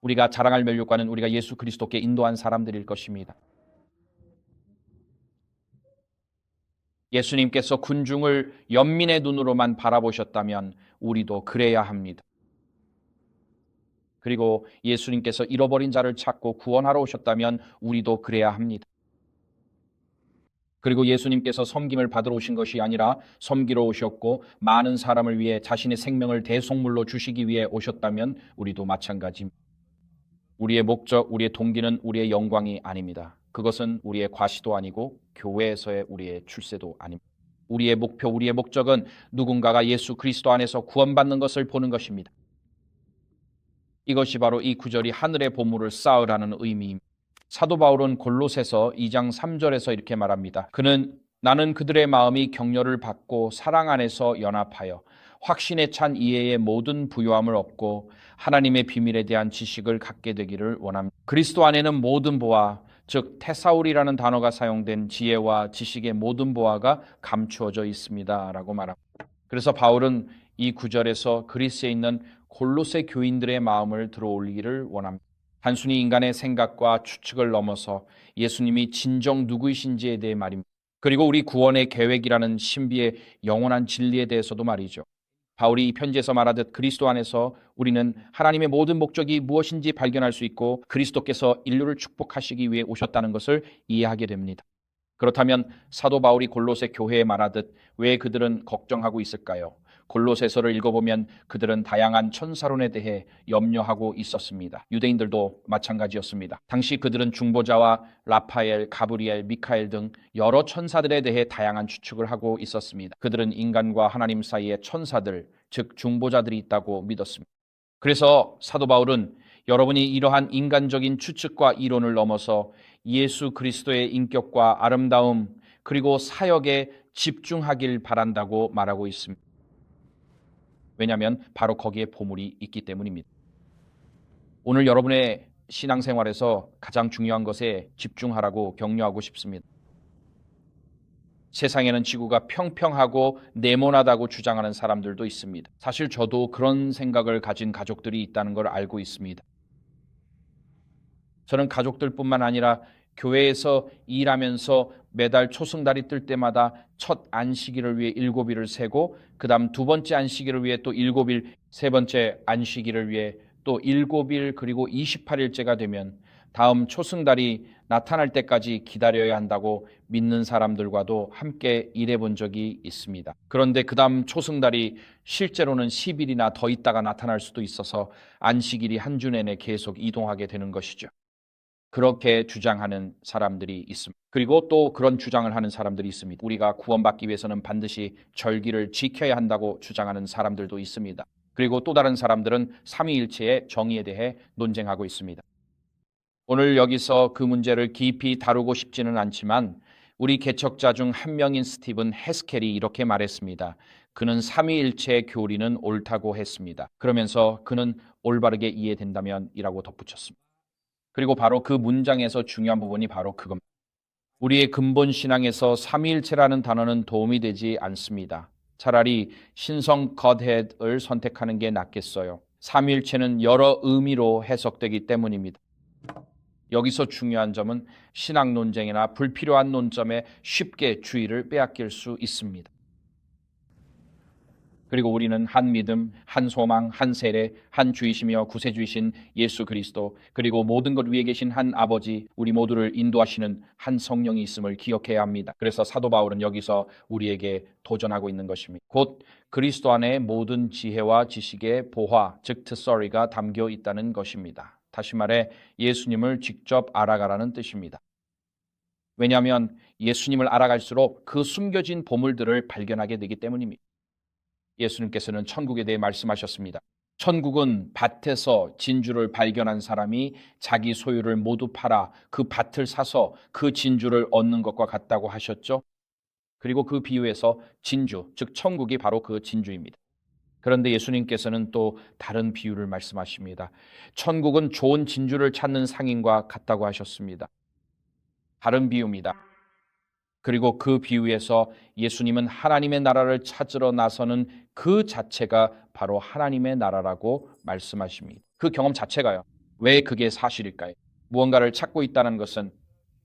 우리가 자랑할 면류관은 우리가 예수 그리스도께 인도한 사람들일 것입니다. 예수님께서 군중을 연민의 눈으로만 바라보셨다면 우리도 그래야 합니다. 그리고 예수님께서 잃어버린 자를 찾고 구원하러 오셨다면 우리도 그래야 합니다. 그리고 예수님께서 섬김을 받으러 오신 것이 아니라 섬기러 오셨고 많은 사람을 위해 자신의 생명을 대속물로 주시기 위해 오셨다면 우리도 마찬가지입니다. 우리의 목적, 우리의 동기는 우리의 영광이 아닙니다. 그것은 우리의 과시도 아니고 교회에서의 우리의 출세도 아닙니다. 우리의 목표, 우리의 목적은 누군가가 예수 그리스도 안에서 구원받는 것을 보는 것입니다. 이것이 바로 이 구절이 하늘의 보물을 쌓으라는 의미입니다. 사도 바울은 골로새서 2장 3절에서 이렇게 말합니다. 그는 나는 그들의 마음이 격려를 받고 사랑 안에서 연합하여 확신에 찬 이해의 모든 부요함을 얻고 하나님의 비밀에 대한 지식을 갖게 되기를 원합니다. 그리스도 안에는 모든 보화, 즉 테사울이라는 단어가 사용된 지혜와 지식의 모든 보화가 감추어져 있습니다. 라고 말합니다. 그래서 바울은 이 구절에서 그리스에 있는 골로새 교인들의 마음을 들어올리기를 원합니다. 단순히 인간의 생각과 추측을 넘어서 예수님이 진정 누구이신지에 대해 말입니다. 그리고 우리 구원의 계획이라는 신비의 영원한 진리에 대해서도 말이죠. 바울이 이 편지에서 말하듯 그리스도 안에서 우리는 하나님의 모든 목적이 무엇인지 발견할 수 있고 그리스도께서 인류를 축복하시기 위해 오셨다는 것을 이해하게 됩니다. 그렇다면 사도 바울이 골로새 교회에 말하듯 왜 그들은 걱정하고 있을까요? 골로새서를 읽어보면 그들은 다양한 천사론에 대해 염려하고 있었습니다. 유대인들도 마찬가지였습니다. 당시 그들은 중보자와 라파엘, 가브리엘, 미카엘 등 여러 천사들에 대해 다양한 추측을 하고 있었습니다. 그들은 인간과 하나님 사이에 천사들, 즉 중보자들이 있다고 믿었습니다. 그래서 사도 바울은 여러분이 이러한 인간적인 추측과 이론을 넘어서 예수 그리스도의 인격과 아름다움 그리고 사역에 집중하길 바란다고 말하고 있습니다. 왜냐하면 바로 거기에 보물이 있기 때문입니다. 오늘 여러분의 신앙생활에서 가장 중요한 것에 집중하라고 격려하고 싶습니다. 세상에는 지구가 평평하고 네모나다고 주장하는 사람들도 있습니다. 사실 저도 그런 생각을 가진 가족들이 있다는 걸 알고 있습니다. 저는 가족들뿐만 아니라 교회에서 일하면서 매달 초승달이 뜰 때마다 첫 안식일을 위해 7일을 세고 그 다음 두 번째 안식일을 위해 또 7일, 세 번째 안식일을 위해 또 7일 그리고 28일째가 되면 다음 초승달이 나타날 때까지 기다려야 한다고 믿는 사람들과도 함께 일해본 적이 있습니다. 그런데 그 다음 초승달이 실제로는 10일이나 더 있다가 나타날 수도 있어서 안식일이 한 주 내내 계속 이동하게 되는 것이죠. 그렇게 주장하는 사람들이 있습니다. 그리고 또 그런 주장을 하는 사람들이 있습니다. 우리가 구원받기 위해서는 반드시 절기를 지켜야 한다고 주장하는 사람들도 있습니다. 그리고 또 다른 사람들은 삼위일체의 정의에 대해 논쟁하고 있습니다. 오늘 여기서 그 문제를 깊이 다루고 싶지는 않지만 우리 개척자 중 한 명인 스티븐 헤스켈이 이렇게 말했습니다. 그는 삼위일체의 교리는 옳다고 했습니다. 그러면서 그는 올바르게 이해된다면 이라고 덧붙였습니다. 그리고 바로 그 문장에서 중요한 부분이 바로 그겁니다. 우리의 근본 신앙에서 삼위일체라는 단어는 도움이 되지 않습니다. 차라리 신성 Godhead을 선택하는 게 낫겠어요. 삼위일체는 여러 의미로 해석되기 때문입니다. 여기서 중요한 점은 신학 논쟁이나 불필요한 논점에 쉽게 주의를 빼앗길 수 있습니다. 그리고 우리는 한 믿음, 한 소망, 한 세례, 한 주이시며 구세주이신 예수 그리스도, 그리고 모든 것 위에 계신 한 아버지, 우리 모두를 인도하시는 한 성령이 있음을 기억해야 합니다. 그래서 사도 바울은 여기서 우리에게 도전하고 있는 것입니다. 곧 그리스도 안에 모든 지혜와 지식의 보화, 즉 트서리가 담겨 있다는 것입니다. 다시 말해 예수님을 직접 알아가라는 뜻입니다. 왜냐하면 예수님을 알아갈수록 그 숨겨진 보물들을 발견하게 되기 때문입니다. 예수님께서는 천국에 대해 말씀하셨습니다. 천국은 밭에서 진주를 발견한 사람이 자기 소유를 모두 팔아 그 밭을 사서 그 진주를 얻는 것과 같다고 하셨죠. 그리고 그 비유에서 진주, 즉 천국이 바로 그 진주입니다. 그런데 예수님께서는 또 다른 비유를 말씀하십니다. 천국은 좋은 진주를 찾는 상인과 같다고 하셨습니다. 다른 비유입니다. 그리고 그 비유에서 예수님은 하나님의 나라를 찾으러 나서는 그 자체가 바로 하나님의 나라라고 말씀하십니다. 그 경험 자체가요. 왜 그게 사실일까요? 무언가를 찾고 있다는 것은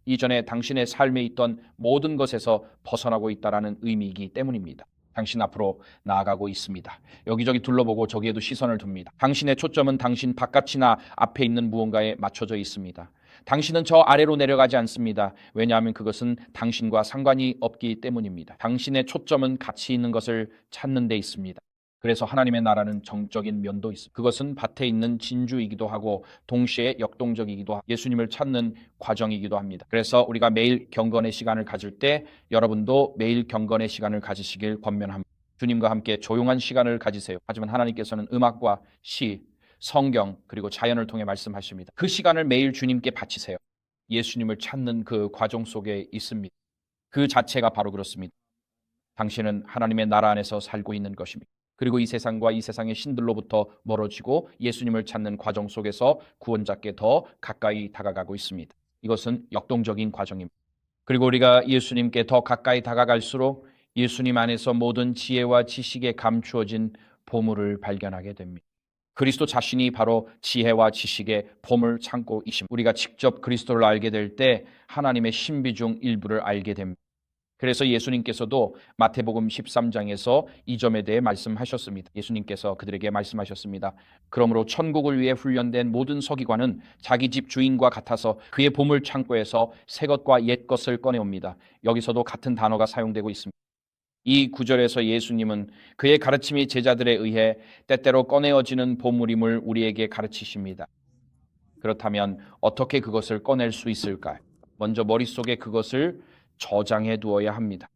이전에 당신의 삶에 있던 모든 것에서 벗어나고 있다는 의미이기 때문입니다. 당신 앞으로 나아가고 있습니다. 여기저기 둘러보고 저기에도 시선을 둡니다. 당신의 초점은 당신 바깥이나 앞에 있는 무언가에 맞춰져 있습니다. 당신은 저 아래로 내려가지 않습니다. 왜냐하면 그것은 당신과 상관이 없기 때문입니다. 당신의 초점은 가치 있는 것을 찾는 데 있습니다. 그래서 하나님의 나라는 정적인 면도 있습니다. 그것은 밭에 있는 진주이기도 하고 동시에 역동적이기도 하고 예수님을 찾는 과정이기도 합니다. 그래서 우리가 매일 경건의 시간을 가질 때 여러분도 매일 경건의 시간을 가지시길 권면합니다. 주님과 함께 조용한 시간을 가지세요. 하지만 하나님께서는 음악과 시, 성경 그리고 자연을 통해 말씀하십니다. 그 시간을 매일 주님께 바치세요. 예수님을 찾는 그 과정 속에 있습니다. 그 자체가 바로 그렇습니다. 당신은 하나님의 나라 안에서 살고 있는 것입니다. 그리고 이 세상과 이 세상의 신들로부터 멀어지고 예수님을 찾는 과정 속에서 구원자께 더 가까이 다가가고 있습니다. 이것은 역동적인 과정입니다. 그리고 우리가 예수님께 더 가까이 다가갈수록 예수님 안에서 모든 지혜와 지식에 감추어진 보물을 발견하게 됩니다. 그리스도 자신이 바로 지혜와 지식의 보물 창고이십니다. 우리가 직접 그리스도를 알게 될 때 하나님의 신비 중 일부를 알게 됩니다. 그래서 예수님께서도 마태복음 13장에서 이 점에 대해 말씀하셨습니다. 예수님께서 그들에게 말씀하셨습니다. 그러므로 천국을 위해 훈련된 모든 서기관은 자기 집 주인과 같아서 그의 보물 창고에서 새 것과 옛 것을 꺼내옵니다. 여기서도 같은 단어가 사용되고 있습니다. 이 구절에서 예수님은 그의 가르침이 제자들에 의해 때때로 꺼내어지는 보물임을 우리에게 가르치십니다. 그렇다면 어떻게 그것을 꺼낼 수 있을까요? 먼저 머릿속에 그것을 저장해 두어야 합니다.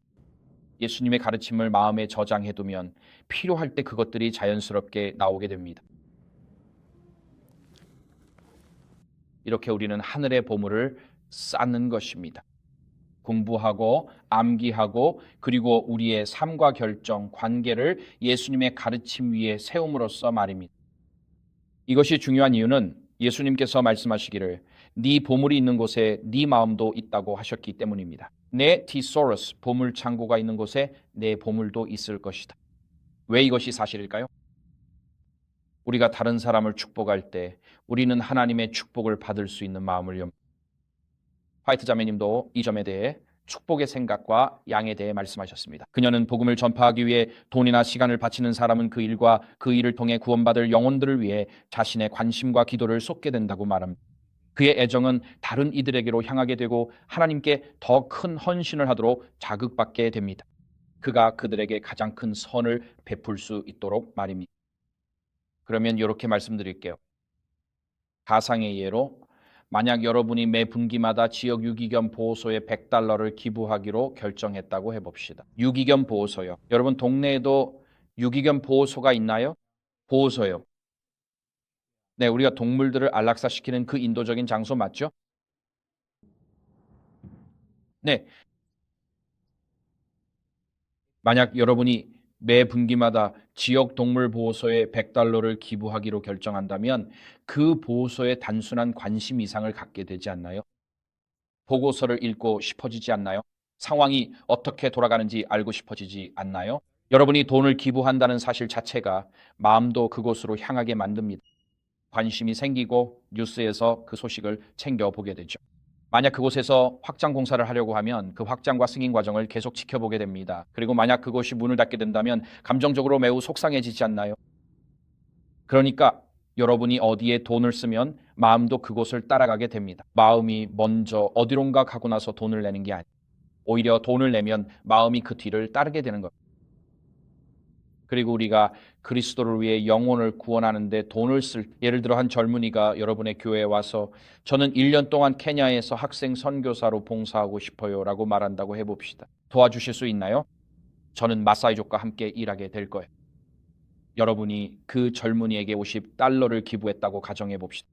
예수님의 가르침을 마음에 저장해 두면 필요할 때 그것들이 자연스럽게 나오게 됩니다. 이렇게 우리는 하늘의 보물을 쌓는 것입니다. 공부하고 암기하고 그리고 우리의 삶과 결정, 관계를 예수님의 가르침 위에 세움으로써 말입니다. 이것이 중요한 이유는 예수님께서 말씀하시기를 네 보물이 있는 곳에 네 마음도 있다고 하셨기 때문입니다. 내 티소러스, 보물 창고가 있는 곳에 내 보물도 있을 것이다. 왜 이것이 사실일까요? 우리가 다른 사람을 축복할 때 우리는 하나님의 축복을 받을 수 있는 마음을 엽니다. 화이트 자매님도 이 점에 대해 축복의 생각과 양에 대해 말씀하셨습니다. 그녀는 복음을 전파하기 위해 돈이나 시간을 바치는 사람은 그 일과 그 일을 통해 구원받을 영혼들을 위해 자신의 관심과 기도를 쏟게 된다고 말합니다. 그의 애정은 다른 이들에게로 향하게 되고 하나님께 더 큰 헌신을 하도록 자극받게 됩니다. 그가 그들에게 가장 큰 선을 베풀 수 있도록 말입니다. 그러면 이렇게 말씀드릴게요. 가상의 예로 만약 여러분이 매 분기마다 지역 유기견 보호소에 $100를 기부하기로 결정했다고 해봅시다. 유기견 보호소요. 여러분 동네에도 유기견 보호소가 있나요? 보호소요. 네, 우리가 동물들을 안락사시키는 그 인도적인 장소 맞죠? 네. 만약 여러분이 매 분기마다 지역 동물 보호소에 $100를 기부하기로 결정한다면 그 보호소에 단순한 관심 이상을 갖게 되지 않나요? 보고서를 읽고 싶어지지 않나요? 상황이 어떻게 돌아가는지 알고 싶어지지 않나요? 여러분이 돈을 기부한다는 사실 자체가 마음도 그곳으로 향하게 만듭니다. 관심이 생기고 뉴스에서 그 소식을 챙겨보게 되죠. 만약 그곳에서 확장 공사를 하려고 하면 그 확장과 승인 과정을 계속 지켜보게 됩니다. 그리고 만약 그곳이 문을 닫게 된다면 감정적으로 매우 속상해지지 않나요? 그러니까 여러분이 어디에 돈을 쓰면 마음도 그곳을 따라가게 됩니다. 마음이 먼저 어디론가 가고 나서 돈을 내는 게 아니에요. 오히려 돈을 내면 마음이 그 뒤를 따르게 되는 겁니다. 그리고 우리가 그리스도를 위해 영혼을 구원하는데 돈을 예를 들어 한 젊은이가 여러분의 교회에 와서 저는 1년 동안 케냐에서 학생 선교사로 봉사하고 싶어요 라고 말한다고 해봅시다. 도와주실 수 있나요? 저는 마사이족과 함께 일하게 될 거예요. 여러분이 그 젊은이에게 $50를 기부했다고 가정해 봅시다.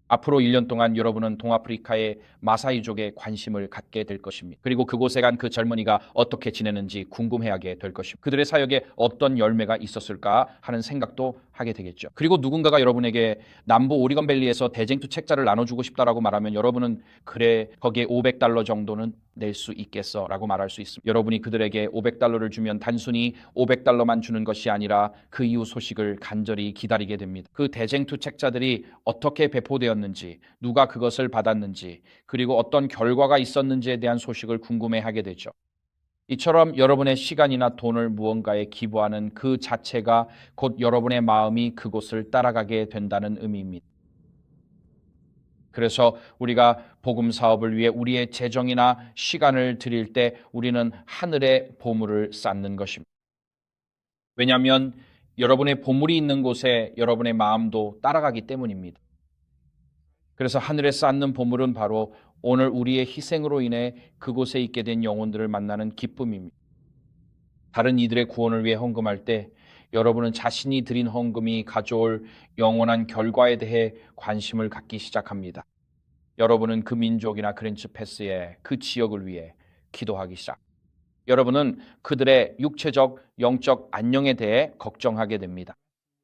앞으로 1년 동안 여러분은 동아프리카의 마사이족에 관심을 갖게 될 것입니다. 그리고 그곳에 간 그 젊은이가 어떻게 지내는지 궁금해하게 될 것입니다. 그들의 사역에 어떤 열매가 있었을까 하는 생각도 하게 되겠죠. 그리고 누군가가 여러분에게 남부 오리건밸리에서 대쟁투 책자를 나눠주고 싶다라고 말하면 여러분은 그래 거기에 $500 정도는 낼 수 있겠어 라고 말할 수 있습니다. 여러분이 그들에게 $500를 주면 단순히 $500만 주는 것이 아니라 그 이후 소식을 간절히 기다리게 됩니다. 그 대쟁투 책자들이 어떻게 배포되었는지, 누가 그것을 받았는지, 그리고 어떤 결과가 있었는지에 대한 소식을 궁금해하게 되죠. 이처럼 여러분의 시간이나 돈을 무언가에 기부하는 그 자체가 곧 여러분의 마음이 그곳을 따라가게 된다는 의미입니다. 그래서 우리가 복음 사업을 위해 우리의 재정이나 시간을 드릴 때 우리는 하늘의 보물을 쌓는 것입니다. 왜냐하면 여러분의 보물이 있는 곳에 여러분의 마음도 따라가기 때문입니다. 그래서 하늘에 쌓는 보물은 바로 오늘 우리의 희생으로 인해 그곳에 있게 된 영혼들을 만나는 기쁨입니다. 다른 이들의 구원을 위해 헌금할 때 여러분은 자신이 드린 헌금이 가져올 영원한 결과에 대해 관심을 갖기 시작합니다. 여러분은 그 민족이나 그랜츠 패스의 그 지역을 위해 기도하기 시작. 여러분은 그들의 육체적, 영적 안녕에 대해 걱정하게 됩니다.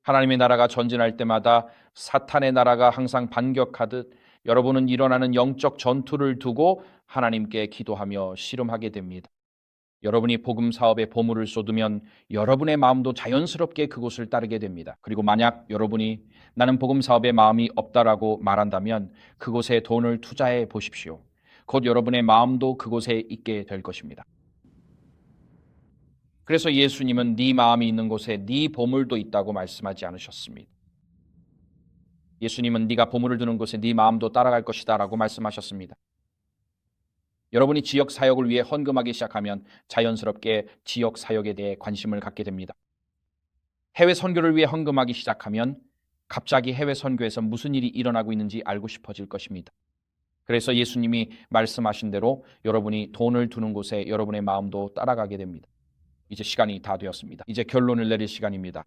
하나님의 나라가 전진할 때마다 사탄의 나라가 항상 반격하듯 여러분은 일어나는 영적 전투를 두고 하나님께 기도하며 씨름하게 됩니다. 여러분이 복음 사업에 보물을 쏟으면 여러분의 마음도 자연스럽게 그곳을 따르게 됩니다. 그리고 만약 여러분이 나는 복음 사업에 마음이 없다라고 말한다면 그곳에 돈을 투자해 보십시오. 곧 여러분의 마음도 그곳에 있게 될 것입니다. 그래서 예수님은 네 마음이 있는 곳에 네 보물도 있다고 말씀하지 않으셨습니다. 예수님은 네가 보물을 두는 곳에 네 마음도 따라갈 것이다 라고 말씀하셨습니다. 여러분이 지역 사역을 위해 헌금하기 시작하면 자연스럽게 지역 사역에 대해 관심을 갖게 됩니다. 해외 선교를 위해 헌금하기 시작하면 갑자기 해외 선교에서 무슨 일이 일어나고 있는지 알고 싶어질 것입니다. 그래서 예수님이 말씀하신 대로 여러분이 돈을 두는 곳에 여러분의 마음도 따라가게 됩니다. 이제 시간이 다 되었습니다. 이제 결론을 내릴 시간입니다.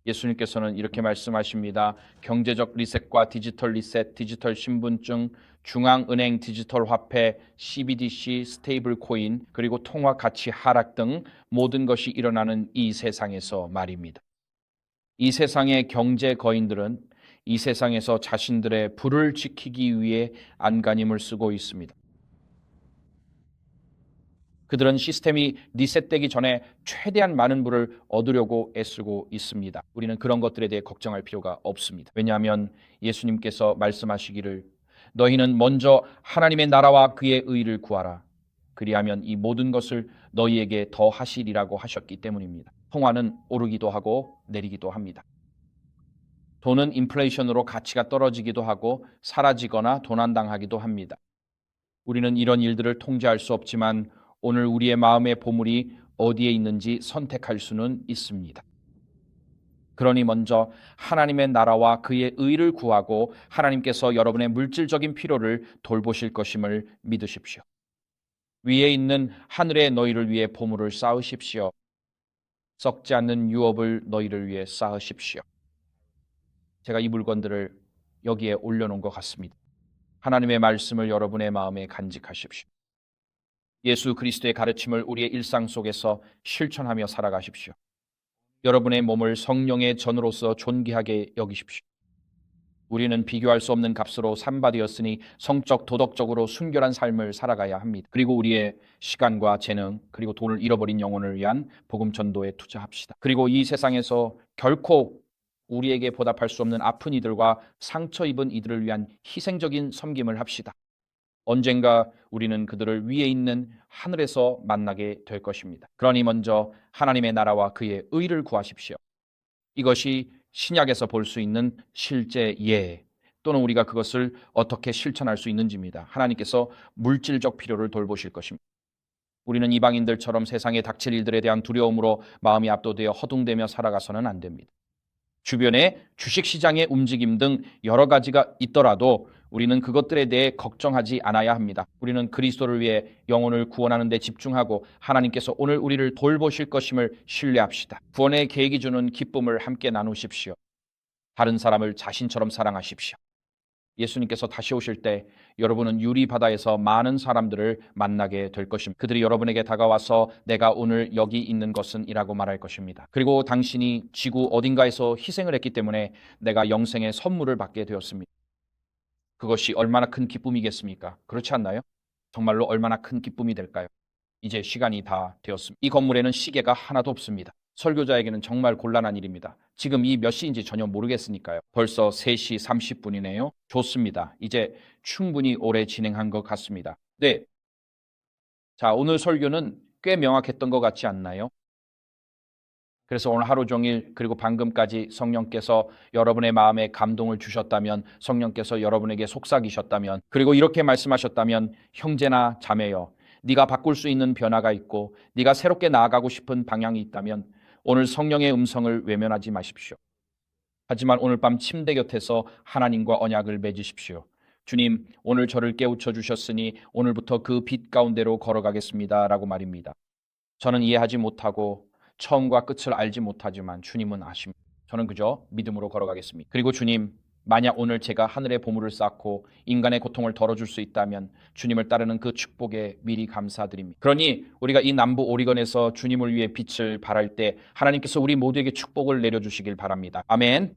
예수님께서는 이렇게 말씀하십니다. 경제적 리셋과 디지털 리셋, 디지털 신분증, 중앙은행 디지털 화폐, CBDC, 스테이블 코인, 그리고 통화 가치 하락 등 모든 것이 일어나는 이 세상에서 말입니다. 이 세상의 경제 거인들은 이 세상에서 자신들의 부를 지키기 위해 안간힘을 쓰고 있습니다. 그들은 시스템이 리셋되기 전에 최대한 많은 부를 얻으려고 애쓰고 있습니다. 우리는 그런 것들에 대해 걱정할 필요가 없습니다. 왜냐하면 예수님께서 말씀하시기를 너희는 먼저 하나님의 나라와 그의 의를 구하라. 그리하면 이 모든 것을 너희에게 더 하시리라고 하셨기 때문입니다. 통화는 오르기도 하고 내리기도 합니다. 돈은 인플레이션으로 가치가 떨어지기도 하고 사라지거나 도난당하기도 합니다. 우리는 이런 일들을 통제할 수 없지만 오늘 우리의 마음의 보물이 어디에 있는지 선택할 수는 있습니다. 그러니 먼저 하나님의 나라와 그의 의를 구하고 하나님께서 여러분의 물질적인 필요를 돌보실 것임을 믿으십시오. 위에 있는 하늘의 너희를 위해 보물을 쌓으십시오. 썩지 않는 유업을 너희를 위해 쌓으십시오. 제가 이 물건들을 여기에 올려놓은 것 같습니다. 하나님의 말씀을 여러분의 마음에 간직하십시오. 예수 그리스도의 가르침을 우리의 일상 속에서 실천하며 살아가십시오. 여러분의 몸을 성령의 전으로서 존귀하게 여기십시오. 우리는 비교할 수 없는 값으로 산바되었으니 성적, 도덕적으로 순결한 삶을 살아가야 합니다. 그리고 우리의 시간과 재능, 그리고 돈을 잃어버린 영혼을 위한 복음 전도에 투자합시다. 그리고 이 세상에서 결코 우리에게 보답할 수 없는 아픈 이들과 상처 입은 이들을 위한 희생적인 섬김을 합시다. 언젠가 우리는 그들을 위에 있는 하늘에서 만나게 될 것입니다. 그러니 먼저 하나님의 나라와 그의 의를 구하십시오. 이것이 신약에서 볼 수 있는 실제 예 또는 우리가 그것을 어떻게 실천할 수 있는지입니다. 하나님께서 물질적 필요를 돌보실 것입니다. 우리는 이방인들처럼 세상에 닥칠 일들에 대한 두려움으로 마음이 압도되어 허둥대며 살아가서는 안 됩니다. 주변에 주식시장의 움직임 등 여러 가지가 있더라도 우리는 그것들에 대해 걱정하지 않아야 합니다. 우리는 그리스도를 위해 영혼을 구원하는 데 집중하고 하나님께서 오늘 우리를 돌보실 것임을 신뢰합시다. 구원의 계획이 주는 기쁨을 함께 나누십시오. 다른 사람을 자신처럼 사랑하십시오. 예수님께서 다시 오실 때 여러분은 유리바다에서 많은 사람들을 만나게 될 것입니다. 그들이 여러분에게 다가와서 내가 오늘 여기 있는 것은 이라고 말할 것입니다. 그리고 당신이 지구 어딘가에서 희생을 했기 때문에 내가 영생의 선물을 받게 되었습니다. 그것이 얼마나 큰 기쁨이겠습니까? 그렇지 않나요? 정말로 얼마나 큰 기쁨이 될까요? 이제 시간이 다 되었습니다. 이 건물에는 시계가 하나도 없습니다. 설교자에게는 정말 곤란한 일입니다. 지금 이 몇 시인지 전혀 모르겠으니까요. 벌써 3시 30분이네요. 좋습니다. 이제 충분히 오래 진행한 것 같습니다. 네. 자, 오늘 설교는 꽤 명확했던 것 같지 않나요? 그래서 오늘 하루 종일 그리고 방금까지 성령께서 여러분의 마음에 감동을 주셨다면, 성령께서 여러분에게 속삭이셨다면, 그리고 이렇게 말씀하셨다면, 형제나 자매여, 네가 바꿀 수 있는 변화가 있고 네가 새롭게 나아가고 싶은 방향이 있다면 오늘 성령의 음성을 외면하지 마십시오. 하지만 오늘 밤 침대 곁에서 하나님과 언약을 맺으십시오. 주님, 오늘 저를 깨우쳐 주셨으니 오늘부터 그 빛 가운데로 걸어가겠습니다 라고 말입니다. 저는 이해하지 못하고 처음과 끝을 알지 못하지만 주님은 아십니다. 저는 그저 믿음으로 걸어가겠습니다. 그리고 주님, 만약 오늘 제가 하늘의 보물을 쌓고 인간의 고통을 덜어줄 수 있다면 주님을 따르는 그 축복에 미리 감사드립니다. 그러니 우리가 이 남부 오리건에서 주님을 위해 빛을 발할 때 하나님께서 우리 모두에게 축복을 내려주시길 바랍니다. 아멘.